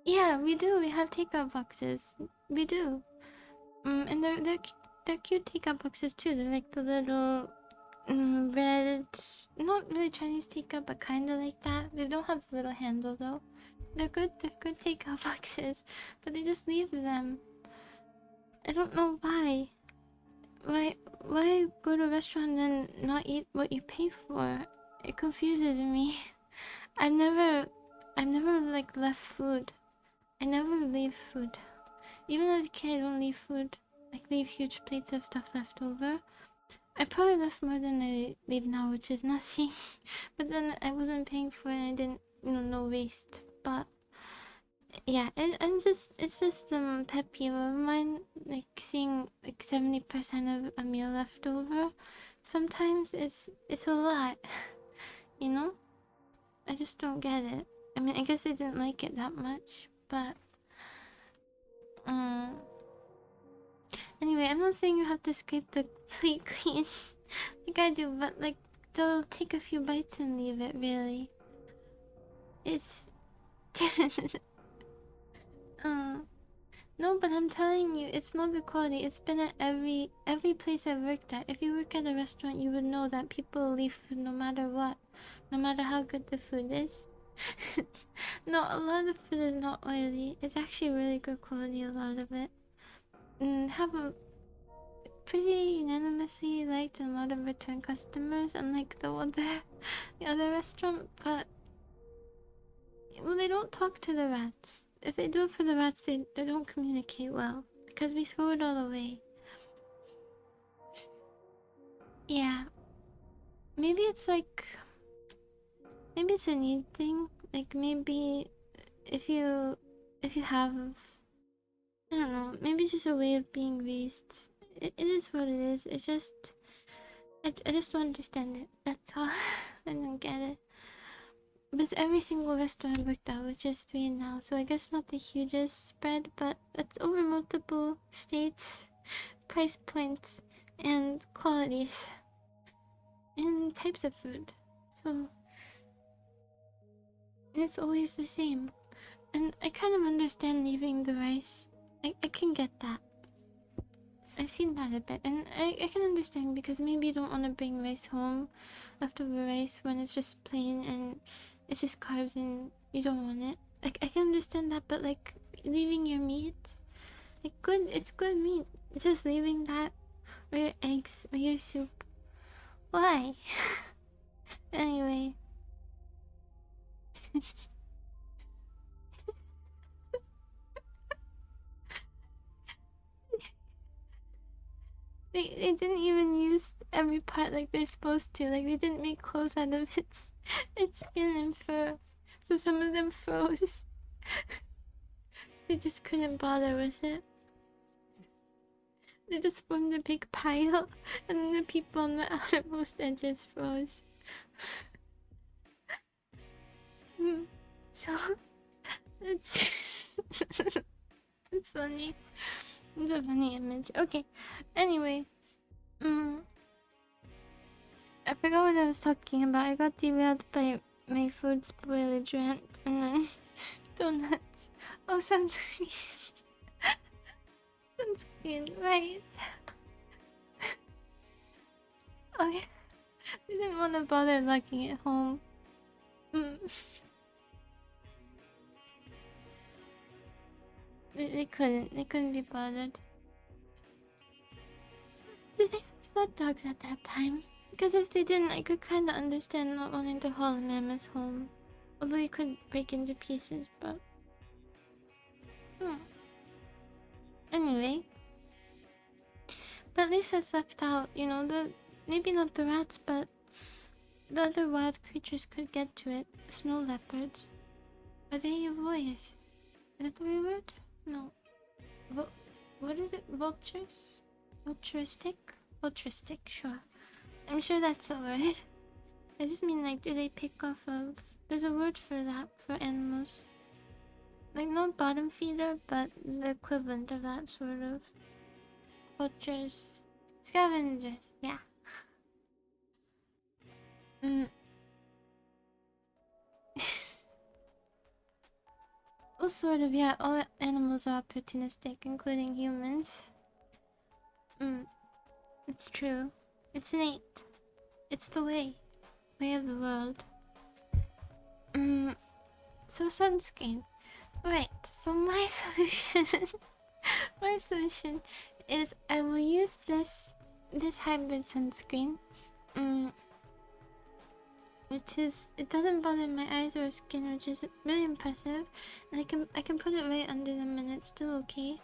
Yeah, we do. We have takeout boxes. We do. And they're cute takeout boxes too. They're like the little bread. Not really Chinese tikka, but kind of like that. They don't have the little handle though. They're good takeout boxes, but they just leave them. I don't know why. Why go to a restaurant and then not eat what you pay for? It confuses me. I've never like left food. I never leave food. Even as a kid, I don't leave food. Like leave huge plates of stuff left over. I probably left more than I leave now, which is nothing. But then I wasn't paying for it and I didn't, no waste. But yeah, it's just pet peeve of mine, like seeing like 70% of a meal left over. Sometimes it's a lot, you know? I just don't get it. I mean, I guess I didn't like it that much, but anyway, I'm not saying you have to scrape the plate clean like I do, but like they'll take a few bites and leave it. Really, it's no, but I'm telling you, it's not the quality. It's been at every place I've worked at. If you work at a restaurant, you would know that people leave food no matter what, no matter how good the food is. No, a lot of the food is not oily. It's actually really good quality, a lot of it. Have a pretty unanimously liked and a lot of return customers, unlike the other restaurant. But well, they don't talk to the rats. If they do it for the rats, they don't communicate well because we throw it all away. Yeah, maybe it's like maybe it's a need thing. Like maybe if you have, I don't know, maybe it's just a way of being raised. It is what it is. It's just I just don't understand it. That's all. I don't get it. But it's every single restaurant I worked at, which is 3 now. So I guess not the hugest spread, but it's over multiple states, price points, and qualities, and types of food. So it's always the same. And I kind of understand leaving the rice. I can get that. I've seen that a bit, and I can understand because maybe you don't want to bring rice home, leftover rice, when it's just plain and it's just carbs and you don't want it. Like, I can understand that, but like leaving your meat, like it's good meat. Just leaving that, or your eggs, or your soup. Why? Anyway. They didn't even use every part like they're supposed to. Like, they didn't make clothes out of its skin and fur. So some of them froze. They just couldn't bother with it. They just formed a big pile, and then the people on the outermost edges froze. So, it's... it's funny. It's a funny image. Okay, anyway. I forgot what I was talking about. I got derailed by my food spoilage rant, and then donuts. Oh, sunscreen. Sunscreen, right. Okay. They didn't want to bother lugging it home. They couldn't be bothered. Did they have sled dogs at that time? Because if they didn't, I could kinda understand not wanting to haul a mammoth home. Although you could break into pieces, but... Anyway. But at least it's left out, you know, maybe not the rats, but the other wild creatures could get to it. The snow leopards. Are they voyeurs? Is that the right word? No. What is it? Vultures? Vulturistic? Vulturistic, sure. I'm sure that's a word. I just mean, like, do they pick off of... There's a word for that, for animals. Like, not bottom feeder, but the equivalent of that, sort of. Vultures. Scavengers, yeah. Well, sort of, yeah. All animals are opportunistic, including humans. It's true. It's innate. It's the way of the world. So sunscreen. Right. So my solution, my solution is I will use this hybrid sunscreen. Mm, which is, it doesn't bother my eyes or skin, which is really impressive. And I can put it right under them and it's still okay.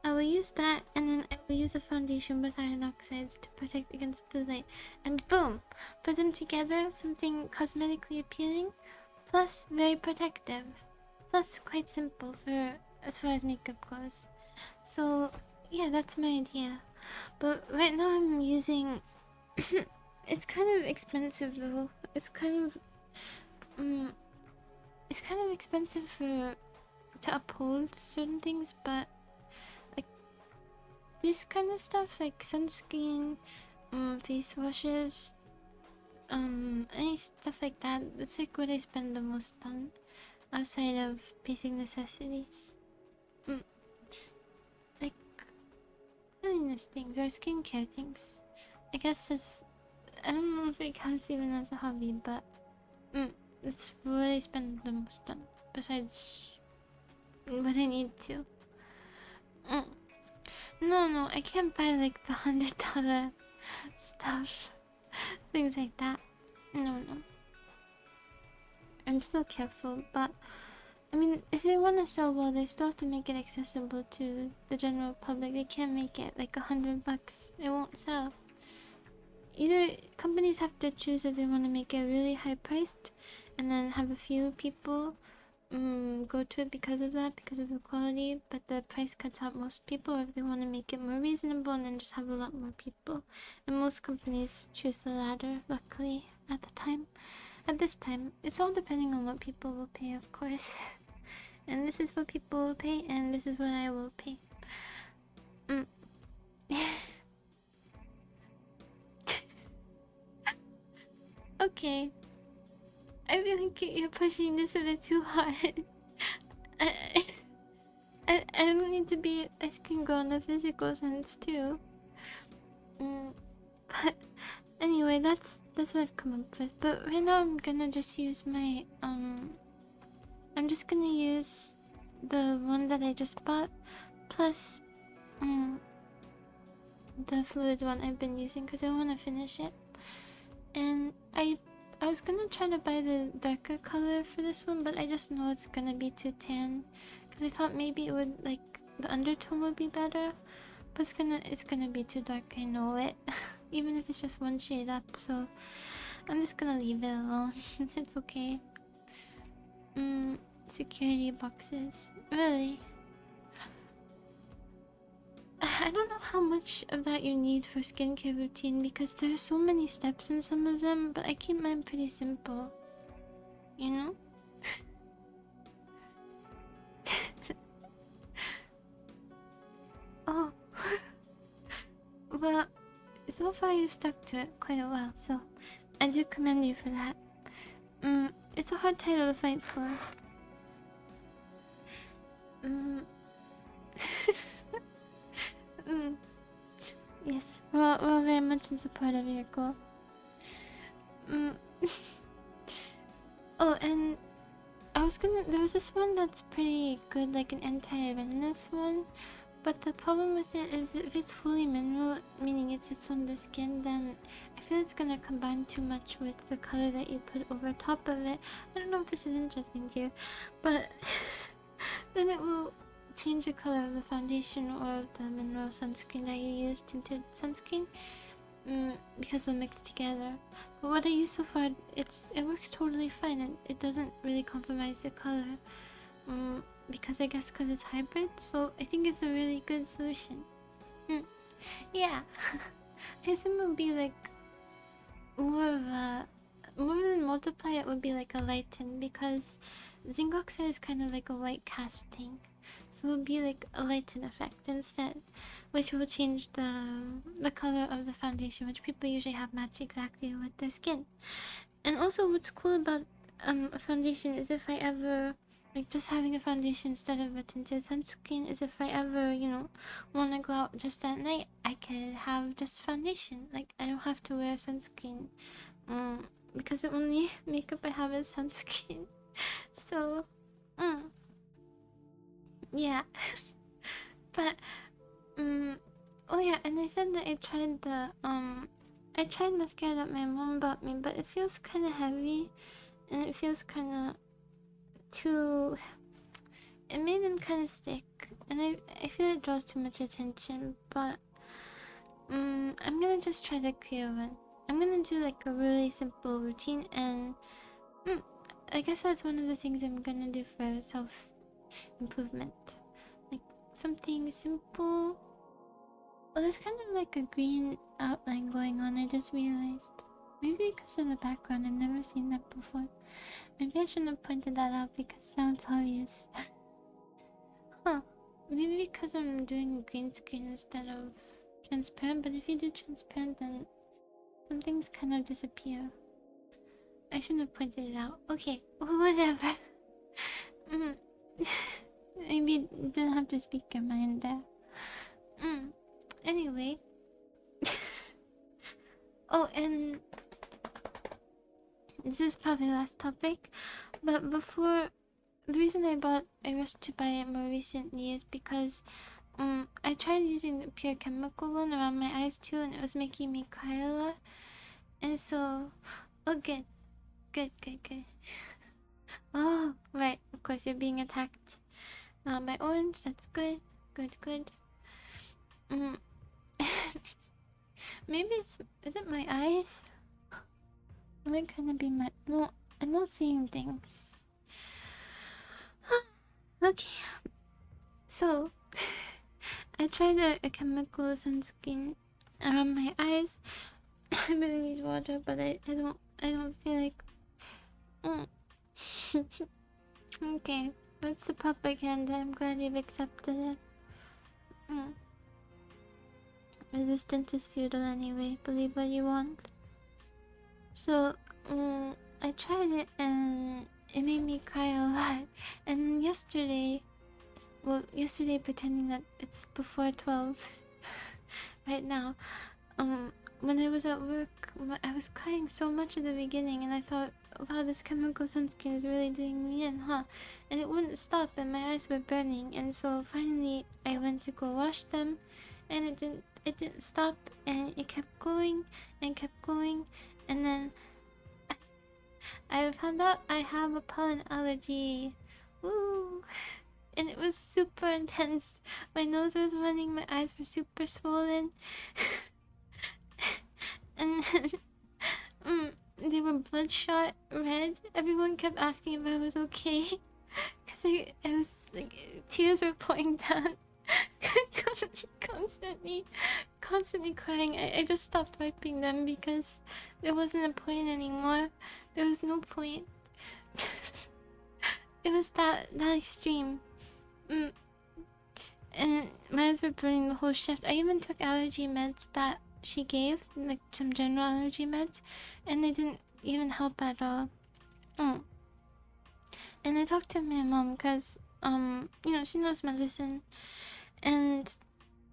I will use that, and then I will use a foundation with iron oxides to protect against blue light. And boom! Put them together, something cosmetically appealing, plus very protective. Plus quite simple for as far as makeup goes. So yeah, that's my idea. But right now I'm using it's kind of expensive though. It's kind of expensive to uphold certain things, but like this kind of stuff like sunscreen, face washes, any stuff like that, that's like what I spend the most on outside of basic necessities. Like cleanliness things or skincare things. I guess I don't know if it counts even as a hobby, but it's what I spend the most on besides what I need to. No, I can't buy like the $100 stuff, things like that. No. I'm still careful, but I mean, if they want to sell well, they still have to make it accessible to the general public. They can't make it like $100. It won't sell. Either companies have to choose if they want to make it really high priced, and then have a few people go to it because of that, because of the quality, but the price cuts out most people, or if they want to make it more reasonable and then just have a lot more people. And most companies choose the latter, luckily, at this time. It's all depending on what people will pay, of course. And this is what people will pay, and this is what I will pay. Okay. I feel like you're pushing this a bit too hard. I don't need to be ice cream girl in the physical sense too. But anyway, that's what I've come up with. But right now I'm gonna just use my I'm just gonna use the one that I just bought, plus the fluid one I've been using because I want to finish it. And I was gonna try to buy the darker color for this one, but I just know it's gonna be too tan. Because I thought maybe it would, like, the undertone would be better. But it's gonna be too dark, I know it. Even if it's just one shade up, so I'm just gonna leave it alone. It's okay. Security boxes. Really? I don't know how much of that you need for skincare routine because there are so many steps in some of them, but I keep mine pretty simple. You know? Oh. Well, so far you've stuck to it quite a while, so I do commend you for that. It's a hard title to fight for. Yes, we're very much in support of your goal. Oh, and there was this one that's pretty good, like an anti-redness one. But the problem with it is if it's fully mineral, meaning it sits on the skin, then I feel it's gonna combine too much with the color that you put over top of it. I don't know if this is interesting to you, but then it will change the color of the foundation or of the mineral sunscreen that you use, tinted sunscreen, because they'll mix together. But what I use so far, it works totally fine. It doesn't really compromise the color. Because it's hybrid, so I think it's a really good solution. Yeah. I assume it would be like more than multiply, it would be like a lighten, because zinc oxide is kind of like a white casting, so it would be like a lighten effect instead, which will change the color of the foundation, which people usually have match exactly with their skin. And also what's cool about a foundation is if I ever Like just having a foundation instead of a tinted sunscreen is if I ever, you know, want to go out just at night, I could have just foundation. Like I don't have to wear sunscreen. Because the only makeup I have is sunscreen. So, yeah. But, oh yeah, and I said that I tried mascara that my mom bought me, but it feels kind of heavy, and it feels kind of too. It made them kind of stick, and I feel it draws too much attention. But, I'm gonna just try the clear one. I'm gonna do like a really simple routine, and I guess that's one of the things I'm gonna do for self improvement. Like something simple. Oh, there's kind of like a green outline going on, I just realized. Maybe because of the background, I've never seen that before. Maybe I shouldn't have pointed that out because now it's obvious. Huh. Maybe because I'm doing green screen instead of transparent, but if you do transparent, then some things kind of disappear. I shouldn't have pointed it out. Okay, whatever. Maybe you didn't have to speak your mind there. Anyway. Oh, and this is probably the last topic, but before, the reason I rushed to buy it more recently is because I tried using the pure chemical one around my eyes too, and it was making me cry a lot. And so, oh good. Oh, right, of course you're being attacked by orange, that's good. Maybe is it my eyes? It might kind of be my, no, I'm not seeing things. Okay, so I tried a chemical sunscreen around my eyes. I really need water, but I don't feel like. Okay, that's the propaganda. I'm glad you've accepted it. Resistance is futile anyway. Believe what you want. So, I tried it and it made me cry a lot. And yesterday pretending that it's before 12 right now, when I was at work, I was crying so much at the beginning, and I thought, wow, this chemical sunscreen is really doing me in, huh? And it wouldn't stop, and my eyes were burning, and so finally I went to go wash them, and it didn't stop, and it kept going and kept going, and then I found out I have a pollen allergy. Woo! And it was super intense. My nose was running, my eyes were super swollen. And then, they were bloodshot red. Everyone kept asking if I was okay. Because I was like, tears were pouring down. constantly crying. I just stopped wiping them because there wasn't a point anymore. There was no point. It was that extreme. And my eyes were burning the whole shift. I even took allergy meds that she gave, like some general allergy meds, and they didn't even help at all. And I talked to my mom because, you know, she knows medicine, and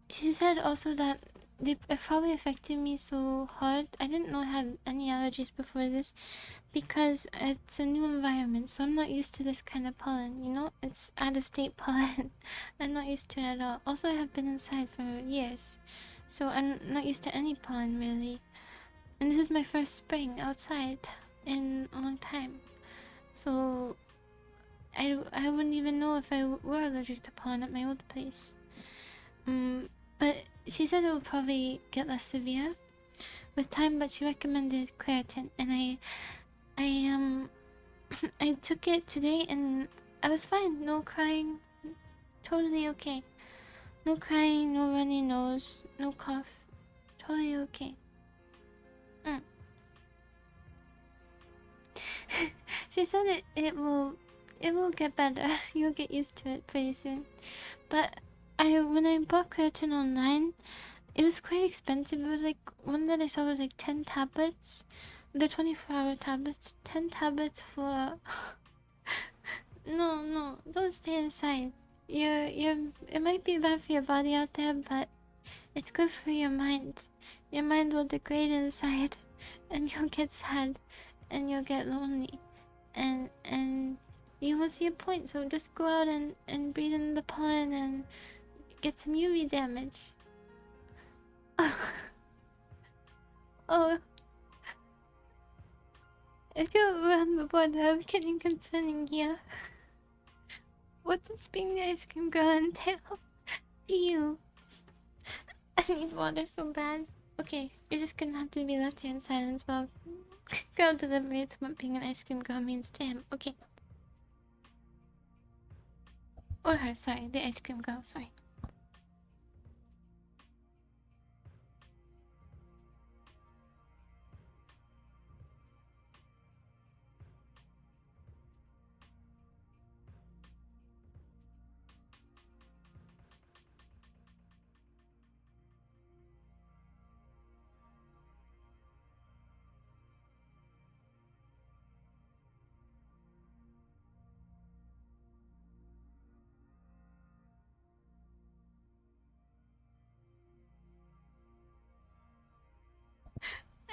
she said also that it probably affected me so hard. I didn't know I had any allergies before this because it's a new environment, so I'm not used to this kind of pollen, you know? It's out-of-state pollen. I'm not used to it at all. Also, I have been inside for years, so I'm not used to any pollen, really. And this is my first spring outside in a long time. So, I wouldn't even know if I were allergic to pollen at my old place. But she said it would probably get less severe with time, but she recommended Claritin, and I took it today and I was fine. No crying, totally okay. No crying, no runny nose, no cough, totally okay. She said it will get better. You'll get used to it pretty soon. But when I bought Claritin online, it was quite expensive. It was like, one that I saw was like 10 tablets. The 24-hour tablets. 10 tablets for No, don't stay inside. It might be bad for your body out there, but it's good for your mind. Your mind will degrade inside, and you'll get sad, and you'll get lonely, and you won't see a point. So just go out and breathe in the pollen and get some UV damage. Oh, if you're around the border, I'm getting concerning here. What does being the ice cream girl entail to you? I need water so bad. Okay, you're just gonna have to be left here in silence while girl deliberates what being an ice cream girl means to him. Okay. Or her, sorry, the ice cream girl, sorry.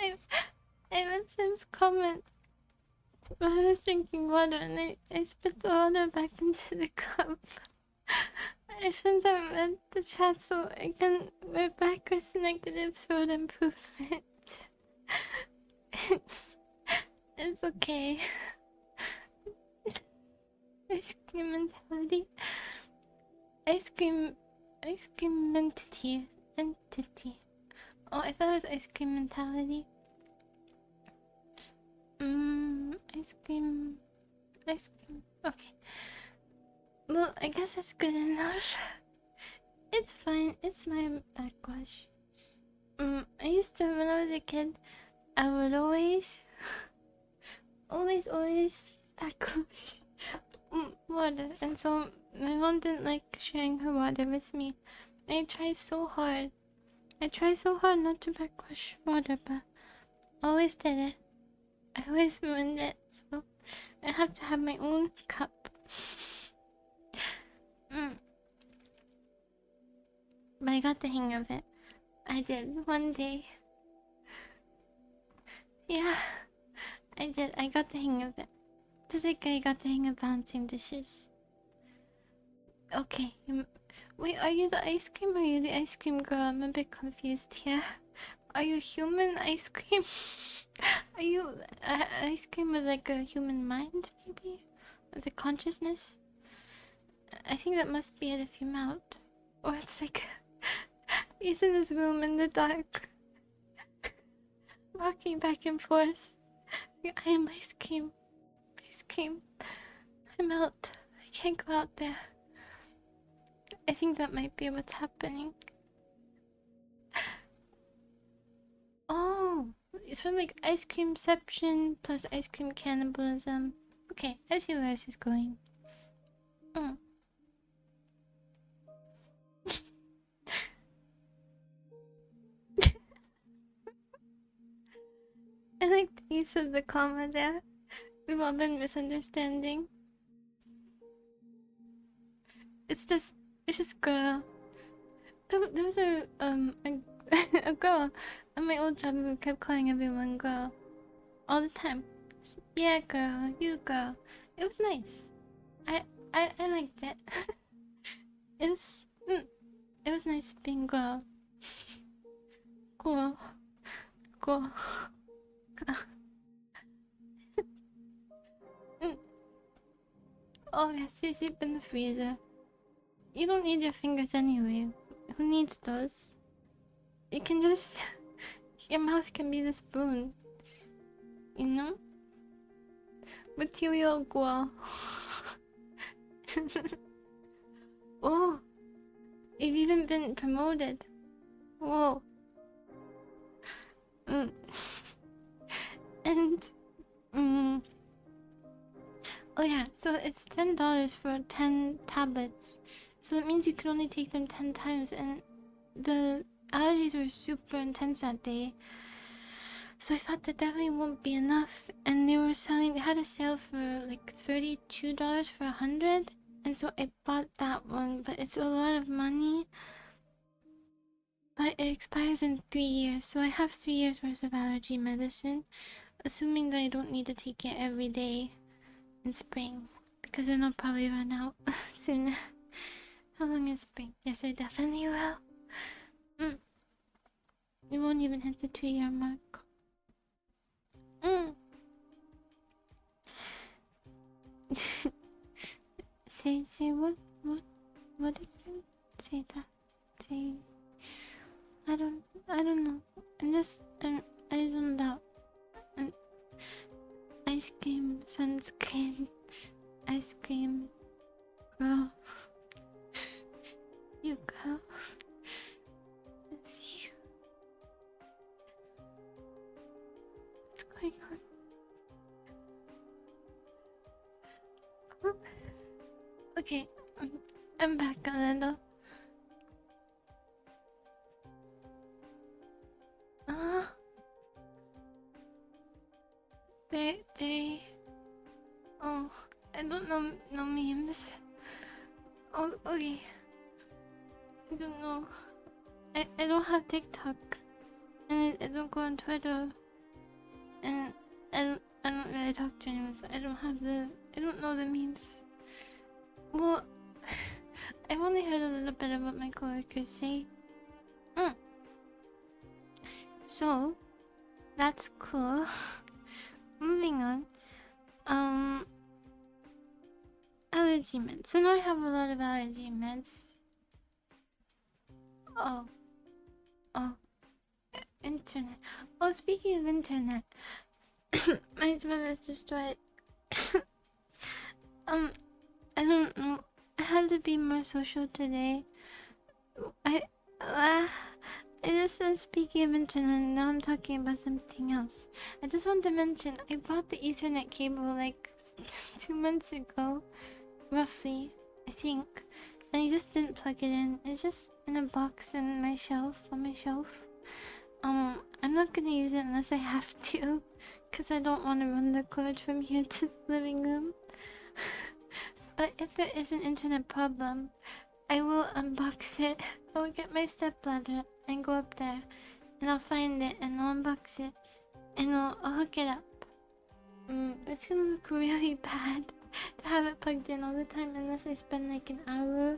I I read Sim's comment while I was drinking water and I spit the water back into the cup. I shouldn't have read the chat, so I can read backwards negative throat improvement. It's okay. Ice cream mentality. Ice cream entity. Oh, I thought it was ice cream mentality. Ice cream. Okay. Well, I guess that's good enough. It's fine. It's my backwash. I used to, when I was a kid, I would always backwash water. And so my mom didn't like sharing her water with me. I tried so hard. Not to backwash water, but always did it. I always ruined it, so I have to have my own cup. But I got the hang of it. I did one day. Yeah, I did. I got the hang of it. Just like I got the hang of balancing dishes. Okay. Wait, are you the ice cream or are you the ice cream girl? I'm a bit confused here. Are you human ice cream? Are you ice cream with like a human mind, maybe? With a consciousness? I think that must be it if you melt. Or it's like he's in his room in the dark, rocking back and forth. I am ice cream. Ice cream. I melt. I can't go out there. I think that might be what's happening. Oh, it's from like ice creamception plus ice cream cannibalism. Okay, I see where this is going. I like the use of the comma there. We've all been misunderstanding. It's just girl. There was a a girl at my old job who kept calling everyone girl all the time. Yeah, girl, you girl. It was nice. I liked it. It was it was nice being girl. Cool. Cool. Oh yes, you sleep in the freezer. You don't need your fingers anyway. Who needs those? You can just your mouth can be the spoon. You know? Material gual. Oh, you've even been promoted. Whoa. And oh yeah, so it's $10 for 10 tablets. So that means you can only take them 10 times, and the allergies were super intense that day. So I thought that definitely won't be enough, and they were selling. They had a sale for like $32 for 100, and so I bought that one. But it's a lot of money. But it expires in 3 years, so I have 3 years worth of allergy medicine, assuming that I don't need to take it every day in spring, because then I'll probably run out sooner. How long is spring? Yes, I definitely will. You won't even hit the 2-year mark. Say what again? Say that. Say, I don't know. I zoned out. And ice cream, sunscreen, ice cream, girl. You girl. Let's see. What's going on? Okay, I'm back a little. They. Oh, I don't know no memes. Oh, okay. I don't know. I don't have TikTok, and I don't go on Twitter, and I don't really talk to anyone. So I don't know the memes. Well, I've only heard a little bit of what my coworkers say. So that's cool. Moving on. Allergy meds. So now I have a lot of allergy meds. Oh, internet. Oh, speaking of internet, my phone is destroyed. I don't know. I had to be more social today. I just said speaking of internet, and now I'm talking about something else. I just want to mention I bought the Ethernet cable like 2 months ago, roughly, I think, and I just didn't plug it in. It's just in a box in my shelf, on my shelf. I'm not gonna use it unless I have to, because I don't want to run the cord from here to the living room. But if there is an internet problem, I will unbox it. I will get my stepladder and go up there, and I'll find it and I'll unbox it, and I'll hook it up. It's gonna look really bad to have it plugged in all the time unless I spend like an hour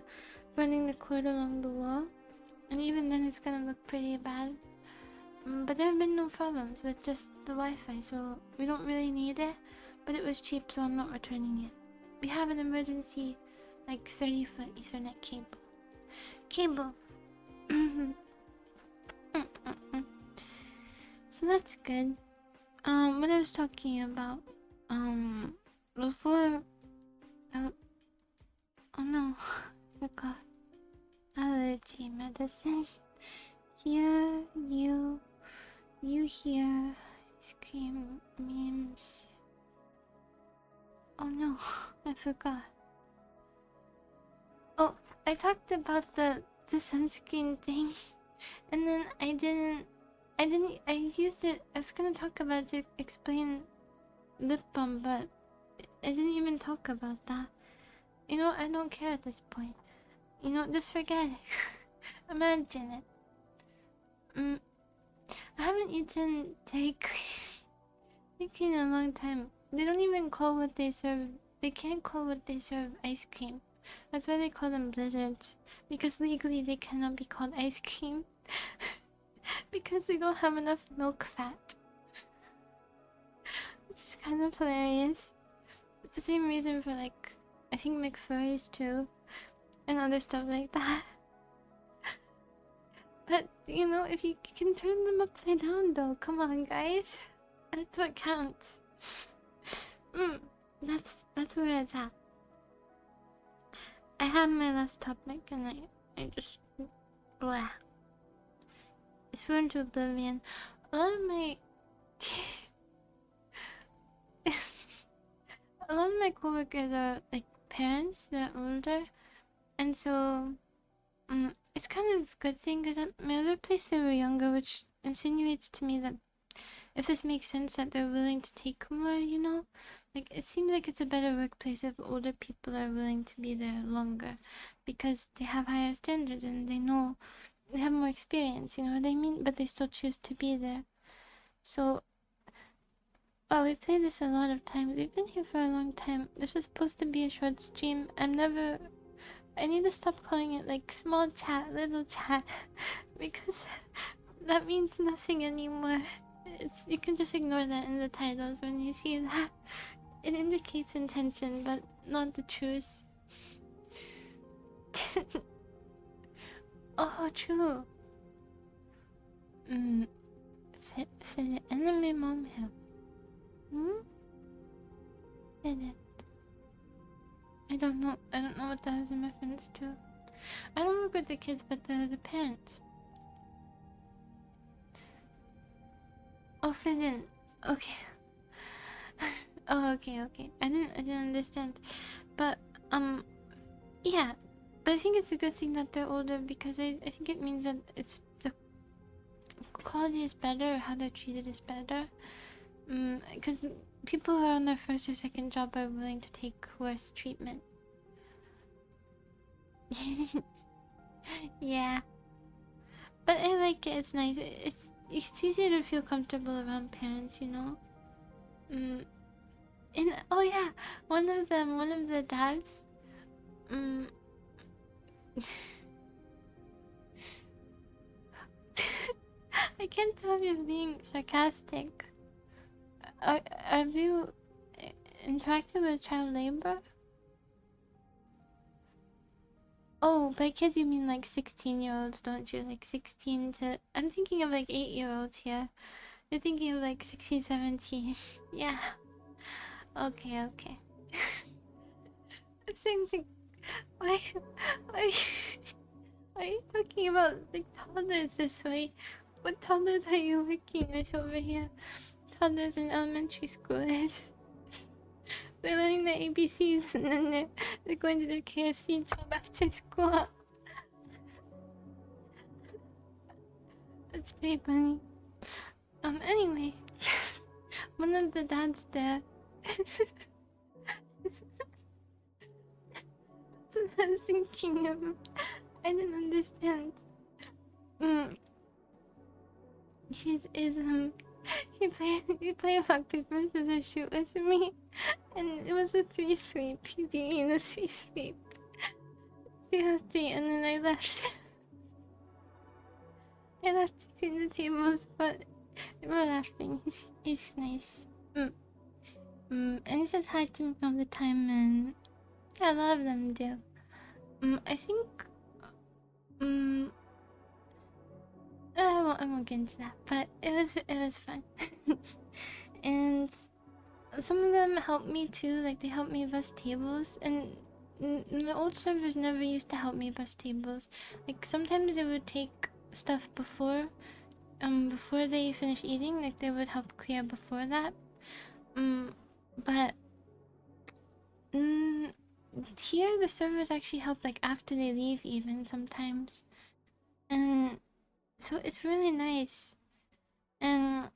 running the cord along the wall, and even then it's gonna look pretty bad. But there have been no problems with just the Wi-Fi, so we don't really need it. But it was cheap, so I'm not returning it. We have an emergency, like 30-foot Ethernet cable. So that's good. What I was talking about, before, oh no, I forgot. Allergy medicine. Here, you hear ice cream memes. Oh no, I forgot. Oh, I talked about the sunscreen thing, and then I used it. I was gonna talk about it to explain lip balm, but I didn't even talk about that. You know, I don't care at this point. You know, just forget it. Imagine it. I haven't eaten Dairy Queen in a long time. They don't even call what they serve. They can't call what they serve ice cream. That's why they call them blizzards. Because legally they cannot be called ice cream. Because they don't have enough milk fat. Which is kind of hilarious. It's the same reason for like, I think McFlurries too. And other stuff like that. But, you know, if you can turn them upside down though, come on guys. That's what counts. That's where it's at. I had my last topic and I just blah. It's flew into oblivion. A lot of my a lot of my coworkers are like parents, they're older, and so it's kind of a good thing because at my other place they were younger, which insinuates to me that if this makes sense that they're willing to take more, you know? Like, it seems like it's a better workplace if older people are willing to be there longer because they have higher standards and they know they have more experience, you know what I mean? But they still choose to be there. So, well, we played this a lot of times. We've been here for a long time. This was supposed to be a short stream. I need to stop calling it like small chat, little chat, because that means nothing anymore. You can just ignore that in the titles when you see that. It indicates intention, but not the truth. Oh, true. For the enemy mom here. Did it? I don't know. I don't know what that is in reference to. I don't work with the kids, but the parents. Oh, Fidin. Okay. Oh, okay. I didn't understand. But yeah. But I think it's a good thing that they're older because I think it means that the quality is better, or how they're treated is better. Because people who are on their first or second job are willing to take worse treatment. Yeah. But I like it. It's nice. It's easier to feel comfortable around parents, you know. And oh yeah, one of the dads. I can't tell if you're being sarcastic. Have you interacted with child labor? Oh, by kids you mean like 16-year-olds, don't you? Like 16 to... I'm thinking of like 8-year-olds here. You're thinking of like 16, 17. Yeah. Okay. Same thing. Why, why are you talking about like toddlers this way? What toddlers are you working with over here? Toddlers in elementary schoolers. They're learning the ABCs and then they're going to the KFC job after school. That's pretty funny. Anyway, one of the dads there. That's what I was thinking of. I didn't understand. He played rock paper scissors shoot with me, and it was a 3-sweep. He beat me in a 3-sweep. 3-3, and then I left. I left to clean the tables, but we're laughing. He's nice. And he says hi to me all the time, and yeah, a lot of them do. I think I won't get into that, but it was fun. And some of them helped me too, like they helped me bus tables, and the old servers never used to help me bus tables. Like sometimes they would take stuff before they finish eating, like they would help clear before that. But here the servers actually help like after they leave even sometimes. And so it's really nice. And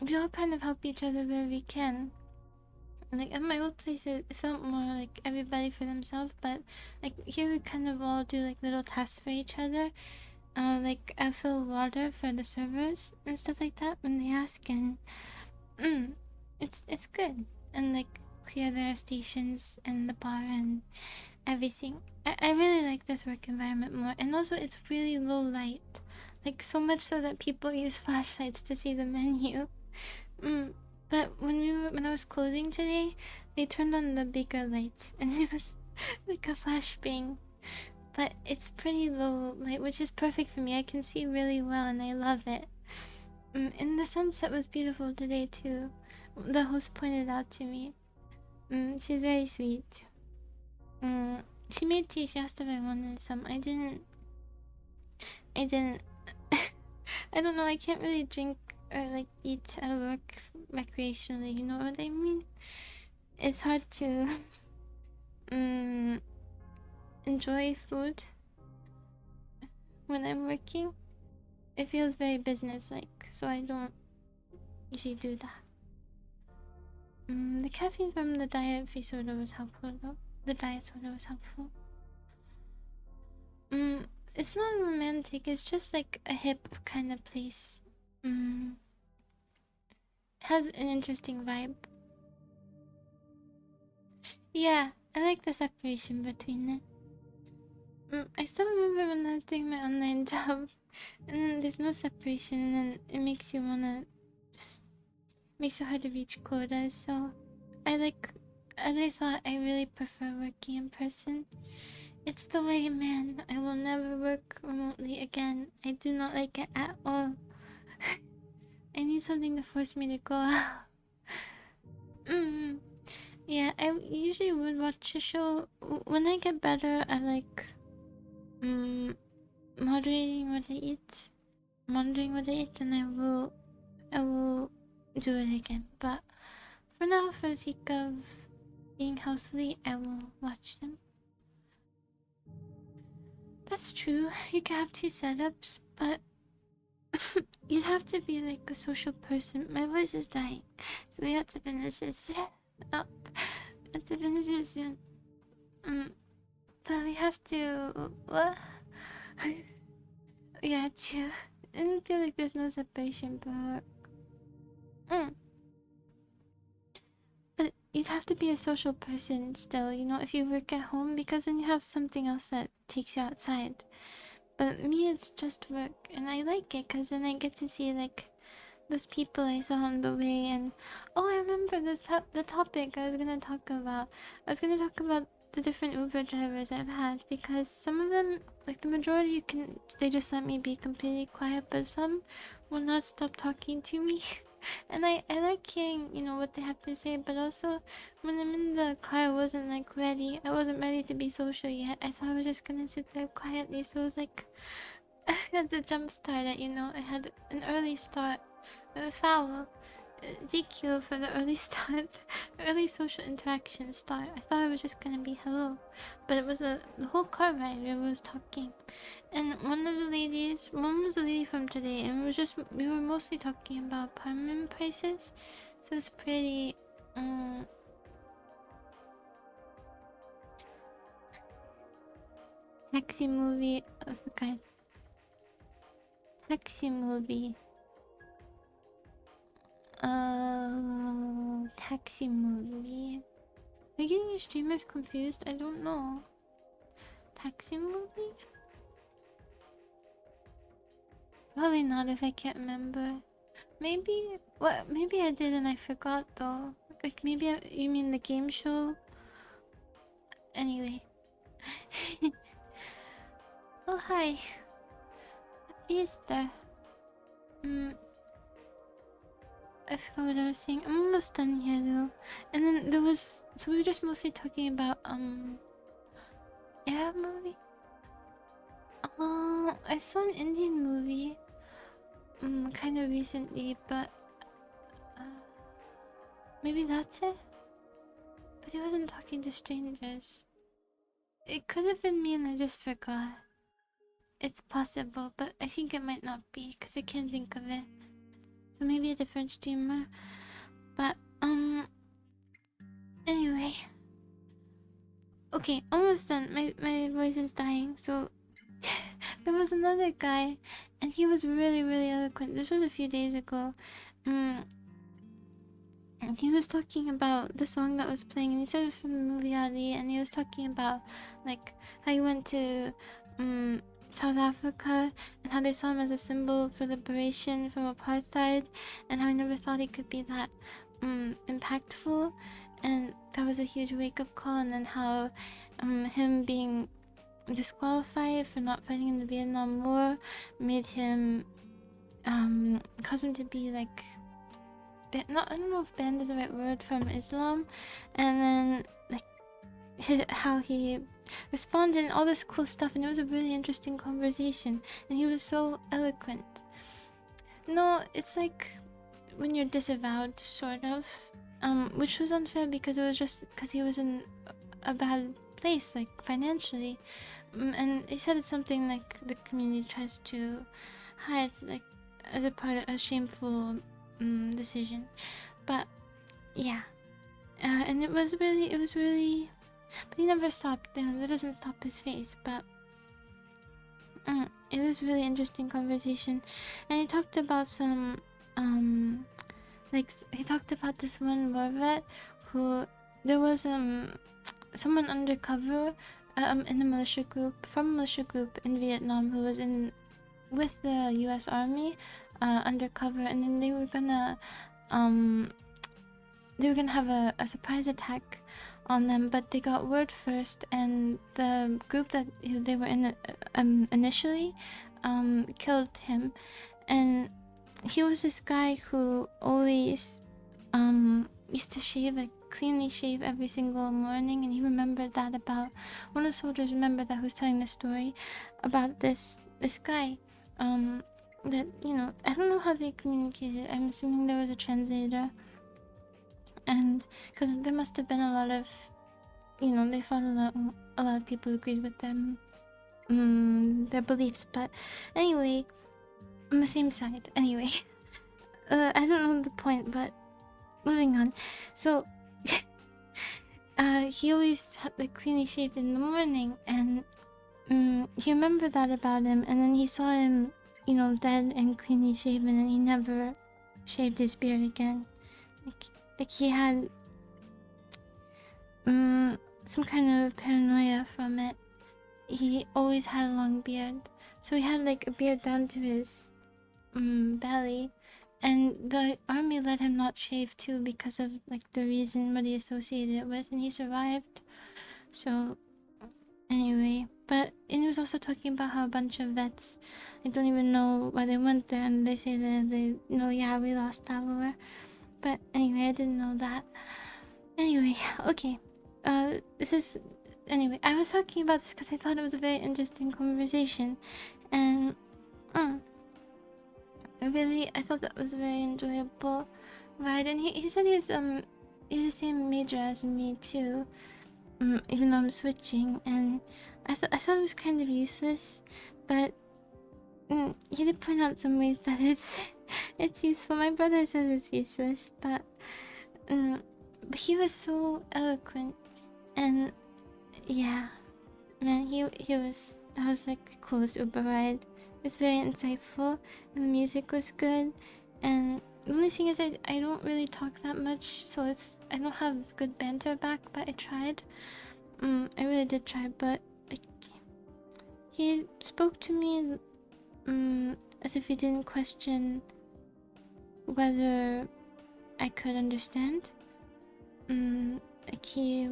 we all kind of help each other where we can. Like at my old place it felt more like everybody for themselves, but like here we kind of all do like little tasks for each other. Like I fill water for the servers and stuff like that when they ask, and it's good. And like clear their stations and the bar and everything. I really like this work environment more, and also it's really low light, like so much so that people use flashlights to see the menu. But when I was closing today, they turned on the bigger lights, and it was like a flashbang. But it's pretty low light, which is perfect for me. I can see really well, and I love it. And the sunset was beautiful today too. The host pointed out to me. She's very sweet. She made tea. She asked if I wanted some. I didn't. I don't know. I can't really drink or like eat at work recreationally. You know what I mean? It's hard to enjoy food when I'm working. It feels very business-like, so I don't usually do that. The caffeine from the diet free soda was helpful though. The diet soda was helpful. It's not romantic, it's just like a hip kind of place. Has an interesting vibe. Yeah, I like the separation between it. I still remember when I was doing my online job, and then there's no separation, and then it makes you wanna just makes it hard to reach quotas. So I like, as I thought, I really prefer working in person. It's the way, man. I will never work remotely again. I do not like it at all. I need something to force me to go out. Yeah, I usually would watch a show. When I get better, I like moderating what I eat, monitoring what I eat, and I will do it again. But for now, for the sake of being healthily, I will watch them. That's true. You can have two setups, but you'd have to be like a social person. My voice is dying, so we have to finish this up. We have to finish this soon. But we have to. What? Yeah, true. I don't feel like there's no separation, but but you'd have to be a social person still, you know, if you work at home, because then you have something else that takes you outside. But me, it's just work, and I like it because then I get to see like those people I saw on the way. And oh, I remember the topic I was gonna talk about. I was gonna talk about the different Uber drivers I've had, because some of them, like the majority, they just let me be completely quiet, but some will not stop talking to me. And I like hearing, you know, what they have to say, but also when I'm in the car, I wasn't like ready. I wasn't ready to be social yet. I thought I was just gonna sit there quietly, so it was like I had to jump start it, you know. I had an early start, a foul, DQ for the early start, early social interaction start. I thought it was just gonna be hello, but it was the whole car ride. We was talking, and one was a lady from today, and we were mostly talking about apartment prices, so it's pretty. Taxi movie. Oh, God. Taxi movie. Taxi movie. Are you getting your streamers confused? I don't know. Taxi movie? Probably not if I can't remember. Maybe. What? Maybe I did and I forgot though. Like maybe you mean the game show? Anyway. Oh hi. Happy Easter. I forgot what I was saying. I'm almost done here though. And then so we were just mostly talking about yeah, movie. I saw an Indian movie kind of recently, but maybe that's it. But he wasn't talking to strangers. It could have been me and I just forgot. It's possible, but I think it might not be because I can't think of it. So maybe a different streamer. But anyway. Okay, almost done. My voice is dying. So there was another guy, and he was really really eloquent. This was a few days ago. And he was talking about the song that was playing, and he said it was from the movie Ali, and he was talking about like how he went to South Africa and how they saw him as a symbol for liberation from apartheid, and how he never thought he could be that impactful, and that was a huge wake-up call. And then how him being disqualified for not fighting in the Vietnam War made him caused him to be like I don't know if banned is the right word, from Islam. And then like how he responded and all this cool stuff, and it was a really interesting conversation, and he was so eloquent. No, it's like when you're disavowed, sort of, which was unfair because it was just because he was in a bad place, like financially. And he said it's something like the community tries to hide, like as a part of a shameful decision. But yeah, and it was really. But he never stopped. That doesn't stop his face. But it was really interesting conversation, and he talked about some like he talked about this one war vet who there was someone undercover in a militia group from a militia group in Vietnam who was in with the U.S. Army undercover, and then they were gonna have a surprise attack on them, but they got word first, and the group that they were in initially killed him. And he was this guy who always used to shave, like cleanly shave every single morning, and he remembered that about one of the soldiers remembered that who was telling the story about this guy that I don't know how they communicated. I'm assuming there was a translator, and because there must have been a lot of they fought a lot of people who agreed with them their beliefs, but anyway, on the same side. Anyway, I don't know the point, but moving on. So he always had like cleanly shaved in the morning, and he remembered that about him, and then he saw him dead and cleanly shaven, and he never shaved his beard again. Like he had some kind of paranoia from it. He always had a long beard, so he had like a beard down to his belly, and the army let him not shave too because of like the reason what he associated it with, and he survived. So anyway, and he was also talking about how a bunch of vets, I don't even know why they went there, and they say that yeah, we lost that war. But anyway, I didn't know that. Anyway, okay. Anyway, I was talking about this because I thought it was a very interesting conversation, and I thought that was a very enjoyable ride. And he said he's the same major as me too, even though I'm switching. And I thought it was kind of useless, but he did point out some ways that it's useful. My brother says it's useless, but he was so eloquent, and yeah, man, that was like the coolest Uber ride. It's very insightful, and the music was good, and the only thing is I don't really talk that much, so I don't have good banter back, but I tried. I really did try, but like, he spoke to me as if he didn't question whether I could understand. Like he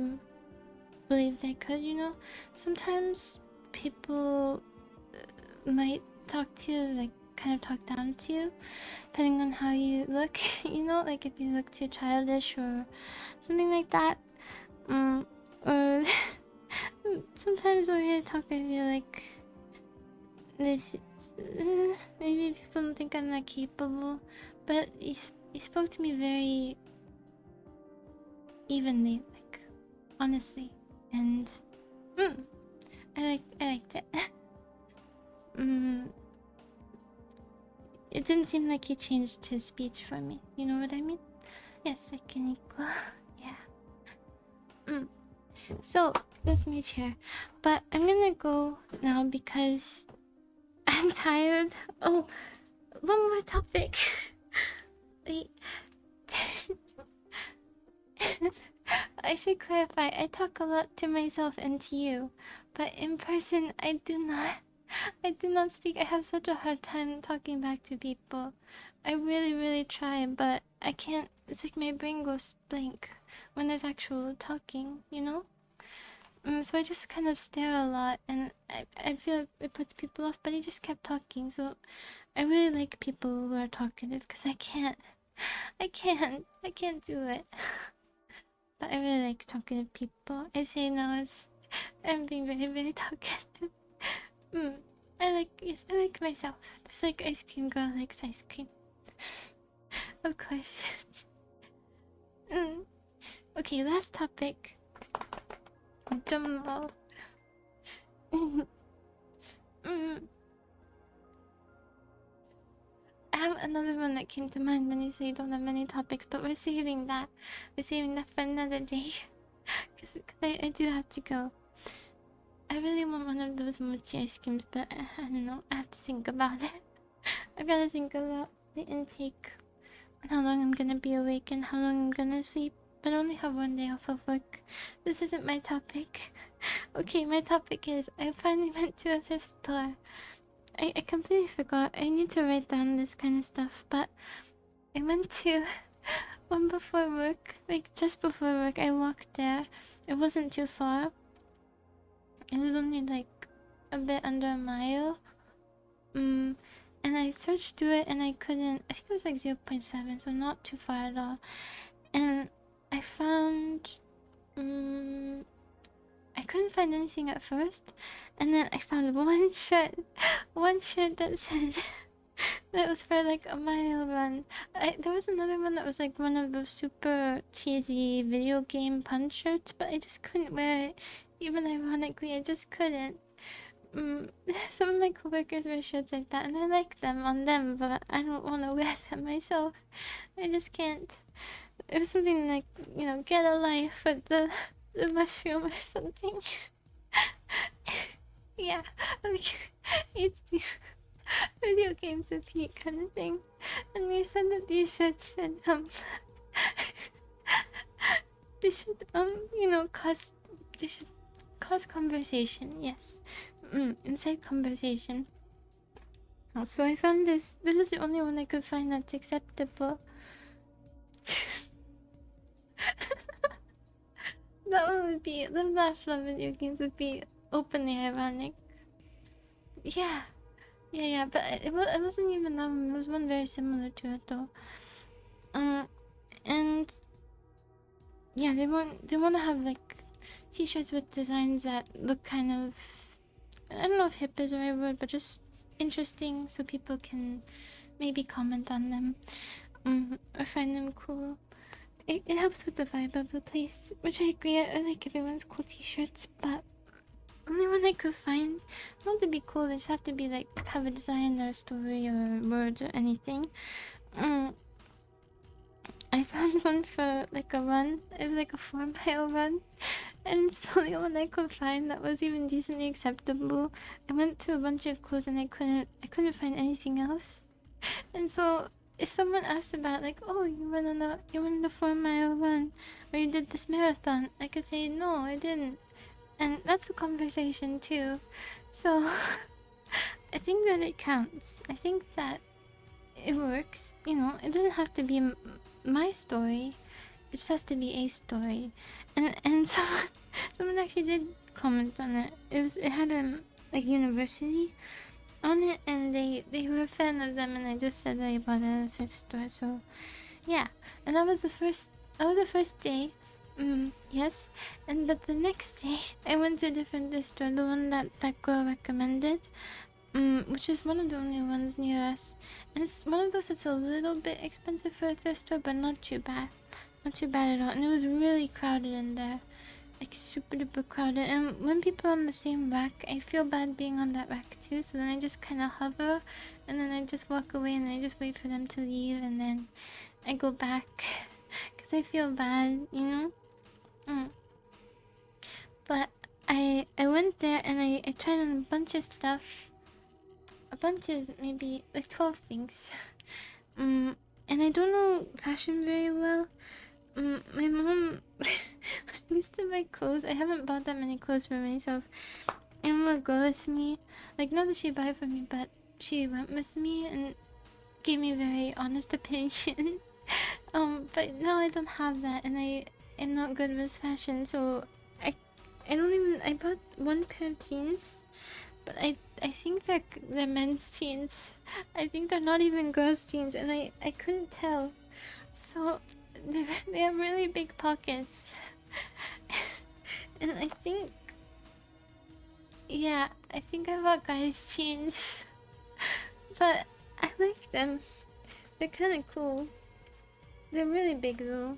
believed I could, Sometimes people might talk to you, like kind of talk down to you, depending on how you look, like if you look too childish or something like that. Or sometimes when I talk, I feel like this. Maybe people don't think I'm not capable, but he spoke to me very evenly, like honestly, and I liked it. It didn't seem like he changed his speech for me. You know what I mean? Yes, I can equal. Yeah. So that's my chair, but I'm gonna go now because I'm tired. Oh, one more topic. Wait. I should clarify, I talk a lot to myself and to you, but in person I do not speak. I have such a hard time talking back to people. I really, really try, but I can't. It's like my brain goes blank when there's actual talking, So I just kind of stare a lot, and I feel like it puts people off, but he just kept talking, so I really like people who are talkative, because I can't do it. But I really like talkative people. I say no as I'm being very, very talkative. I like myself. Just like ice cream girl likes ice cream. Of course. Okay, last topic. Drum roll. have another one that came to mind when you say you don't have many topics, but we're saving that. We're saving that for another day. Because I do have to go. I really want one of those mochi ice creams, but I don't know. I have to think about it. I gotta think about the intake, and how long I'm gonna be awake, and how long I'm gonna sleep. But I only have one day off of work. This isn't my topic. Okay, my topic is I finally went to a thrift store. I completely forgot. I need to write down this kind of stuff, but I went to one before work, like just before work. I walked there. It wasn't too far. It was only like a bit under a mile. And I searched through it and I couldn't. I think it was like 0.7, so not too far at all. And I found. I couldn't find anything at first, and then I found one shirt that said that was for like a mile run. There was another one that was like one of those super cheesy video game punch shirts, but I just couldn't wear it. Even ironically, I just couldn't. Some of my coworkers wear shirts like that, and I like them on them, but I don't want to wear them myself. I just can't. It was something like, get a life with the mushroom or something. Yeah, like, it's the video games of Pete kind of thing. And they said that these shirts should, they should, they should cause conversation, yes. Inside conversation. So I found this. This is the only one I could find that's acceptable. That one would be, the last love video games would be openly ironic. Yeah, but it wasn't even that one. It was one very similar to it though. And yeah, they want to have like t-shirts with designs that look kind of, I don't know if hip is the right word, but just interesting, so people can maybe comment on them, or find them cool. It helps with the vibe of the place, which I agree. I like everyone's cool t-shirts, but only one I could find. Not to be cool, they just have to be like, have a design or a story or words or anything. I found one for like a run. It was like a 4-mile run, and it's the only one I could find that was even decently acceptable. I went through a bunch of clothes and I couldn't find anything else. And so if someone asks about like, oh, you went on the 4-mile run, or you did this marathon, I could say no, I didn't, and that's a conversation too. So I think that it counts. I think that it works. It doesn't have to be my story. It just has to be a story. And someone actually did comment on it. It had a university on it, and they were a fan of them, and I just said that I bought it at a thrift store. So yeah, and that was the first day. Yes, but the next day I went to a different thrift store, the one that girl recommended, which is one of the only ones near us, and it's one of those that's a little bit expensive for a thrift store, but not too bad at all. And it was really crowded in there, like super duper crowded. And when people are on the same rack, I feel bad being on that rack too. So then I just kind of hover, and then I just walk away, and I just wait for them to leave, and then I go back because I feel bad, But I went there and I tried on a bunch of stuff. A bunch is maybe like 12 things. And I don't know fashion very well. My mom used to buy clothes. I haven't bought that many clothes for myself. And would go with me. Like, not that she buy for me, but she went with me and gave me a very honest opinion. But now I don't have that, and I am not good with fashion, so I bought one pair of jeans, but I think they're men's jeans. I think they're not even girls' jeans, and I couldn't tell. So they have really big pockets. And I think I bought guys' jeans. But I like them. They're kinda cool. They're really big though.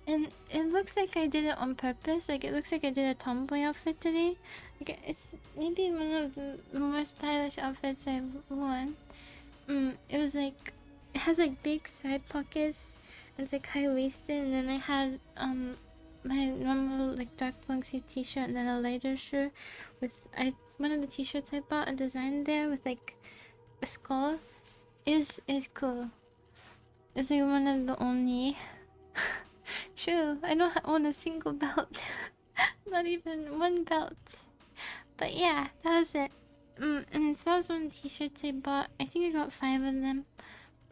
And it looks like I did it on purpose. Like, it looks like I did a tomboy outfit today. Like, it's maybe one of the more stylish outfits I've worn. it was like, it has like big side pockets. It's like high waisted, and then I had my normal like dark plunksy t-shirt, and then a lighter shirt with one of the t-shirts I bought a design there with like a skull. Is cool. It's like one of the only. True, I don't own a single belt. Not even one belt. But yeah, that was it. And so that was one of the t-shirts I bought. I think I got 5 of them.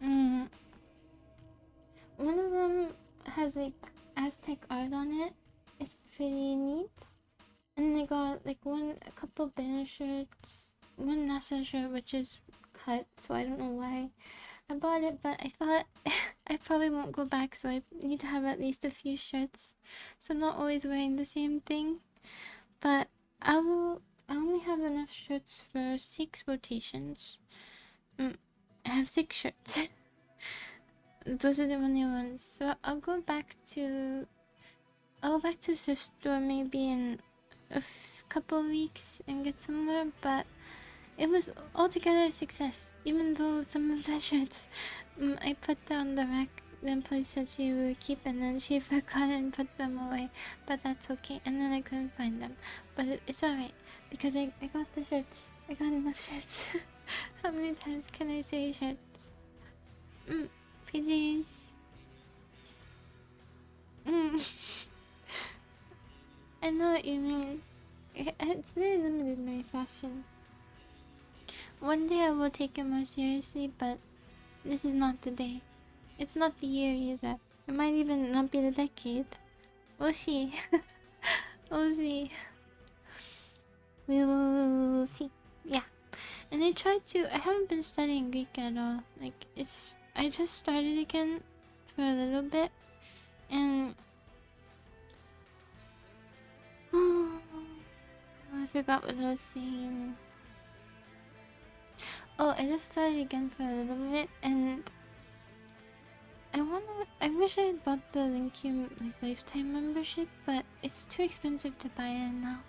Mm, one of them has like Aztec art on it. It's pretty neat. And I got like a couple banner shirts, one NASA shirt which is cut, so I don't know why I bought it, but I thought I probably won't go back, so I need to have at least a few shirts, so I'm not always wearing the same thing. But I only have enough shirts for 6 rotations. I have 6 shirts. Those are the only ones. So I'll go back to the thrift store maybe in a couple of weeks and get some more, but it was altogether a success, even though some of the shirts I put down the rack. The employee said she would keep, and then she forgot and put them away, but that's okay. And then I couldn't find them, but it's alright because I got the shirts. I got enough shirts. How many times can I say shirts? PJs. I know what you mean. It's very limited, my fashion. One day I will take it more seriously, but this is not the day. It's not the year either. It might even not be the decade. We'll see. We'll see. We'll see. Yeah. And I haven't been studying Greek at all. Like, I just started again for a little bit. And I forgot what I was saying. Oh, I just started again for a little bit, and I wish I had bought the Linkium like lifetime membership, but it's too expensive to buy it now.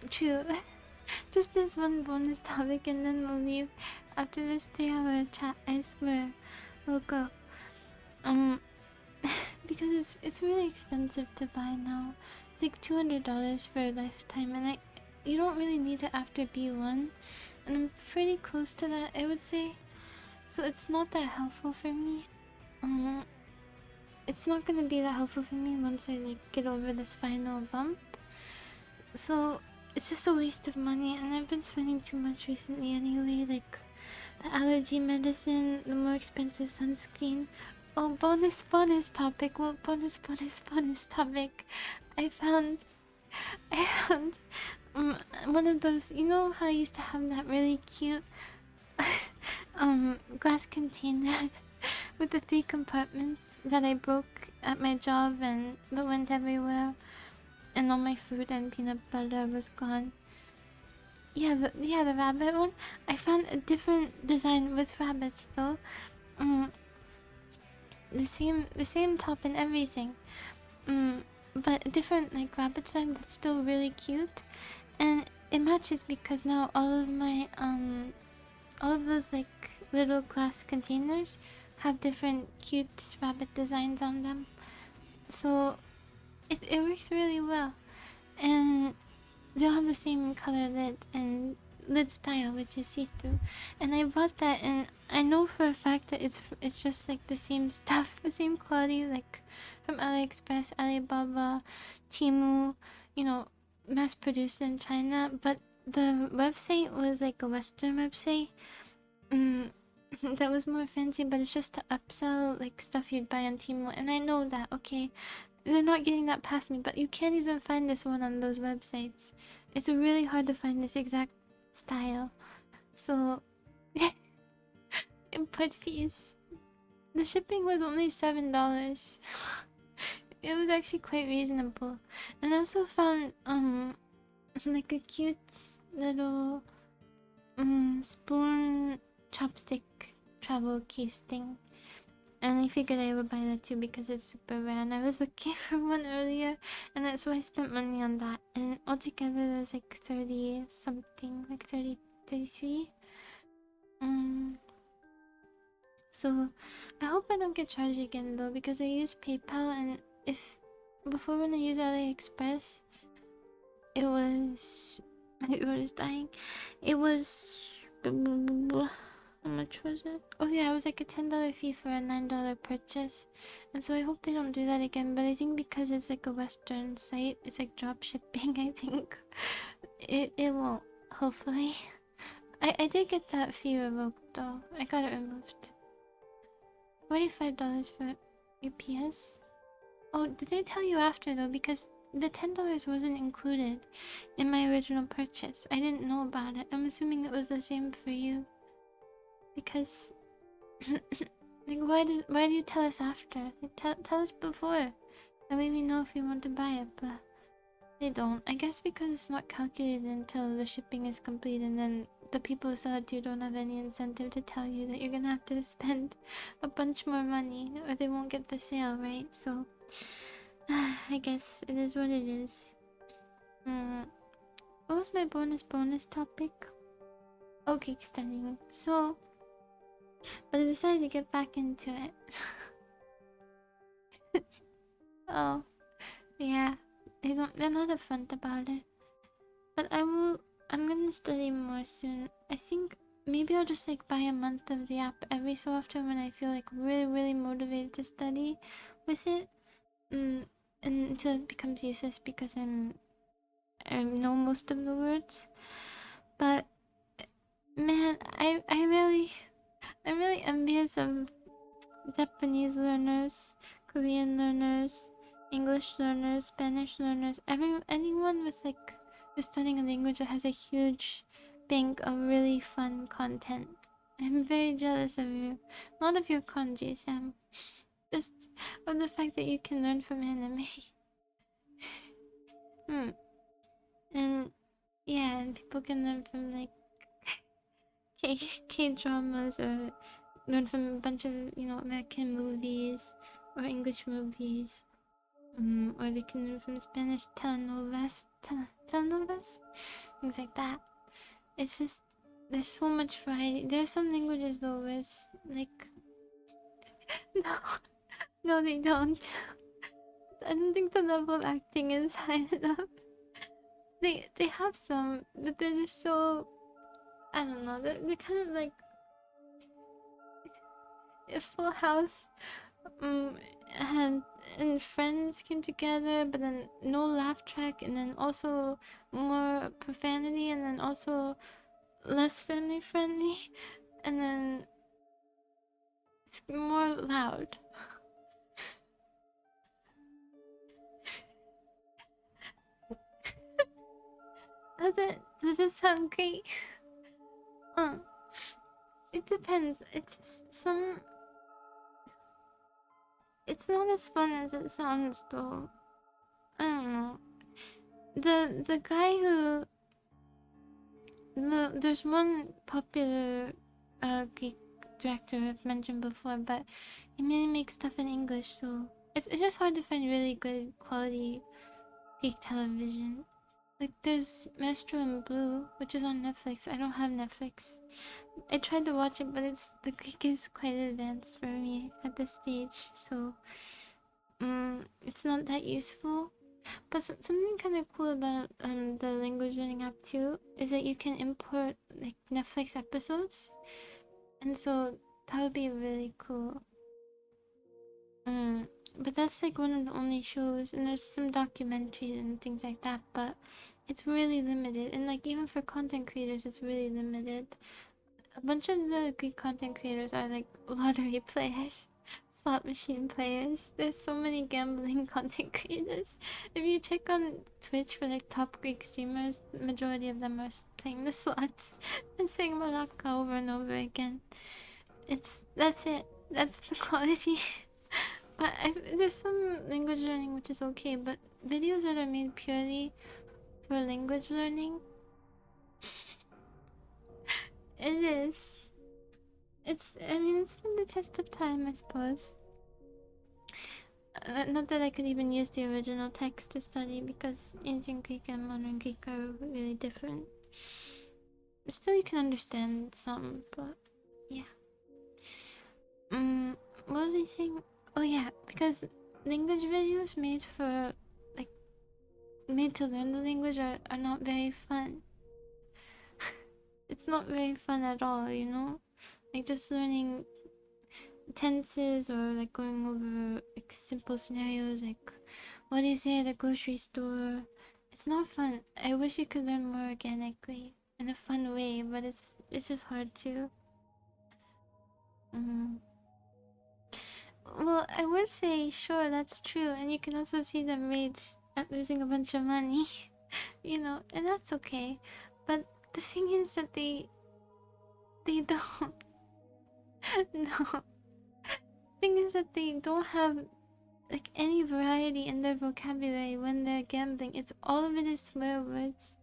True. Just this one bonus topic, and then we'll leave. After this 3-hour chat, I swear, we'll go. Because it's really expensive to buy now. It's like $200 for a lifetime, and you don't really need it after B1, and I'm pretty close to that, I would say. So it's not that helpful for me. It's not gonna be that helpful for me once I like get over this final bump. So it's just a waste of money, and I've been spending too much recently anyway. Like the allergy medicine, the more expensive sunscreen. Oh, bonus topic. Well, bonus topic. I found one of those. You know how I used to have that really cute glass container with the 3 compartments that I broke at my job and that went everywhere, and all my food and peanut butter was gone. Yeah, the rabbit one. I found a different design with rabbits though. The same top and everything. But a different like rabbit design that's still really cute, and it matches because now all of those like little glass containers have different cute rabbit designs on them. So it works really well, and they all have the same color lid and lid style, which is see-through. And I bought that, and I know for a fact that it's just like the same stuff, the same quality, like from AliExpress, Alibaba, Temu, you know, mass produced in China. But the website was like a Western website. That was more fancy, but it's just to upsell like stuff you'd buy on Temu, and I know that, okay, they're not getting that past me, but you can't even find this one on those websites. It's really hard to find this exact style. So input fees. The shipping was only $7. It was actually quite reasonable. And I also found like a cute little spoon chopstick travel case thing. And I figured I would buy that too because it's super rare, and I was looking for one earlier, and that's why I spent money on that. And altogether there's like 30 something, like 30, 33. So I hope I don't get charged again though, because I use PayPal, and if before when I used AliExpress, it was my word is dying. It was how much was it? Oh yeah, it was like a $10 fee for a $9 purchase. And so I hope they don't do that again. But I think because it's like a Western site, it's like drop shipping, I think. It won't, hopefully. I did get that fee revoked though. I got it removed. $45 for UPS? Oh, did they tell you after though? Because the $10 wasn't included in my original purchase. I didn't know about it. I'm assuming it was the same for you. Because like why do you tell us after? Like, tell us before. That way we know if we want to buy it, but they don't. I guess because it's not calculated until the shipping is complete, and then the people who sell it to you don't have any incentive to tell you that you're gonna have to spend a bunch more money or they won't get the sale, right? So I guess it is what it is. What was my bonus topic? Oh, cake studying. So, but I decided to get back into it. Oh, yeah. They're not upfront about it. But I'm gonna study more soon. I think maybe I'll just like buy a month of the app every so often when I feel like really motivated to study with it. And until it becomes useless because I know most of the words. But man, I'm really envious of Japanese learners, Korean learners, English learners, Spanish learners, anyone with like who's studying a language that has a huge bank of really fun content. I'm very jealous of you. Not of your kanji, Sam. Just of the fact that you can learn from anime. And yeah, and people can learn from like K dramas, or learn from a bunch of American movies or English movies. Or they can learn from Spanish telenovelas, things like that. It's just there's so much variety. There are some languages though where it's like no, no, they don't. I don't think the level of acting is high enough. They have some, but they're just so I don't know. They're kind of like a Full House. Um, and Friends came together, but then no laugh track, and then also more profanity, and then also less family friendly, and then it's more loud. Does it sound great? Uh, it depends. It's not as fun as it sounds though. I don't know. The guy who there's one popular Greek director I've mentioned before, but he mainly makes stuff in English, so it's just hard to find really good quality Greek television. Like there's Maestro in Blue, which is on Netflix. I don't have Netflix. I tried to watch it, but the Greek is quite advanced for me at this stage, so it's not that useful. But something kind of cool about the language learning app too is that you can import like Netflix episodes, and so that would be really cool. But that's like one of the only shows, and there's some documentaries and things like that. But it's really limited, and like even for content creators, it's really limited. A bunch of the good content creators are like lottery players, slot machine players. There's so many gambling content creators. If you check on Twitch for like top Greek streamers, the majority of them are playing the slots and saying Malaka over and over again. That's it. That's the quality. But there's some language learning which is okay, but videos that are made purely for language learning, it is. I mean, it's been the test of time, I suppose. Not that I could even use the original text to study because ancient Greek and modern Greek are really different. Still, you can understand some, but yeah. Mm, what was I saying? Oh yeah, because language videos made for like made to learn the language are not very fun. It's not very fun at all, you know? Like just learning tenses or like going over like simple scenarios like what do you say at the grocery store? It's not fun. I wish you could learn more organically in a fun way, but it's just hard to. Mm. Well, I would say sure that's true, and you can also see them rage at losing a bunch of money, you know, and that's okay. But the thing is that they don't. No, thing is that they don't have like any variety in their vocabulary when they're gambling. It's all of it is swear words,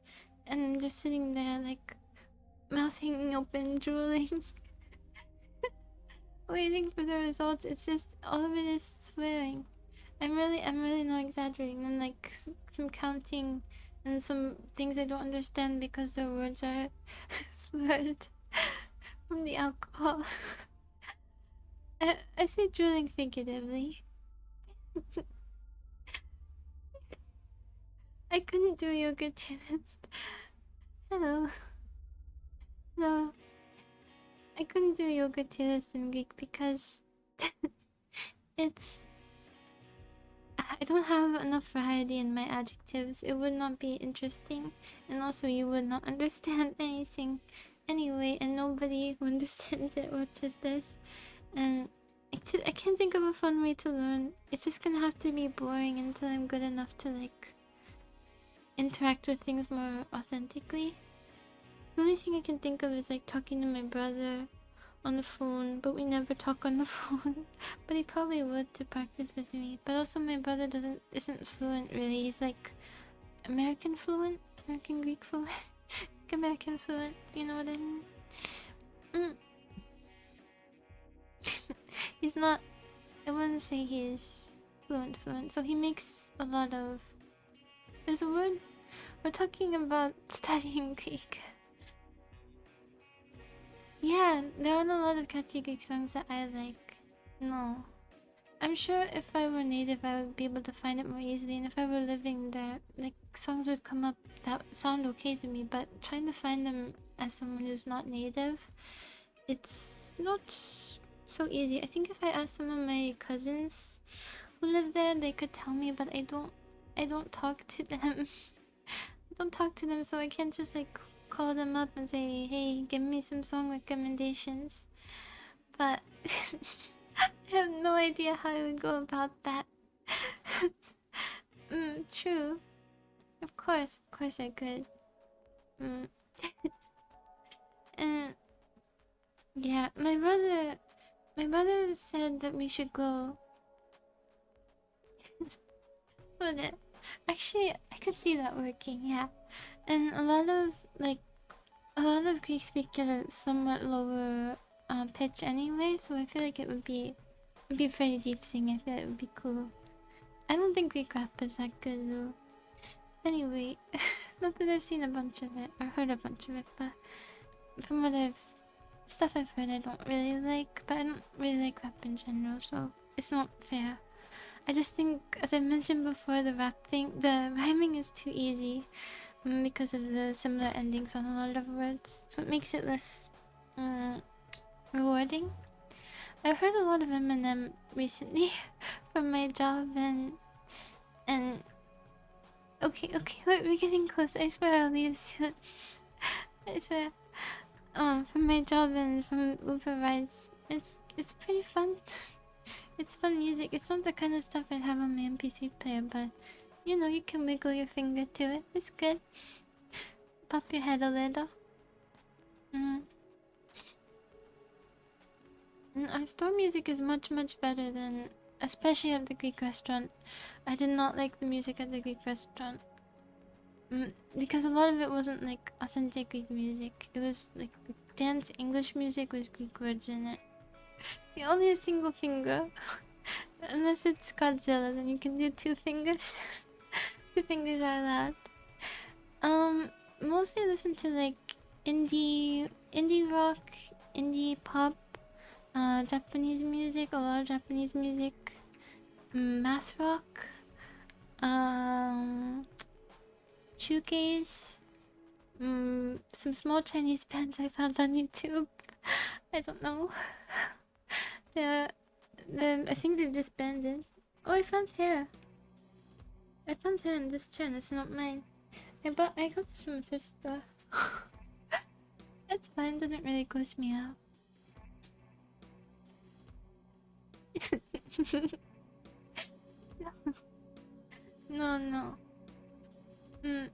and I'm just sitting there like mouth hanging open, drooling, waiting for the results. It's just all of it is swearing. I'm really not exaggerating. And like some counting and some things I don't understand because the words are slurred from the alcohol. I say drooling figuratively. I couldn't do yoga to this. Hello, hello. I couldn't do yoga to this in Greek because it's I don't have enough variety in my adjectives. It would not be interesting, and also you would not understand anything anyway, and nobody who understands it watches this. And I can't think of a fun way to learn. It's just gonna have to be boring until I'm good enough to like interact with things more authentically. The only thing I can think of is like talking to my brother on the phone, but we never talk on the phone. But he probably would to practice with me. But also my brother isn't fluent really. He's like American fluent, American Greek fluent, like American fluent. You know what I mean? Mm. He's not. I wouldn't say he's fluent. So he makes a lot of. There's a word. We're talking about studying Greek. Yeah, there aren't a lot of catchy Greek songs that I like. No. I'm sure if I were native, I would be able to find it more easily, and if I were living there, like songs would come up that sound okay to me. But trying to find them as someone who's not native, it's not so easy. I think if I asked some of my cousins who live there, they could tell me, but I don't. I don't talk to them. I don't talk to them, so I can't just like call them up and say, "Hey, give me some song recommendations." But I have no idea how I would go about that. True. Of course I could. Mm. And yeah, my brother said that we should go. Hold it. Actually, I could see that working. Yeah, and a lot of Greek speak at a somewhat lower pitch anyway, so I feel like it'd be pretty deep singing. I feel like it would be cool. I don't think Greek rap is that good though. Anyway, not that I've seen a bunch of it or heard a bunch of it, but from stuff I've heard, I don't really like. But I don't really like rap in general, so it's not fair. I just think, as I mentioned before, the rhyming is too easy because of the similar endings on a lot of words, so it makes it less um, rewarding. I've heard a lot of Eminem recently from my job, and okay, look, we're getting close. I swear I'll leave soon. I swear. From my job and from Uber rides, it's pretty fun. It's fun music. It's not the kind of stuff I'd have on my MP3 player, but you know, you can wiggle your finger to it. It's good. Pop your head a little. Mm. And our store music is much better than, especially at the Greek restaurant. I did not like the music at the Greek restaurant. Because a lot of it wasn't like authentic Greek music. It was like dance English music with Greek words in it. Only a single finger. Unless it's Godzilla, then you can do two fingers. Two fingers are allowed. Mostly listen to like indie rock, indie pop, Japanese music, a lot of Japanese music, math rock, um, shoegaze, some small Chinese bands I found on YouTube. I don't know. the, I think they've disbanded. Oh, I found hair. I found hair in this chair. It's not mine. I got this from a thrift store. It's fine. Doesn't really gross me out. No, no. Mm.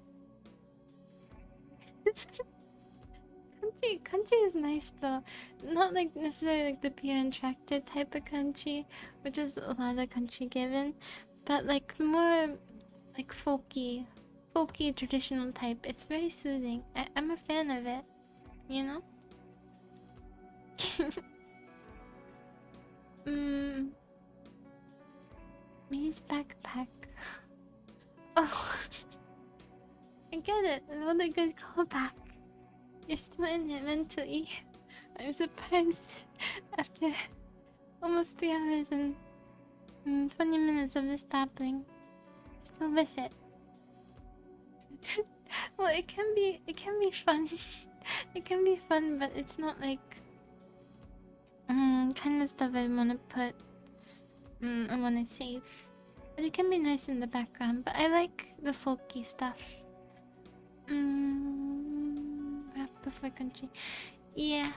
Country is nice though. Not like necessarily like the pure and tractor type of country, which is a lot of country given, but like more like folky traditional type. It's very soothing. I'm a fan of it. You know. mm, Me's backpack. Oh, I get it. What a good callback. You're still in it mentally. I'm surprised after almost 3 hours and 20 minutes of this babbling. Still miss it. Well, it can be fun. It can be fun, but it's not like kind of stuff I wanna put I wanna save. But it can be nice in the background. But I like the folky stuff. Rap before country. Yeah.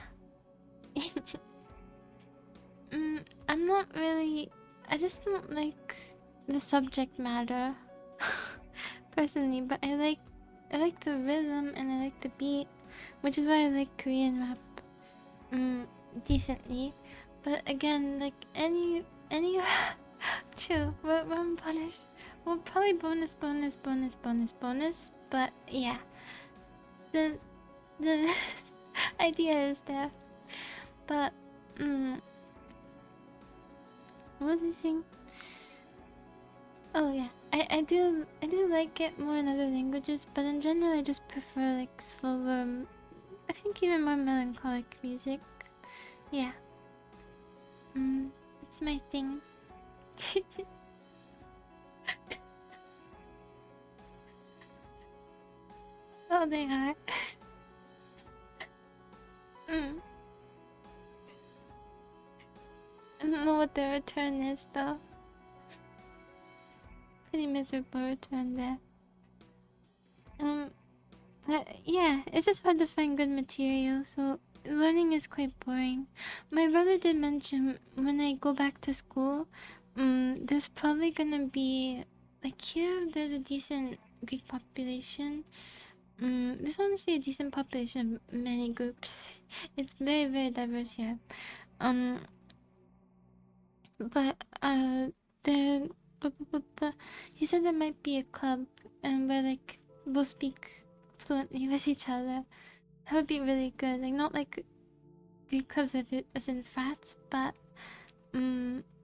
I'm not really. I just don't like the subject matter, personally. But I like the rhythm and I like the beat, which is why I like Korean rap, decently. But again, like any true. We're on bonus. Well, probably bonus. But yeah, the the idea is there. But what was I saying? Oh yeah, I do like it more in other languages, but in general I just prefer like slower. I think even more melancholic music. Yeah. It's my thing. Oh, they are. I don't know what the return is though. Pretty miserable return there. But yeah, it's just hard to find good material, so learning is quite boring. My brother did mention when I go back to school, there's probably gonna be like here. There's a decent Greek population. There's honestly a decent population of many groups. It's very diverse here. Um, but there, he said there might be a club, and where like we'll speak fluently with each other. That would be really good. Like not like Greek clubs as in frats, but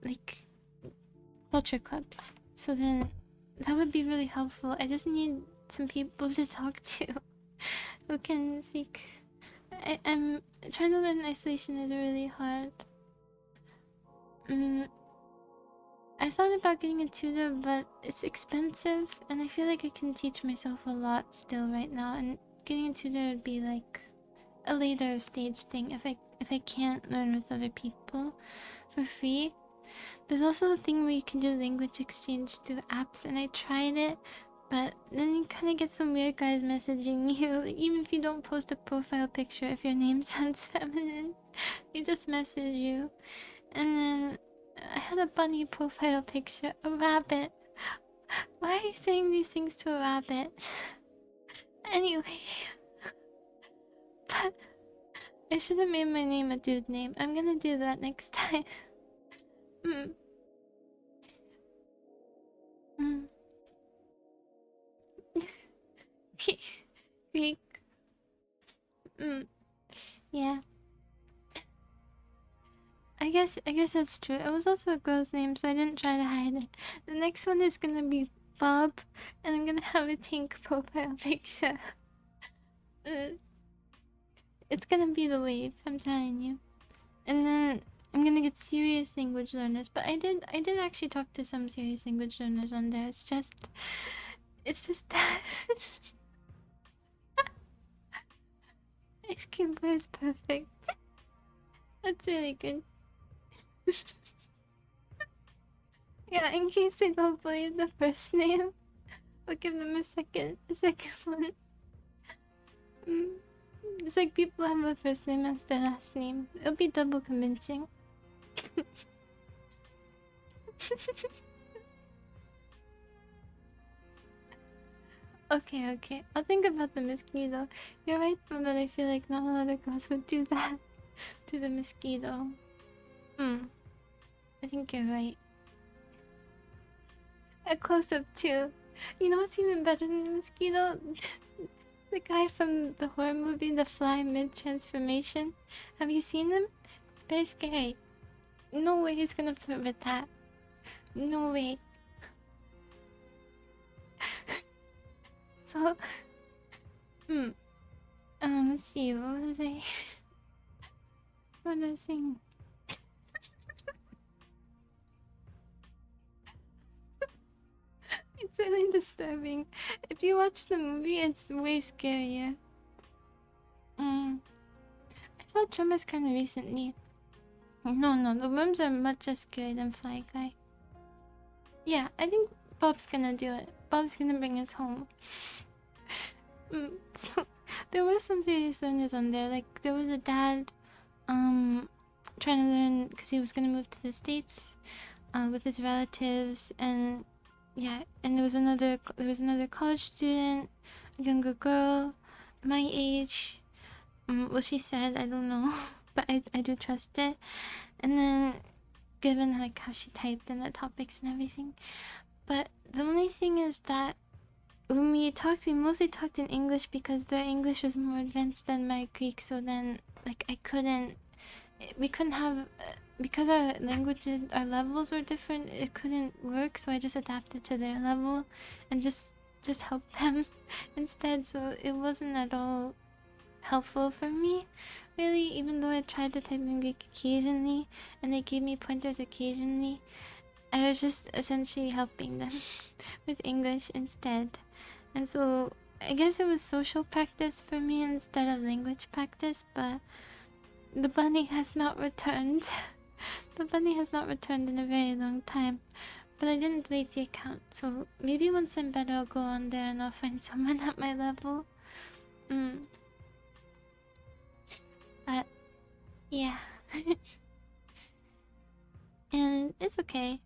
like culture clubs. So then that would be really helpful. I just need some people to talk to who can speak. I'm trying to learn isolation is really hard. I thought about getting a tutor, but it's expensive, and I feel like I can teach myself a lot still right now. And getting a tutor would be like a later stage thing if I can't learn with other people for free. There's also a thing where you can do language exchange through apps, and I tried it, but then you kind of get some weird guys messaging you, like, even if you don't post a profile picture. If your name sounds feminine, they just message you. And then I had a bunny profile picture, a rabbit. Why are you saying these things to a rabbit? Anyway, but I should have made my name a dude name. I'm gonna do that next time. Greek. Yeah. I guess that's true. It was also a girl's name, so I didn't try to hide it. The next one is gonna be Bob, and I'm gonna have a tank profile picture. It's gonna be the wave, I'm telling you. And then I'm gonna get serious language learners, but I did actually talk to some serious language learners on there. It's just that Ice Cube is perfect. That's really good. Yeah, in case they don't believe the first name, I'll give them a second one. Mm. It's like people have a first name after last name. It'll be double convincing. Okay. I'll think about the mosquito. You're right though that I feel like not a lot of girls would do that to the mosquito. Hmm. I think you're right. A close up too. You know what's even better than the mosquito? The guy from the horror movie The Fly Mid Transformation. Have you seen him? It's very scary. No way he's gonna flirt with that. No way. So, hmm. Let's see. What was I? What was I saying? It's really disturbing. If you watch the movie, it's way scarier. I saw Tremors kind of recently. No, the worms are much less scary than Fly Guy. Yeah, I think Bob's gonna do it. Bob's gonna bring us home. So, there were some serious learners on there. Like, there was a dad, trying to learn because he was gonna move to the States, with his relatives, and yeah, and there was another college student, a younger girl, my age. What she said, I don't know, but I do trust it. And then, given like how she typed and the topics and everything, but the only thing is that when we mostly talked in English because their English was more advanced than my Greek. So then, like, we couldn't have, because our levels were different. It couldn't work, so I just adapted to their level, and just helped them instead. So it wasn't at all helpful for me, really. Even though I tried to type in Greek occasionally, and they gave me pointers occasionally, I was just essentially helping them with English instead. And so I guess it was social practice for me instead of language practice, but the bunny has not returned. The bunny has not returned in a very long time. But I didn't delete the account, so maybe once I'm better I'll go on there and I'll find someone at my level. But yeah. And it's okay.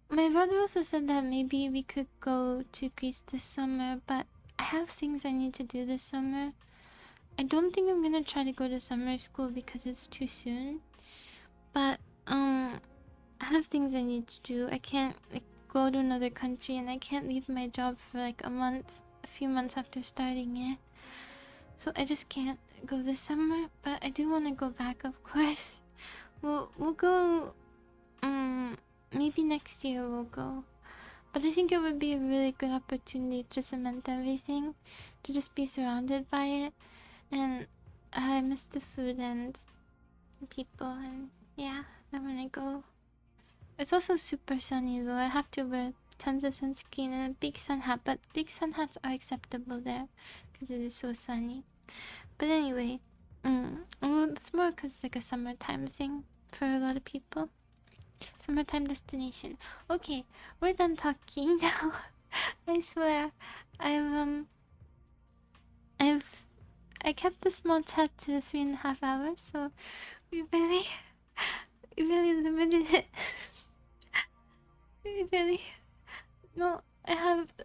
My brother also said that maybe we could go to Greece this summer, but I have things I need to do this summer. I don't think I'm gonna try to go to summer school because it's too soon. But I have things I need to do. I can't like go to another country, and I can't leave my job for like a few months after starting it. So I just can't go this summer. But I do want to go back, of course. We'll go. Maybe next year we'll go. But I think it would be a really good opportunity to cement everything, to just be surrounded by it. And I miss the food and the people, and yeah, I wanna go. It's also super sunny though. I have to wear tons of sunscreen and a big sun hat, but big sun hats are acceptable there because it is so sunny. But anyway, well, that's more because it's like a summertime thing for a lot of people. Summertime destination. Okay, we're done talking now. I swear, I've I've I kept the small chat to 3.5 hours, so we really we really limited it. We really no. I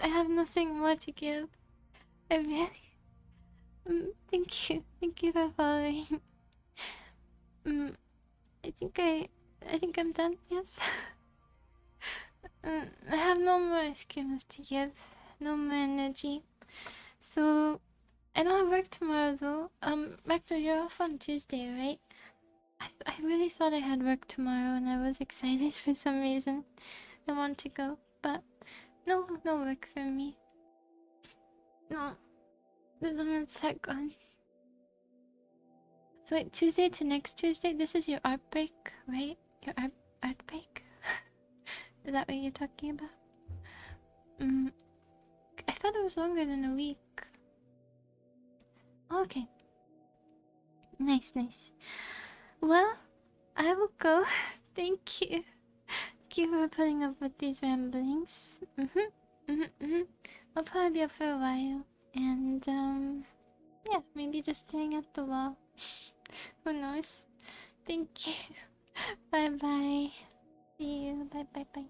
have nothing more to give. I really thank you for following. Um, I think I'm done. Yes. I have no more ice cream left to give. No more energy. So I don't have work tomorrow though. Rector, you're off on Tuesday, right? I really thought I had work tomorrow and I was excited for some reason. I want to go, but no work for me. No, the limits are gone. So wait, Tuesday to next Tuesday. This is your art break, right? Your art break. Is that what you're talking about? I thought it was longer than a week. Okay. Nice, nice. Well, I will go. Thank you. Thank you for putting up with these ramblings. I'll probably be up for a while. And, yeah, maybe just staring at the wall. Who knows? Thank you. Bye bye. See you. Bye bye bye.